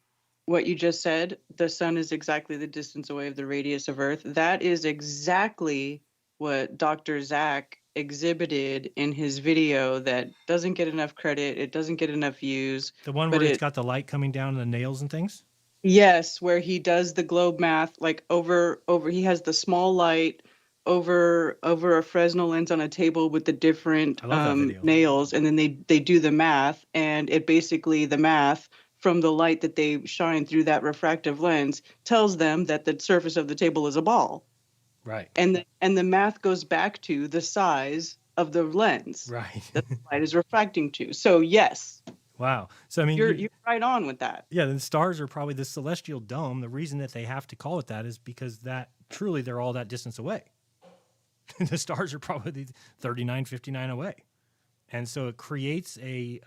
What you just said, the sun is exactly the distance away of the radius of Earth. That is exactly what Dr. Zack exhibited in his video that doesn't get enough credit. It doesn't get enough views. The one where it's got the light coming down the nails and things? Yes, where he does the globe math, like over he has the small light over a Fresnel lens on a table with the different nails, and then they do the math, and it basically the math from the light that they shine through that refractive lens tells them that the surface of the table is a ball. Right. And the math goes back to the size of the lens. Right. That the light is refracting to. So yes. Wow. So I mean, you're right on with that. Yeah, the stars are probably the celestial dome. The reason that they have to call it that is because that truly they're all that distance away. The stars are probably 3959 away. And so it creates a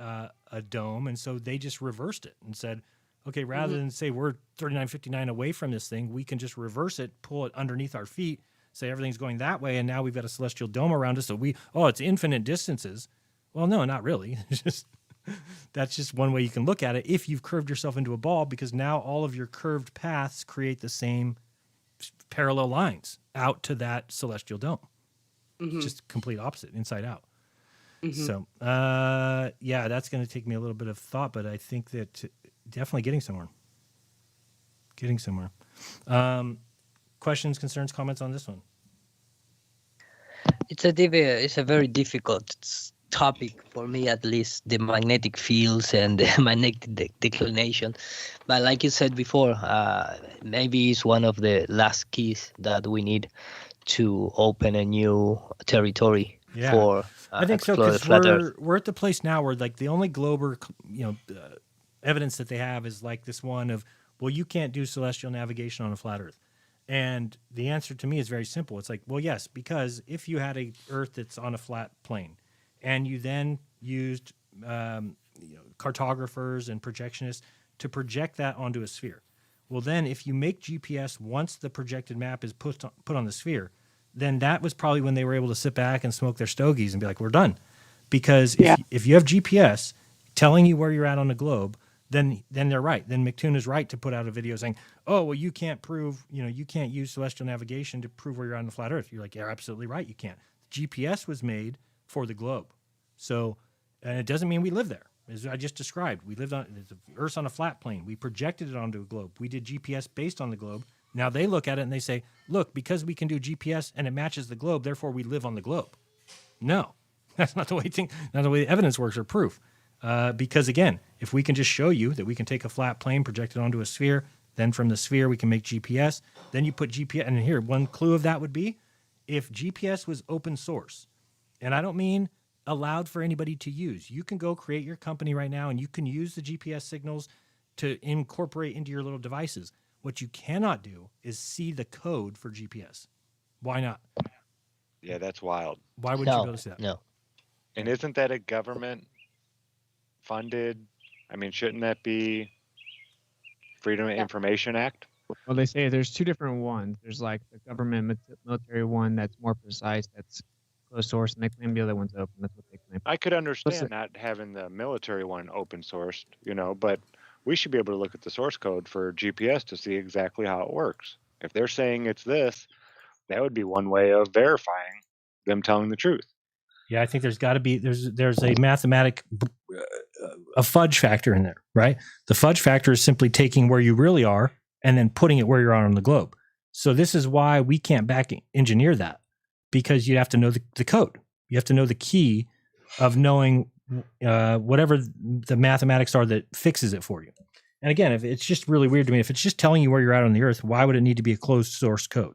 dome, and so they just reversed it and said, okay, rather than say we're 3959 away from this thing, we can just reverse it, pull it underneath our feet, say everything's going that way, and now we've got a celestial dome around us. So it's infinite distances. Well, no, not really. It's just that's just one way you can look at it if you've curved yourself into a ball, because now all of your curved paths create the same parallel lines out to that celestial dome. It's just complete opposite, inside out. So, yeah, that's going to take me a little bit of thought, but I think that definitely getting somewhere. Questions, concerns, comments on this one? It's a very difficult topic for me, at least, the magnetic fields and the magnetic declination. But like you said before, maybe it's one of the last keys that we need to open a new territory for I think so, because we're at the place now where like the only glober evidence that they have is like this one of, well, you can't do celestial navigation on a flat Earth. And the answer to me is very simple. It's like, well, yes, because if you had a Earth that's on a flat plane and you then used cartographers and projectionists to project that onto a sphere, well, then if you make GPS once the projected map is put on the sphere, then that was probably when they were able to sit back and smoke their stogies and be like, we're done. Because if you have GPS telling you where you're at on the globe, then they're right. Then McToon is right to put out a video saying, oh, well, you can't prove, you can't use celestial navigation to prove where you're on the flat Earth. You're like, yeah, absolutely right. You can't. GPS was made for the globe. So, and it doesn't mean we live there. As I just described, we lived on the Earth's on a flat plane. We projected it onto a globe. We did GPS based on the globe. Now they look at it and they say, look, because we can do GPS and it matches the globe, therefore we live on the globe. No, that's not the way the evidence works or proof. Because again, if we can just show you that we can take a flat plane, project it onto a sphere, then from the sphere we can make GPS, then you put GPS, and here, one clue of that would be if GPS was open source, and I don't mean allowed for anybody to use. You can go create your company right now and you can use the GPS signals to incorporate into your little devices. What you cannot do is see the code for GPS. Why not? Yeah, that's wild. Why wouldn't you be able to see that? No. And isn't that a government funded? I mean, shouldn't that be Freedom of Information Act? Well, they say there's two different ones. There's like the government military one that's more precise, that's closed source, and they claim the other one's open. That's what they claim. I could understand not having the military one open sourced, but we should be able to look at the source code for GPS to see exactly how it works. If they're saying it's this, that would be one way of verifying them telling the truth. Yeah, I think there's got to be there's a a fudge factor in there, right? The fudge factor is simply taking where you really are and then putting it where you're on the globe. So this is why we can't back engineer that, because you have to know the code. You have to know the key of knowing whatever the mathematics are that fixes it for you. And again, if it's just really weird to me, if it's just telling you where you're at on the earth, why would it need to be a closed source code?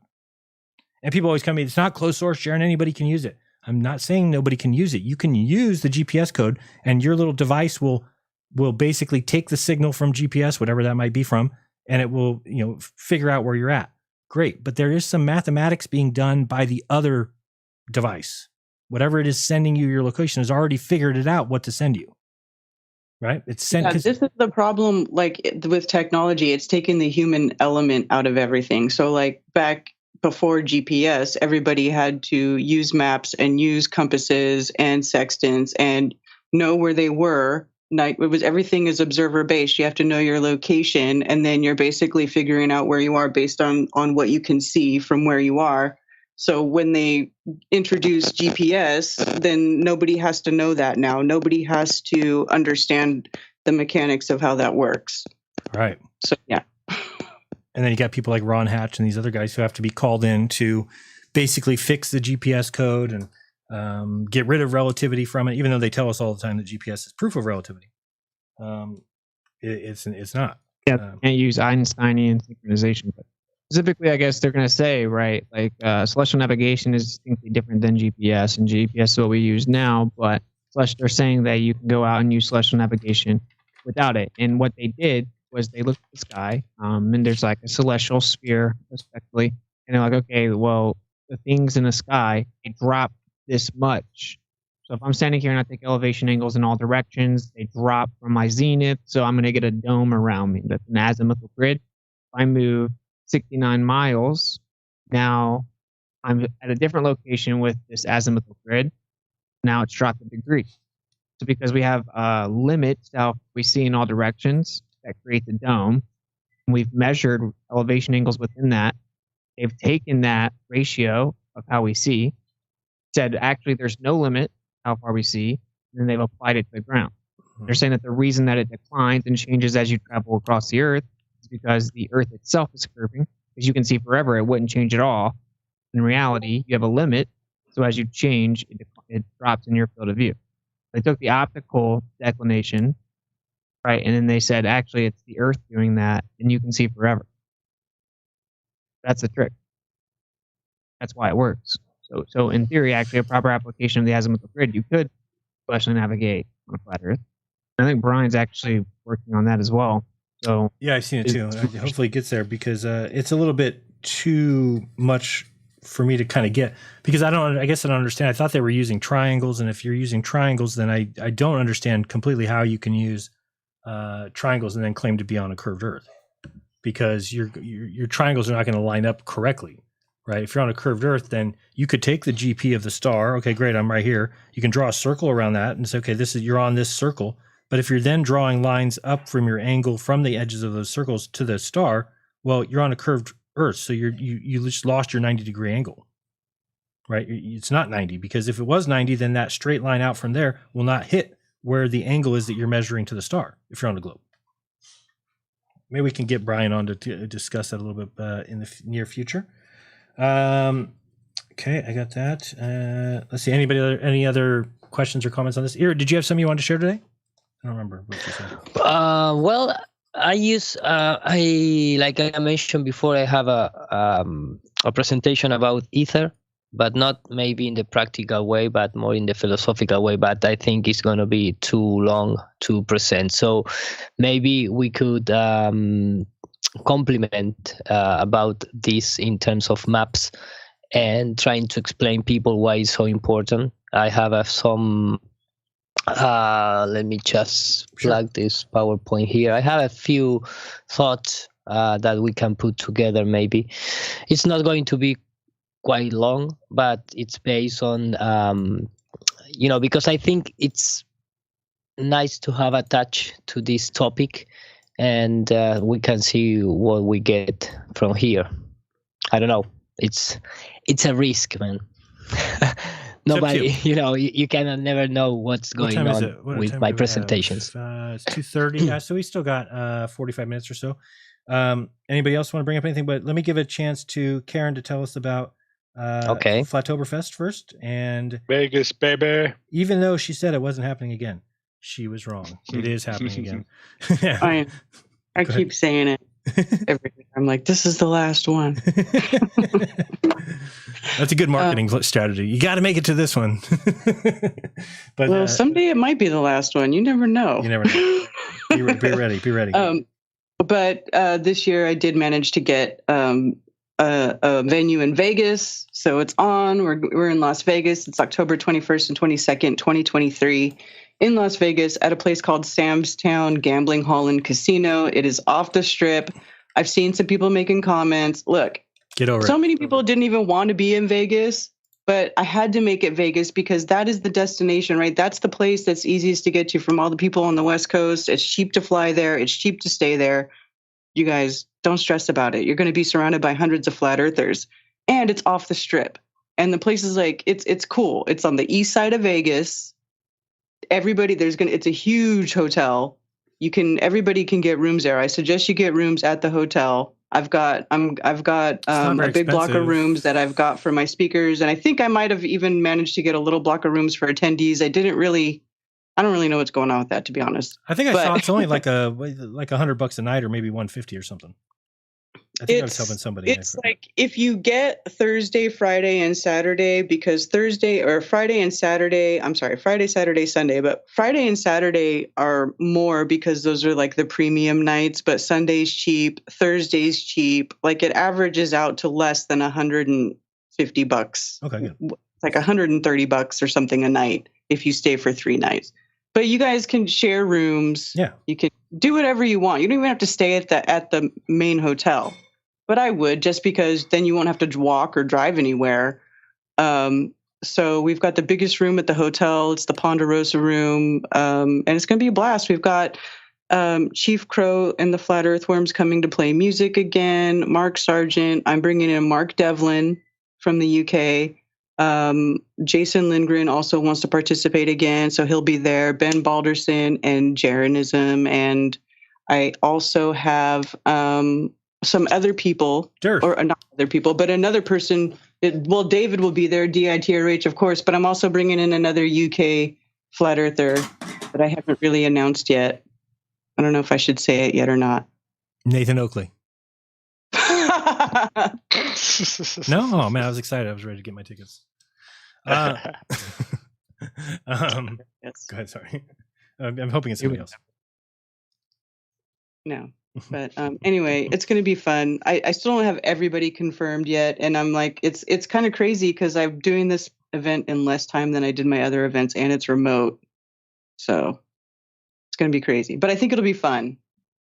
And people always come to me, it's not closed source, Jeran, anybody can use it. I'm not saying nobody can use it. You can use the GPS code, and your little device will basically take the signal from GPS, whatever that might be from, and it will, figure out where you're at. Great. But there is some mathematics being done by the other device. Whatever it is sending you your location has already figured it out what to send you. Right? It's sent. Yeah, this is the problem, with technology, it's taken the human element out of everything. So back before GPS, everybody had to use maps and use compasses and sextants and know where they were. Everything is observer based. You have to know your location, and then you're basically figuring out where you are based on what you can see from where you are. So when they introduce GPS, then nobody has to know that now. Nobody has to understand the mechanics of how that works. Right. So, yeah. And then you got people like Ron Hatch and these other guys who have to be called in to basically fix the GPS code and get rid of relativity from it, even though they tell us all the time that GPS is proof of relativity. It's not. Yeah, can't use Einsteinian synchronization. But specifically, I guess they're going to say, right, celestial navigation is distinctly different than GPS, and GPS is what we use now, but they're saying that you can go out and use celestial navigation without it. And what they did was they looked at the sky, and there's a celestial sphere, respectively, and they're like, okay, well, the things in the sky, they drop this much. So if I'm standing here and I take elevation angles in all directions, they drop from my zenith, so I'm going to get a dome around me. That's an azimuthal grid. If I move 69 miles, now I'm at a different location with this azimuthal grid. Now it's dropped a degree. So because we have a limit to how we see in all directions, that creates a dome. And we've measured elevation angles within that. They've taken that ratio of how we see, said actually there's no limit how far we see, and then they've applied it to the ground. They're saying that the reason that it declines and changes as you travel across the Earth is because the Earth itself is curving. As you can see forever, it wouldn't change at all. In reality, you have a limit, so as you change, it drops in your field of view. They took the optical declination, right, and then they said, actually, it's the Earth doing that, and you can see forever. That's the trick. That's why it works. So in theory, actually, a proper application of the azimuthal grid, you could celestially navigate on a flat Earth. I think Brian's actually working on that as well. So yeah, I've seen it too. Hopefully, it gets there because it's a little bit too much for me to kind of get, because I guess I don't understand. I thought they were using triangles, and if you're using triangles, then I don't understand completely how you can use triangles and then claim to be on a curved Earth, because your triangles are not going to line up correctly. Right? If you're on a curved Earth, then you could take the GP of the star. Okay, great, I'm right here. You can draw a circle around that and say, okay, you're on this circle. But if you're then drawing lines up from your angle from the edges of those circles to the star, well, you're on a curved Earth, so you just lost your 90-degree angle. Right? It's not 90, because if it was 90, then that straight line out from there will not hit where the angle is that you're measuring to the star if you're on the globe. Maybe we can get Brian on to discuss that a little bit in the near future. Okay, I got that. Let's see. Any other questions or comments on this? Ira, did you have something you wanted to share today? I don't remember what you said. Well, like I mentioned before, I have a presentation about ether, but not maybe in the practical way, but more in the philosophical way. But I think it's going to be too long to present. So maybe we could compliment about this in terms of maps and trying to explain people why it's so important. I have some let me just plug this PowerPoint here. I have a few thoughts that we can put together. Maybe it's not going to be quite long, but it's based on because I think it's nice to have attached to this topic, and we can see what we get from here. I don't know. It's a risk, man. Nobody, you can never know what's going on with my presentations. It's 2:30. So we still got 45 minutes or so. Anybody else want to bring up anything? But let me give a chance to Karen to tell us about Okay. Flatoberfest first, and Vegas, baby. even though she said it wasn't happening again, she was wrong. It is happening again. I keep saying it every week. I'm like, this is the last one. That's a good marketing strategy. You got to make it to this one. But someday it might be the last one. You never know. You never know. Be ready. Be ready. But this year I did manage to get a venue in Vegas, so it's on. We're in Las Vegas. It's October 21st and 22nd, 2023, in Las Vegas at a place called Sam's Town Gambling Hall and Casino. It is off the strip. I've seen some people making comments. Look, get over so it. many people didn't even want to be in Vegas, but I had to make it Vegas because that is the destination, right? That's the place that's easiest to get to from all the people on the West Coast. It's cheap to fly there. It's cheap to stay there. You guys, don't stress about it. You're going to be surrounded by hundreds of flat earthers, and it's off the strip. And the place is like, it's cool. It's on the east side of Vegas. It's a huge hotel. Everybody can get rooms there. I suggest you get rooms at the hotel. I've got a big block of rooms that I've got for my speakers, and I think I might have even managed to get a little block of rooms for attendees. I don't really know what's going on with that, to be honest. I think I saw it's only like $100 a night, or maybe $150 or something. I think I was helping somebody. It's like if you get Thursday, Friday, and Saturday, because Friday, Saturday, Sunday, but Friday and Saturday are more because those are like the premium nights, but Sunday's cheap, Thursday's cheap. Like it averages out to less than $150. Okay, good. It's like $130 or something a night if you stay for 3 nights. But you guys can share rooms. Yeah. You can do whatever you want. You don't even have to stay at the main hotel. But I would, just because then you won't have to walk or drive anywhere. So we've got the biggest room at the hotel. It's the Ponderosa room. And it's going to be a blast. We've got Chief Crow and the Flat Earthworms coming to play music again. Mark Sargent. I'm bringing in Mark Devlin from the UK. Jason Lindgren also wants to participate again, so he'll be there. Ben Balderson and Jeranism. And I also have some other people, or not other people, but another person. David will be there, DITRH, of course, but I'm also bringing in another UK flat earther that I haven't really announced yet. I don't know if I should say it yet or not. Nathan Oakley. No? Oh, man, I was excited. I was ready to get my tickets. Yes. Go ahead, sorry. I'm hoping it's somebody else. No. But anyway, it's going to be fun. I still don't have everybody confirmed yet. And I'm like, it's kind of crazy because I'm doing this event in less time than I did my other events, and it's remote. So it's going to be crazy. But I think it'll be fun.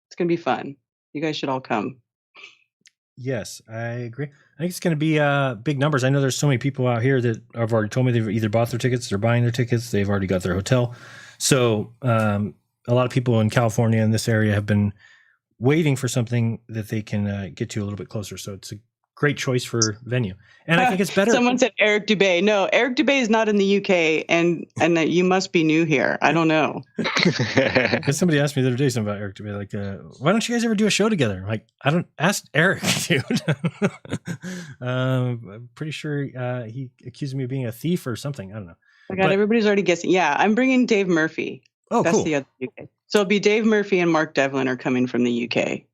It's going to be fun. You guys should all come. Yes, I agree. I think it's going to be big numbers. I know there's so many people out here that have already told me they've either bought their tickets, they're buying their tickets, they've already got their hotel. So a lot of people in California in this area have been waiting for something that they can get to a little bit closer. So it's a great choice for venue. And I think it's better. Someone said Eric Dubé. No, Eric Dubé is not in the UK, and you must be new here. I don't know. Somebody asked me the other day something about Eric Dubé, like, why don't you guys ever do a show together? I'm like, I don't ask Eric, dude. I'm pretty sure he accused me of being a thief or something. I don't know. Oh my God, everybody's already guessing. Yeah, I'm bringing Dave Murphy. Oh, that's cool. The other UK. So it'll be Dave Murphy and Mark Devlin are coming from the UK.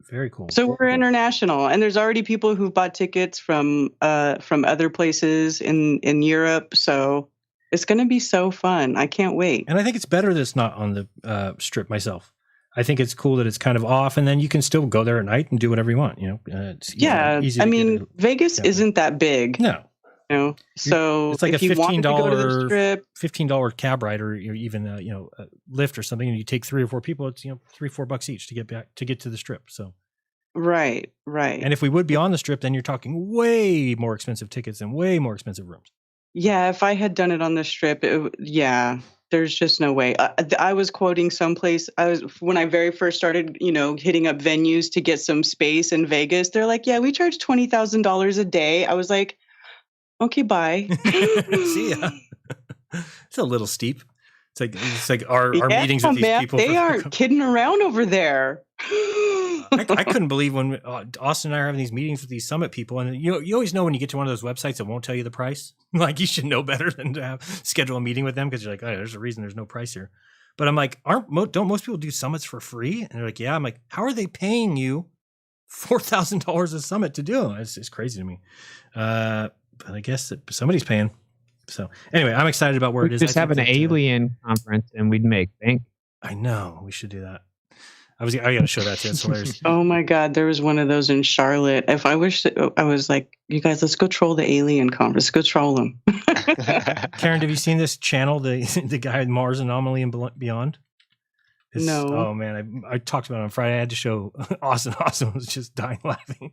Very cool. So we're international, and there's already people who've bought tickets from other places in Europe. So it's going to be so fun. I can't wait. And I think it's better that it's not on the strip myself. I think it's cool that it's kind of off, and then you can still go there at night and do whatever you want. You know, it's easy I mean, Vegas isn't that big. No. You know, so it's like if a $15 cab ride, or even a Lyft or something, and you take 3 or 4 people, it's $3-4 each to get to the strip. So right. And if we would be on the strip, then you're talking way more expensive tickets and way more expensive rooms. Yeah, if I had done it on the strip, there's just no way. I was quoting someplace. When I very first started, hitting up venues to get some space in Vegas. They're like, "Yeah, we charge $20,000 a day." I was like, okay, bye. See ya. It's a little steep. It's like our meetings with these people. They aren't kidding around over there. I couldn't believe when Austin and I are having these meetings with these summit people, and you always know when you get to one of those websites that won't tell you the price. Like, you should know better than to schedule a meeting with them, because you're like, oh, there's a reason there's no price here. But I'm like, don't most people do summits for free? And they're like, yeah. I'm like, how are they paying you $4,000 a summit to do? It's crazy to me. But I guess that somebody's paying. So anyway, I'm excited about where it is. Just have an alien conference and we'd make bank. I know, we should do that. I got to show that to you. It's hilarious. Oh my God, there was one of those in Charlotte. If I wish that, I was like, you guys, let's go troll the alien conference. Let's go troll them. Karen, have you seen this channel, the guy Mars Anomaly and Beyond? No. Oh man, I talked about it on Friday. I had to show Austin. Austin was just dying laughing.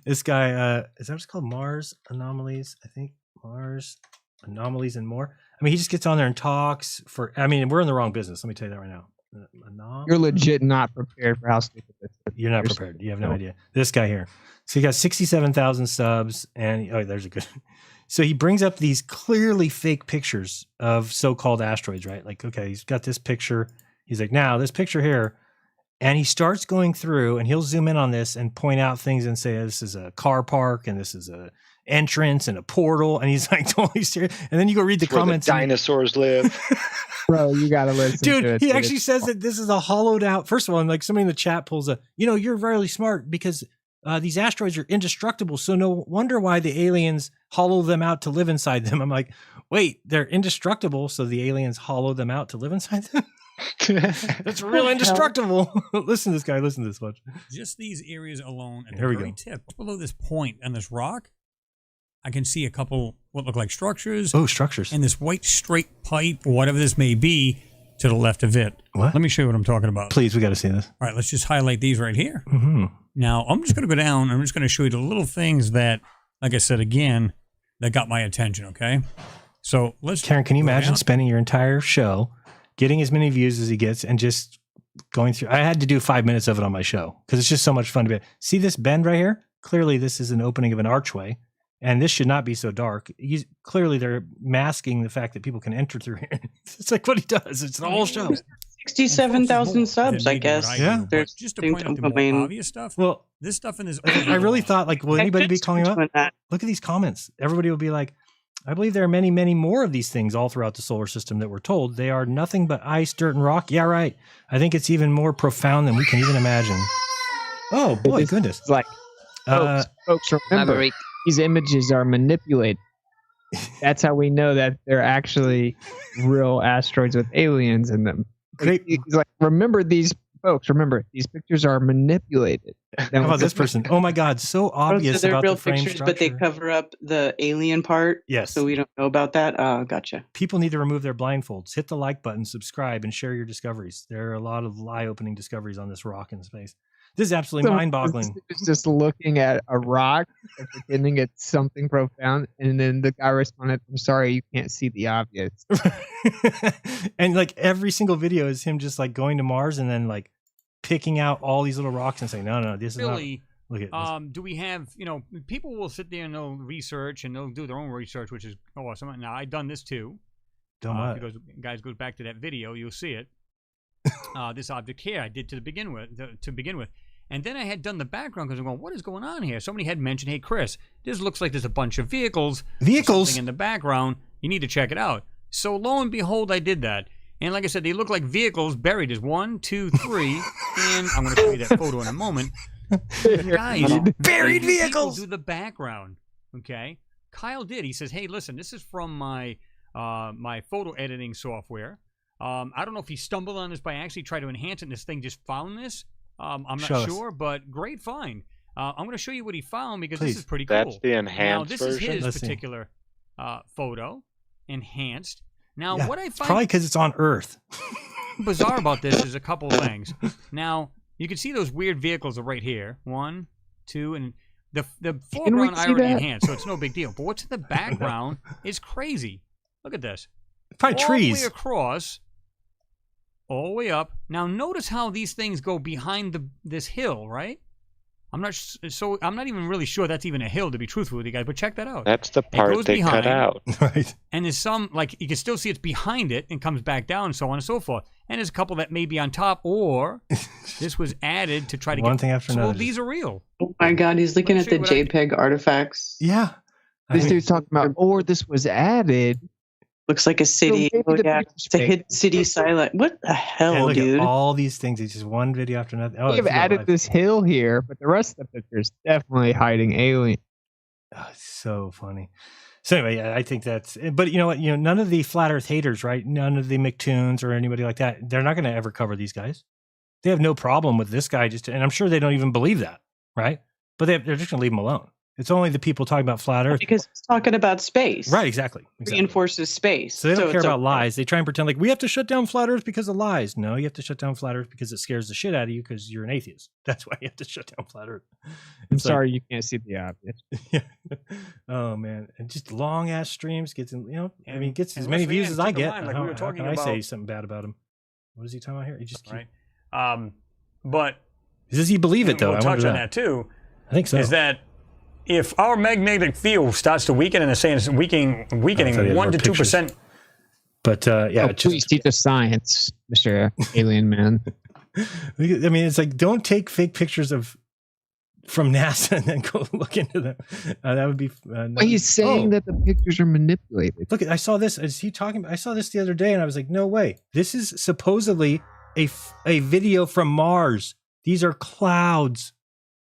This guy, is that what's called? Mars Anomalies, I think. Mars Anomalies and More. I mean, he just gets on there and talks for. I mean, we're in the wrong business. Let me tell you that right now. You're legit not prepared for how stupid this is. You're not prepared. You have no idea. This guy here. So he got 67,000 subs, and there's a good. So he brings up these clearly fake pictures of so-called asteroids, right? Like, okay, he's got this picture. He's like, now this picture here, and he starts going through, and he'll zoom in on this and point out things and say, this is a car park, and this is a entrance and a portal, and he's like totally serious. And then you go read the comments. Where the dinosaurs live. Bro, you gotta listen. Dude, to it. he actually says that this is a hollowed out. First of all, like somebody in the chat pulls a, you're really smart because these asteroids are indestructible. So no wonder why the aliens hollow them out to live inside them. I'm like, wait, they're indestructible, so the aliens hollow them out to live inside them? That's real indestructible. Listen to this guy. Listen to this much. Just these areas alone at Here the we very go. tip, below this point on this rock, I can see a couple what look like structures. Oh, structures. And this white straight pipe, or whatever this may be, to the left of it. What? Let me show you what I'm talking about. Please, we got to see this. All right, let's just highlight these right here. Mm-hmm. Now, I'm just going to go down. I'm just going to show you the little things that, like I said again, that got my attention, okay? So let's... Karen, can you go imagine down. spending your entire show getting as many views as he gets and just going through? I had to do 5 minutes of it on my show because it's just so much fun to be. See this bend right here? Clearly, this is an opening of an archway, and this should not be so dark. Clearly, they're masking the fact that people can enter through here. It's like what he does. It's the whole show. 67,000 subs, I guess. Yeah. But just to point out the more obvious stuff, Well, this stuff in this... I really thought, like, will anybody be calling him up? that. Look at these comments. Everybody will be like, I believe there are many, many more of these things all throughout the solar system that we're told. They are nothing but ice, dirt, and rock. Yeah, right. I think it's even more profound than we can even imagine. Oh, boy, goodness. It's like, folks, remember, Maverick. these images are manipulated. That's how we know that they're actually real asteroids with aliens in them. He's like, remember these folks, remember, these pictures are manipulated. How about this person? Oh my God, so obvious So they're about real the frame pictures, structure. but they cover up the alien part. Yes. So we don't know about that. Oh, gotcha. People need to remove their blindfolds. Hit the like button, subscribe, and share your discoveries. There are a lot of eye-opening discoveries on this rock in space. This is absolutely mind-boggling. It's just looking at a rock and pretending it's something profound, and then the guy responded, "I'm sorry, you can't see the obvious." And like every single video is him just like going to Mars and then like picking out all these little rocks and saying, "No, this is Billy, not." Look at this. do we have, people will sit there and they'll research and they'll do their own research, which is awesome. Now, I've done this too. Done what? Because guys, goes back to that video, you'll see it. This object here I did to begin with. And then I had done the background because I'm going, what is going on here? Somebody had mentioned, hey, Chris, this looks like there's a bunch of vehicles. Vehicles? Something in the background. You need to check it out. So lo and behold, I did that. And like I said, they look like vehicles buried. There's 1, 2, 3. And I'm going to show you that photo in a moment. Guys, buried people vehicles do the background. Okay. Kyle did. He says, hey, listen, this is from my my photo editing software. I don't know if he stumbled on this by actually trying to enhance it and this thing just found this. I'm not sure, but great find. I'm going to show you what he found because this is pretty cool. That's the enhanced version? version? Now, this is Let's his see. particular photo, enhanced. Now, Yeah, what I it's find probably because it's on Earth. bizarre about this is a couple of things. Now, you can see those weird vehicles are right here. 1, 2, and the foreground I already enhanced, so it's no big deal. But what's in the background is crazy. Look at this. Probably all trees. the way across, all the way up. Now, notice how these things go behind this hill, right? I'm not even really sure that's even a hill, to be truthful with you guys, but check that out. That's the part they cut out. Right. And there's some, like, you can still see it's behind it and comes back down and so on and so forth. And there's a couple that may be on top, or this was added to try to One thing after another. These are real. Oh my God, he's looking at the JPEG artifacts. Yeah. This dude's talking about, or this was added. Looks like a city. So Oh, yeah. It's a hidden city silent. What the hell, Yeah, look dude? at all these things. It's just one video after another. Oh, They've added this hill here, but the rest of the picture is definitely hiding alien. Oh, it's so funny. So anyway, yeah, I think that's. But you know what? None of the flat Earth haters, right? None of the McToons or anybody like that. They're not going to ever cover these guys. They have no problem with this guy. And I'm sure they don't even believe that, right? But they're just going to leave him alone. It's only the people talking about flat Earth. Because it's talking about space. Right, exactly. Reinforces space. So they don't care about lies. They try and pretend like we have to shut down flat Earth because of lies. No, you have to shut down flat Earth because it scares the shit out of you because you're an atheist. That's why you have to shut down flat Earth. I'm sorry you can't see the obvious. Yeah. Oh man, and just long ass streams gets gets as many views as I get. How can I say something bad about him? What is he talking about here? He just right. But does he believe it though? We'll touch on that too. I think so. Is that if our magnetic field starts to weaken, and they're saying it's weakening 1 to 2%. But yeah, please teach us science, Mr. Alien Man. I mean, it's like don't take fake pictures from NASA and then go look into them. That would be. Well, he's saying that the pictures are manipulated. Look, I saw this. Is he talking? I saw this the other day, and I was like, no way. This is supposedly a video from Mars. These are clouds.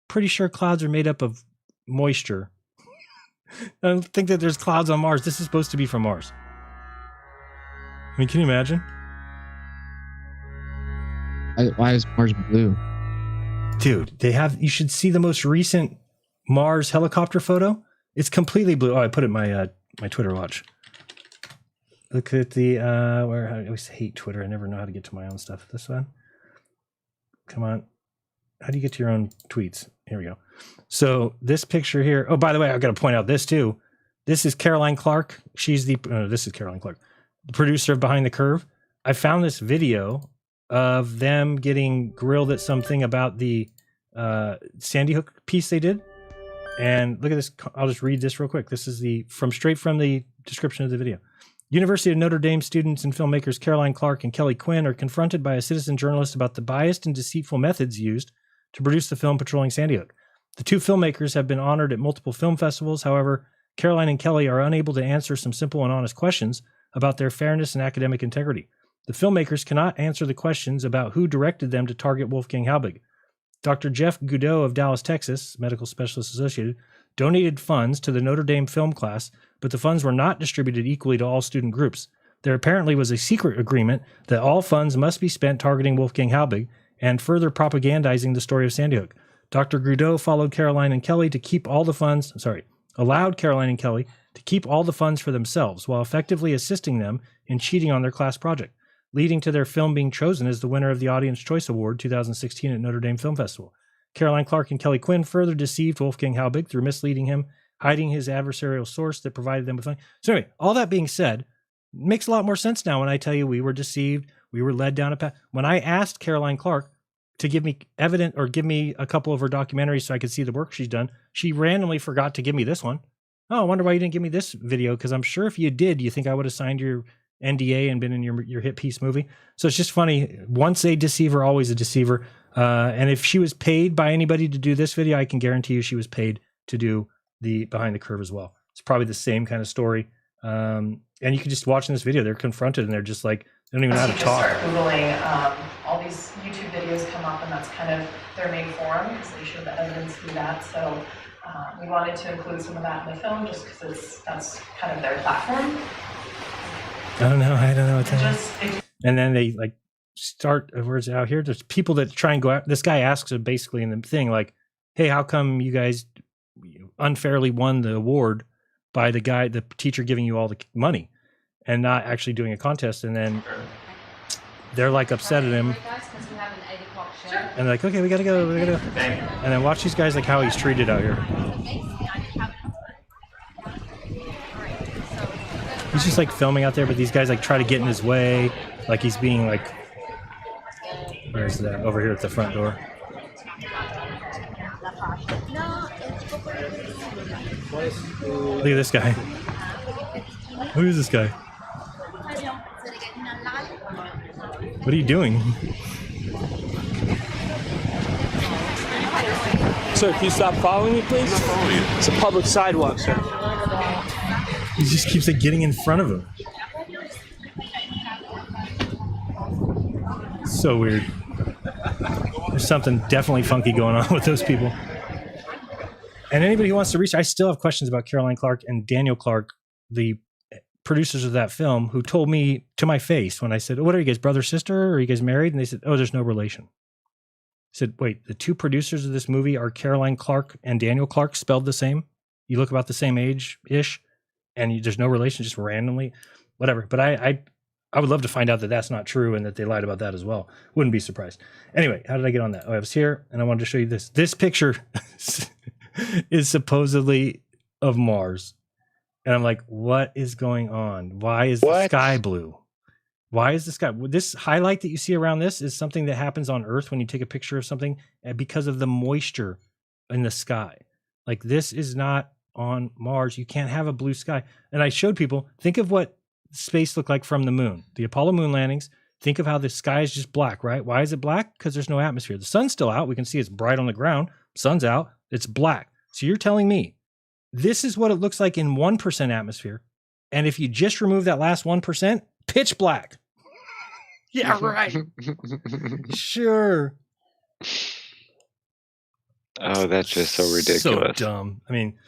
Pretty sure clouds are made up of moisture. I don't think that there's clouds on Mars. This is supposed to be from Mars. I mean, can you imagine? Why is Mars blue? Dude, you should see the most recent Mars helicopter photo. It's completely blue. Oh, I put it in my Twitter watch. Look at the I always hate Twitter. I never know how to get to my own stuff. This one. Come on. How do you get to your own tweets? Here we go. So this picture here. Oh, by the way, I've got to point out this too. This is Caroline Clark. She's this is Caroline Clark, the producer of Behind the Curve. I found this video of them getting grilled at something about the Sandy Hook piece they did. And look at this. I'll just read this real quick. This is straight from the description of the video. University of Notre Dame students and filmmakers Caroline Clark and Kelly Quinn are confronted by a citizen journalist about the biased and deceitful methods used to produce the film Patrolling Sandy Hook. The two filmmakers have been honored at multiple film festivals. However, Caroline and Kelly are unable to answer some simple and honest questions about their fairness and academic integrity. The filmmakers cannot answer the questions about who directed them to target Wolfgang Halbig. Dr. Jeff Goudeau of Dallas, Texas, Medical Specialist Associated, donated funds to the Notre Dame film class, but the funds were not distributed equally to all student groups. There apparently was a secret agreement that all funds must be spent targeting Wolfgang Halbig and further propagandizing the story of Sandy Hook. Dr. Goudeau allowed Caroline and Kelly to keep all the funds for themselves while effectively assisting them in cheating on their class project, leading to their film being chosen as the winner of the Audience Choice Award 2016 at Notre Dame Film Festival. Caroline Clark and Kelly Quinn further deceived Wolfgang Halbig through misleading him, hiding his adversarial source that provided them with money. So anyway, all that being said, it makes a lot more sense now when I tell you we were deceived, we were led down a path. When I asked Caroline Clark to give me evidence or give me a couple of her documentaries so I could see the work she's done, she randomly forgot to give me this one. Oh, I wonder why you didn't give me this video, because I'm sure if you did, you think I would have signed your NDA and been in your hit piece movie. So it's just funny. Once a deceiver, always a deceiver. And if she was paid by anybody to do this video, I can guarantee you she was paid to do the Behind the Curve as well. It's probably the same kind of story. And you can just watch in this video, they're confronted and they're just like, they don't even know how to talk. Start Googling, all these YouTube videos come up, and that's kind of their main forum because they show the evidence through that. So we wanted to include some of that in the film just because that's kind of their platform. I don't know. And then they like start, where's out here? There's people that try and go out. This guy asks it basically in the thing like, hey, how come you guys unfairly won the award by the teacher giving you all the money and not actually doing a contest? And then they're like upset at him. And they're like, okay, we gotta go. And then watch these guys, like how he's treated out here. He's just like filming out there, but these guys like try to get in his way. Like he's being like, where's that? Over here at the front door. Look at this guy. Who is this guy? What are you doing? Sir, can you stop following me, please? I'm not following you. It's a public sidewalk, sir. He just keeps like getting in front of him. So weird. There's something definitely funky going on with those people. And anybody who wants to reach, I still have questions about Caroline Clark and Daniel Clark, the producers of that film, who told me to my face when I said, "What are you guys, brother, sister? Or are you guys married?" And they said, "Oh, there's no relation." I said, "Wait, the two producers of this movie are Caroline Clark and Daniel Clark, spelled the same? You look about the same age-ish, and there's no relation, just randomly, whatever." But I would love to find out that that's not true and that they lied about that as well. Wouldn't be surprised. Anyway, how did I get on that? Oh, I was here, and I wanted to show you this. This picture is supposedly of Mars. And I'm like, what is going on? Why is the sky blue? Why is the sky? This highlight that you see around this is something that happens on Earth when you take a picture of something because of the moisture in the sky. Like, this is not on Mars. You can't have a blue sky. And I showed people, think of what space looked like from the moon. The Apollo moon landings, think of how the sky is just black, right? Why is it black? Because there's no atmosphere. The sun's still out. We can see it's bright on the ground. Sun's out. It's black. So you're telling me this is what it looks like in 1% atmosphere. And if you just remove that last 1%, pitch black. Yeah, right. Sure. Oh, that's just so ridiculous. So dumb. I mean,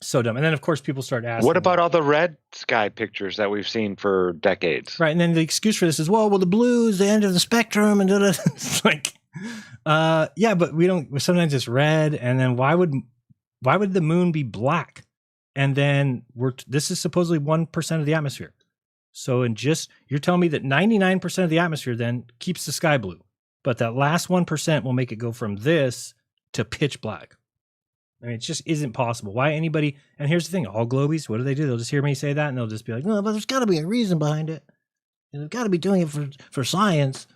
so dumb. And then, of course, people start asking. What about all the red sky pictures that we've seen for decades? Right. And then the excuse for this is, well, the blue is the end of the spectrum. And it's like, yeah, but we don't, sometimes it's red. And then why would the moon be black? And then this is supposedly 1% of the atmosphere. So you're telling me that 99% of the atmosphere then keeps the sky blue, but that last 1% will make it go from this to pitch black. I mean, it just isn't possible. Why anybody? And here's the thing: all globies, what do? They'll just hear me say that, and they'll just be like, "No, but there's got to be a reason behind it. And they've got to be doing it for science.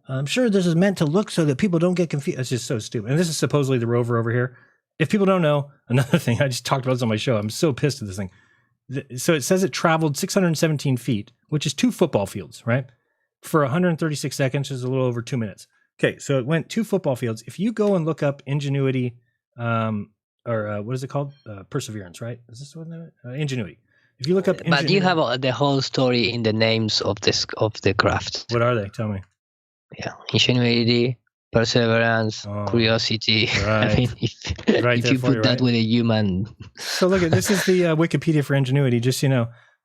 I'm sure this is meant to look so that people don't get confused." It's just so stupid. And this is supposedly the rover over here. If people don't know, another thing, I just talked about this on my show. I'm so pissed at this thing. So it says it traveled 617 feet, which is 2 football fields, right? For 136 seconds, which is a little over 2 minutes. Okay, so it went 2 football fields. If you go and look up Ingenuity, or what is it called? Perseverance, right? Is this what Ingenuity? If you look up Ingenuity, but you have the whole story in the names of the craft. What are they? Tell me. Yeah, Ingenuity, Perseverance, Curiosity. Right. I mean, if you put that with a human. So look at this is the Wikipedia for Ingenuity. Just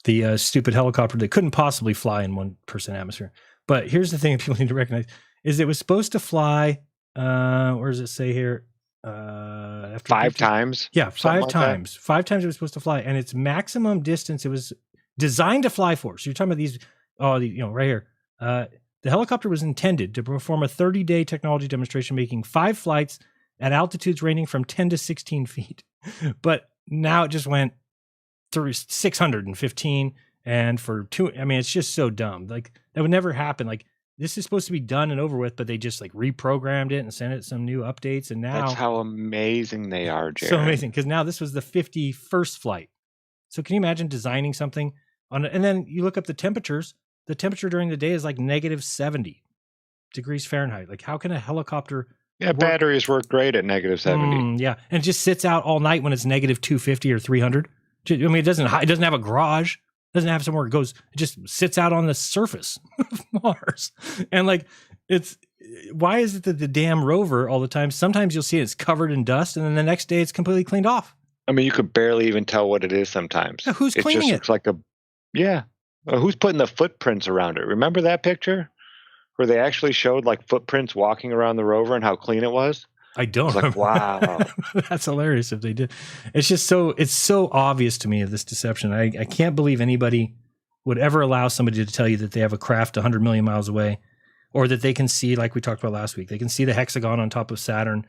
the stupid helicopter that couldn't possibly fly in 1% atmosphere. But here's the thing that people need to recognize: is it was supposed to fly. Where does it say here? After 5 times. Yeah, 5 times. 5 times it was supposed to fly, and its maximum distance it was designed to fly for. So you're talking about these. Right here. The helicopter was intended to perform a 30-day technology demonstration, making 5 flights at altitudes ranging from 10 to 16 feet. But now it just went through 615, and for 2. I mean, it's just so dumb. Like, that would never happen. Like, this is supposed to be done and over with, but they just like reprogrammed it and sent it some new updates. And now that's how amazing they are, Jeran. So amazing, because now this was the 51st flight. So can you imagine designing something and then you look up the temperatures. The temperature during the day is like negative 70 degrees Fahrenheit. Like, how can a helicopter? Yeah, batteries work great at negative 70. Yeah, and it just sits out all night when it's negative 250 or 300. I mean, it doesn't have a garage. It doesn't have somewhere it goes. It just sits out on the surface of Mars. And like, why is it that the damn rover all the time? Sometimes you'll see it's covered in dust, and then the next day it's completely cleaned off. I mean, you could barely even tell what it is sometimes. Yeah, who's cleaning it? Just looks like who's putting the footprints around it? Remember that picture where they actually showed like footprints walking around the rover and how clean it was? I don't. Like, wow, that's hilarious if they did. It's just it's so obvious to me of this deception. I can't believe anybody would ever allow somebody to tell you that they have a craft 100 million miles away, or that they can see, like we talked about last week, they can see the hexagon on top of Saturn,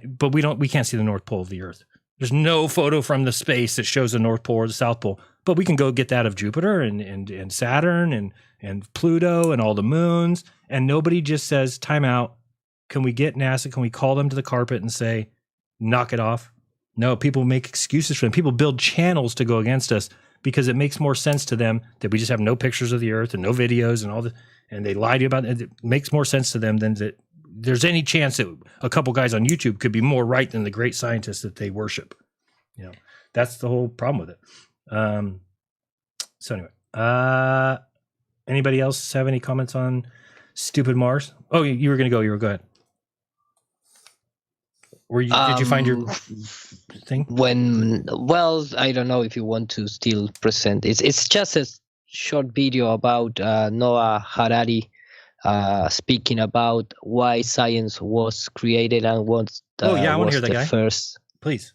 but we can't see the North Pole of the Earth. There's no photo from the space that shows the North Pole or the South Pole, but we can go get that of Jupiter and Saturn and Pluto and all the moons, and nobody just says, time out. Can we get NASA? Can we call them to the carpet and say, knock it off. No, people make excuses for them. People build channels to go against us because it makes more sense to them that we just have no pictures of the Earth and no videos and all the, and they lie to you about it. It makes more sense to them than that there's any chance that a couple guys on YouTube could be more right than the great scientists that they worship. You know, that's the whole problem with it. So anyway, anybody else have any comments on stupid Mars? Oh, you were going to go. You were go ahead. Did you find your thing? Well, I don't know if you want to still present. It's just a short video about Noah Harari speaking about why science was created and what I want to hear that guy. First. Please.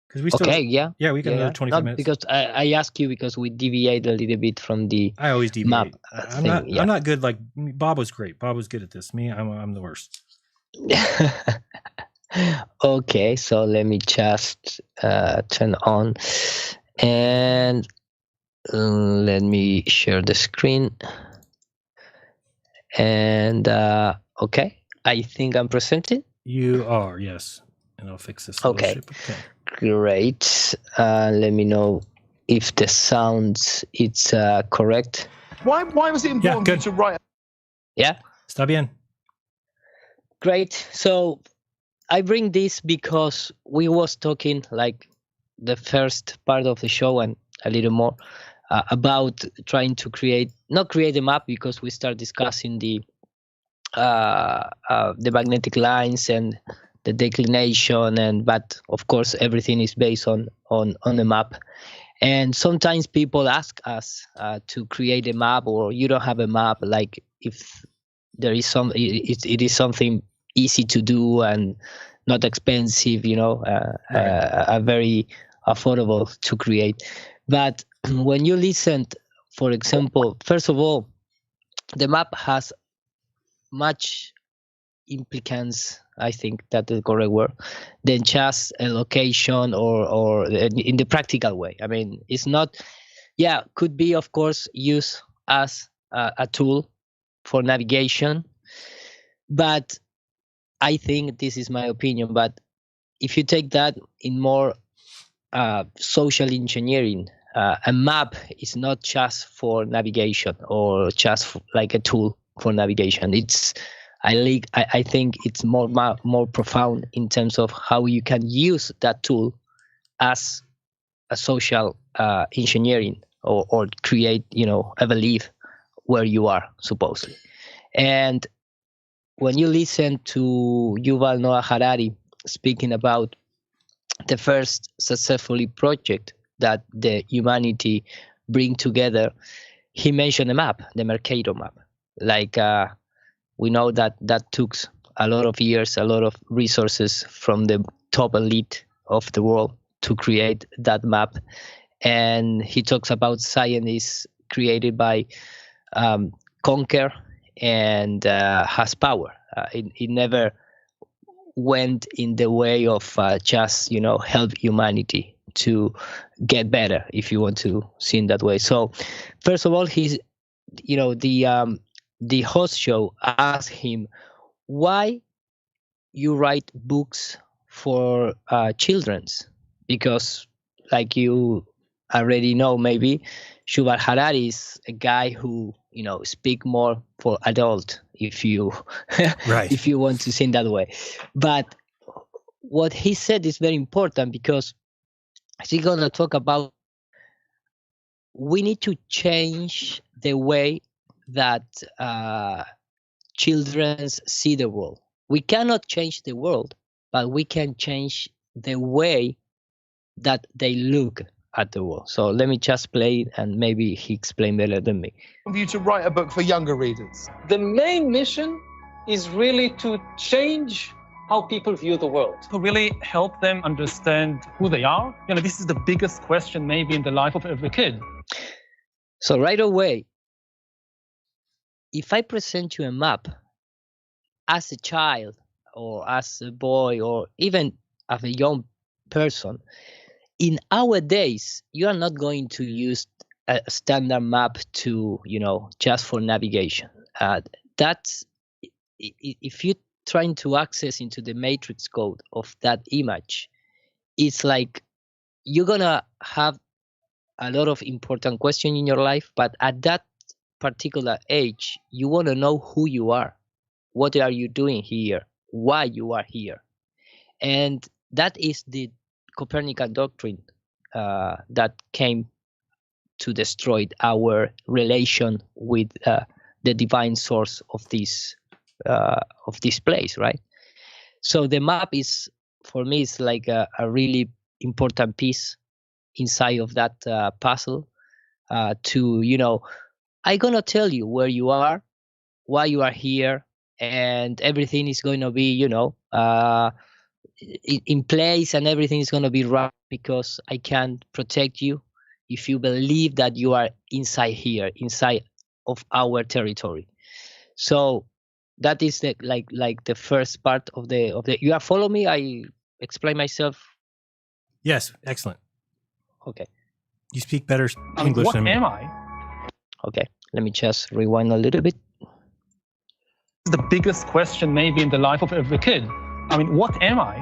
Because we still, we got another 25 minutes. Because I ask you because we deviate a little bit from the I always deviate. Map I'm not good. Like Bob was great. Bob was good at this. Me, I'm the worst. Okay, so let me just turn on and let me share the screen. And okay, I think I'm presenting. You are, yes. And I'll fix this. Okay. Great. Let me know if the sound is correct. Why was it important to write? Yeah. Está bien. Great. So I bring this because we was talking like the first part of the show and a little more about trying to not create a map, because we start discussing the magnetic lines and the declination, but of course everything is based on the map. And sometimes people ask us to create a map, or you don't have a map, like if there is it is something easy to do and not expensive, very affordable to create. But when you listen, for example, first of all, the map has much implicance, I think that's the correct word, than just a location or in the practical way. I mean, it's not, could be, of course, used as a tool for navigation, but I think, this is my opinion, but if you take that in more social engineering, a map is not just for navigation or just like a tool for navigation. I think it's more profound in terms of how you can use that tool as a social engineering or create, a belief where you are supposedly. And when you listen to Yuval Noah Harari speaking about the first successful project that the humanity bring together, he mentioned a map, the Mercator map. Like we know that took a lot of years, a lot of resources from the top elite of the world to create that map. And he talks about science is created by conquer and has power. It never went in the way of just help humanity to get better, if you want to see it that way. So first of all, he's the host show asked him why you write books for children's, because like you already know, maybe Yuval Harari is a guy who speak more for adult, if you right. if you want to see it that way. But what he said is very important, because he's gonna talk about we need to change the way that children see the world. We cannot change the world, but we can change the way that they look at the world. So let me just play it, and maybe he explained better than me. For you to write a book for younger readers. The main mission is really to change how people view the world. To really help them understand who they are. This is the biggest question maybe in the life of every kid. So right away, if I present you a map as a child or as a boy or even as a young person, in our days, you are not going to use a standard map to, just for navigation. That's if you trying to access into the matrix code of that image, it's like you're gonna have a lot of important questions in your life, but at that particular age, you want to know who you are, what are you doing here, why you are here. And that is the Copernican doctrine that came to destroy our relation with the divine source of this place, right? So the map is, for me, it's like a really important piece inside of that puzzle to, I'm gonna tell you where you are, why you are here, and everything is going to be, in place, and everything is going to be right because I can protect you if you believe that you are inside here, inside of our territory. So that is the like the first part of the. You are follow me? I explain myself. Yes, excellent. Okay. You speak better English what than me. am I? Okay, let me just rewind a little bit. The biggest question maybe in the life of every kid. I mean, what am I?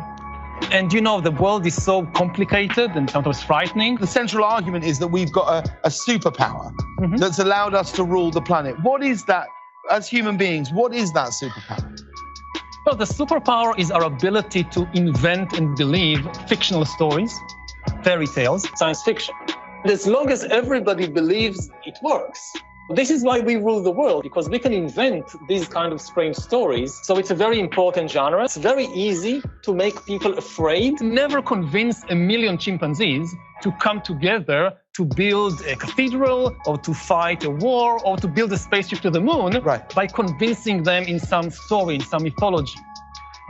And the world is so complicated and sometimes frightening. The central argument is that we've got a superpower that's allowed us to rule the planet. What is that, as human beings, what is that superpower? Well, the superpower is our ability to invent and believe fictional stories, fairy tales, science fiction. As long as everybody believes it works. This is why we rule the world, because we can invent these kind of strange stories. So it's a very important genre. It's very easy to make people afraid. Never convince 1 million chimpanzees to come together to build a cathedral or to fight a war or to build a spaceship to the moon by convincing them in some story, in some mythology.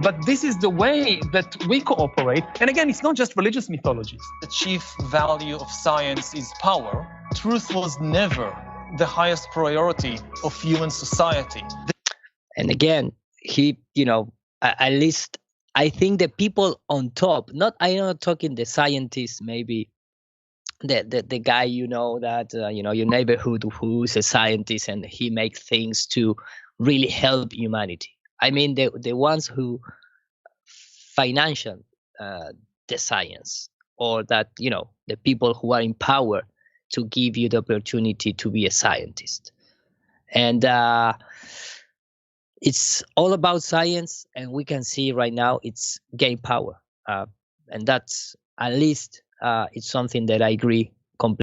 But this is the way that we cooperate. And again, it's not just religious mythologies. The chief value of science is power. Truth was never the highest priority of human society. And again, he, at least I think the people on top, I'm not talking the scientists, maybe the guy, that, your neighborhood who's a scientist and he makes things to really help humanity. I mean, the ones who financial the science, or that, the people who are in power to give you the opportunity to be a scientist. And it's all about science, and we can see right now it's gain power. And that's, at least, it's something that I agree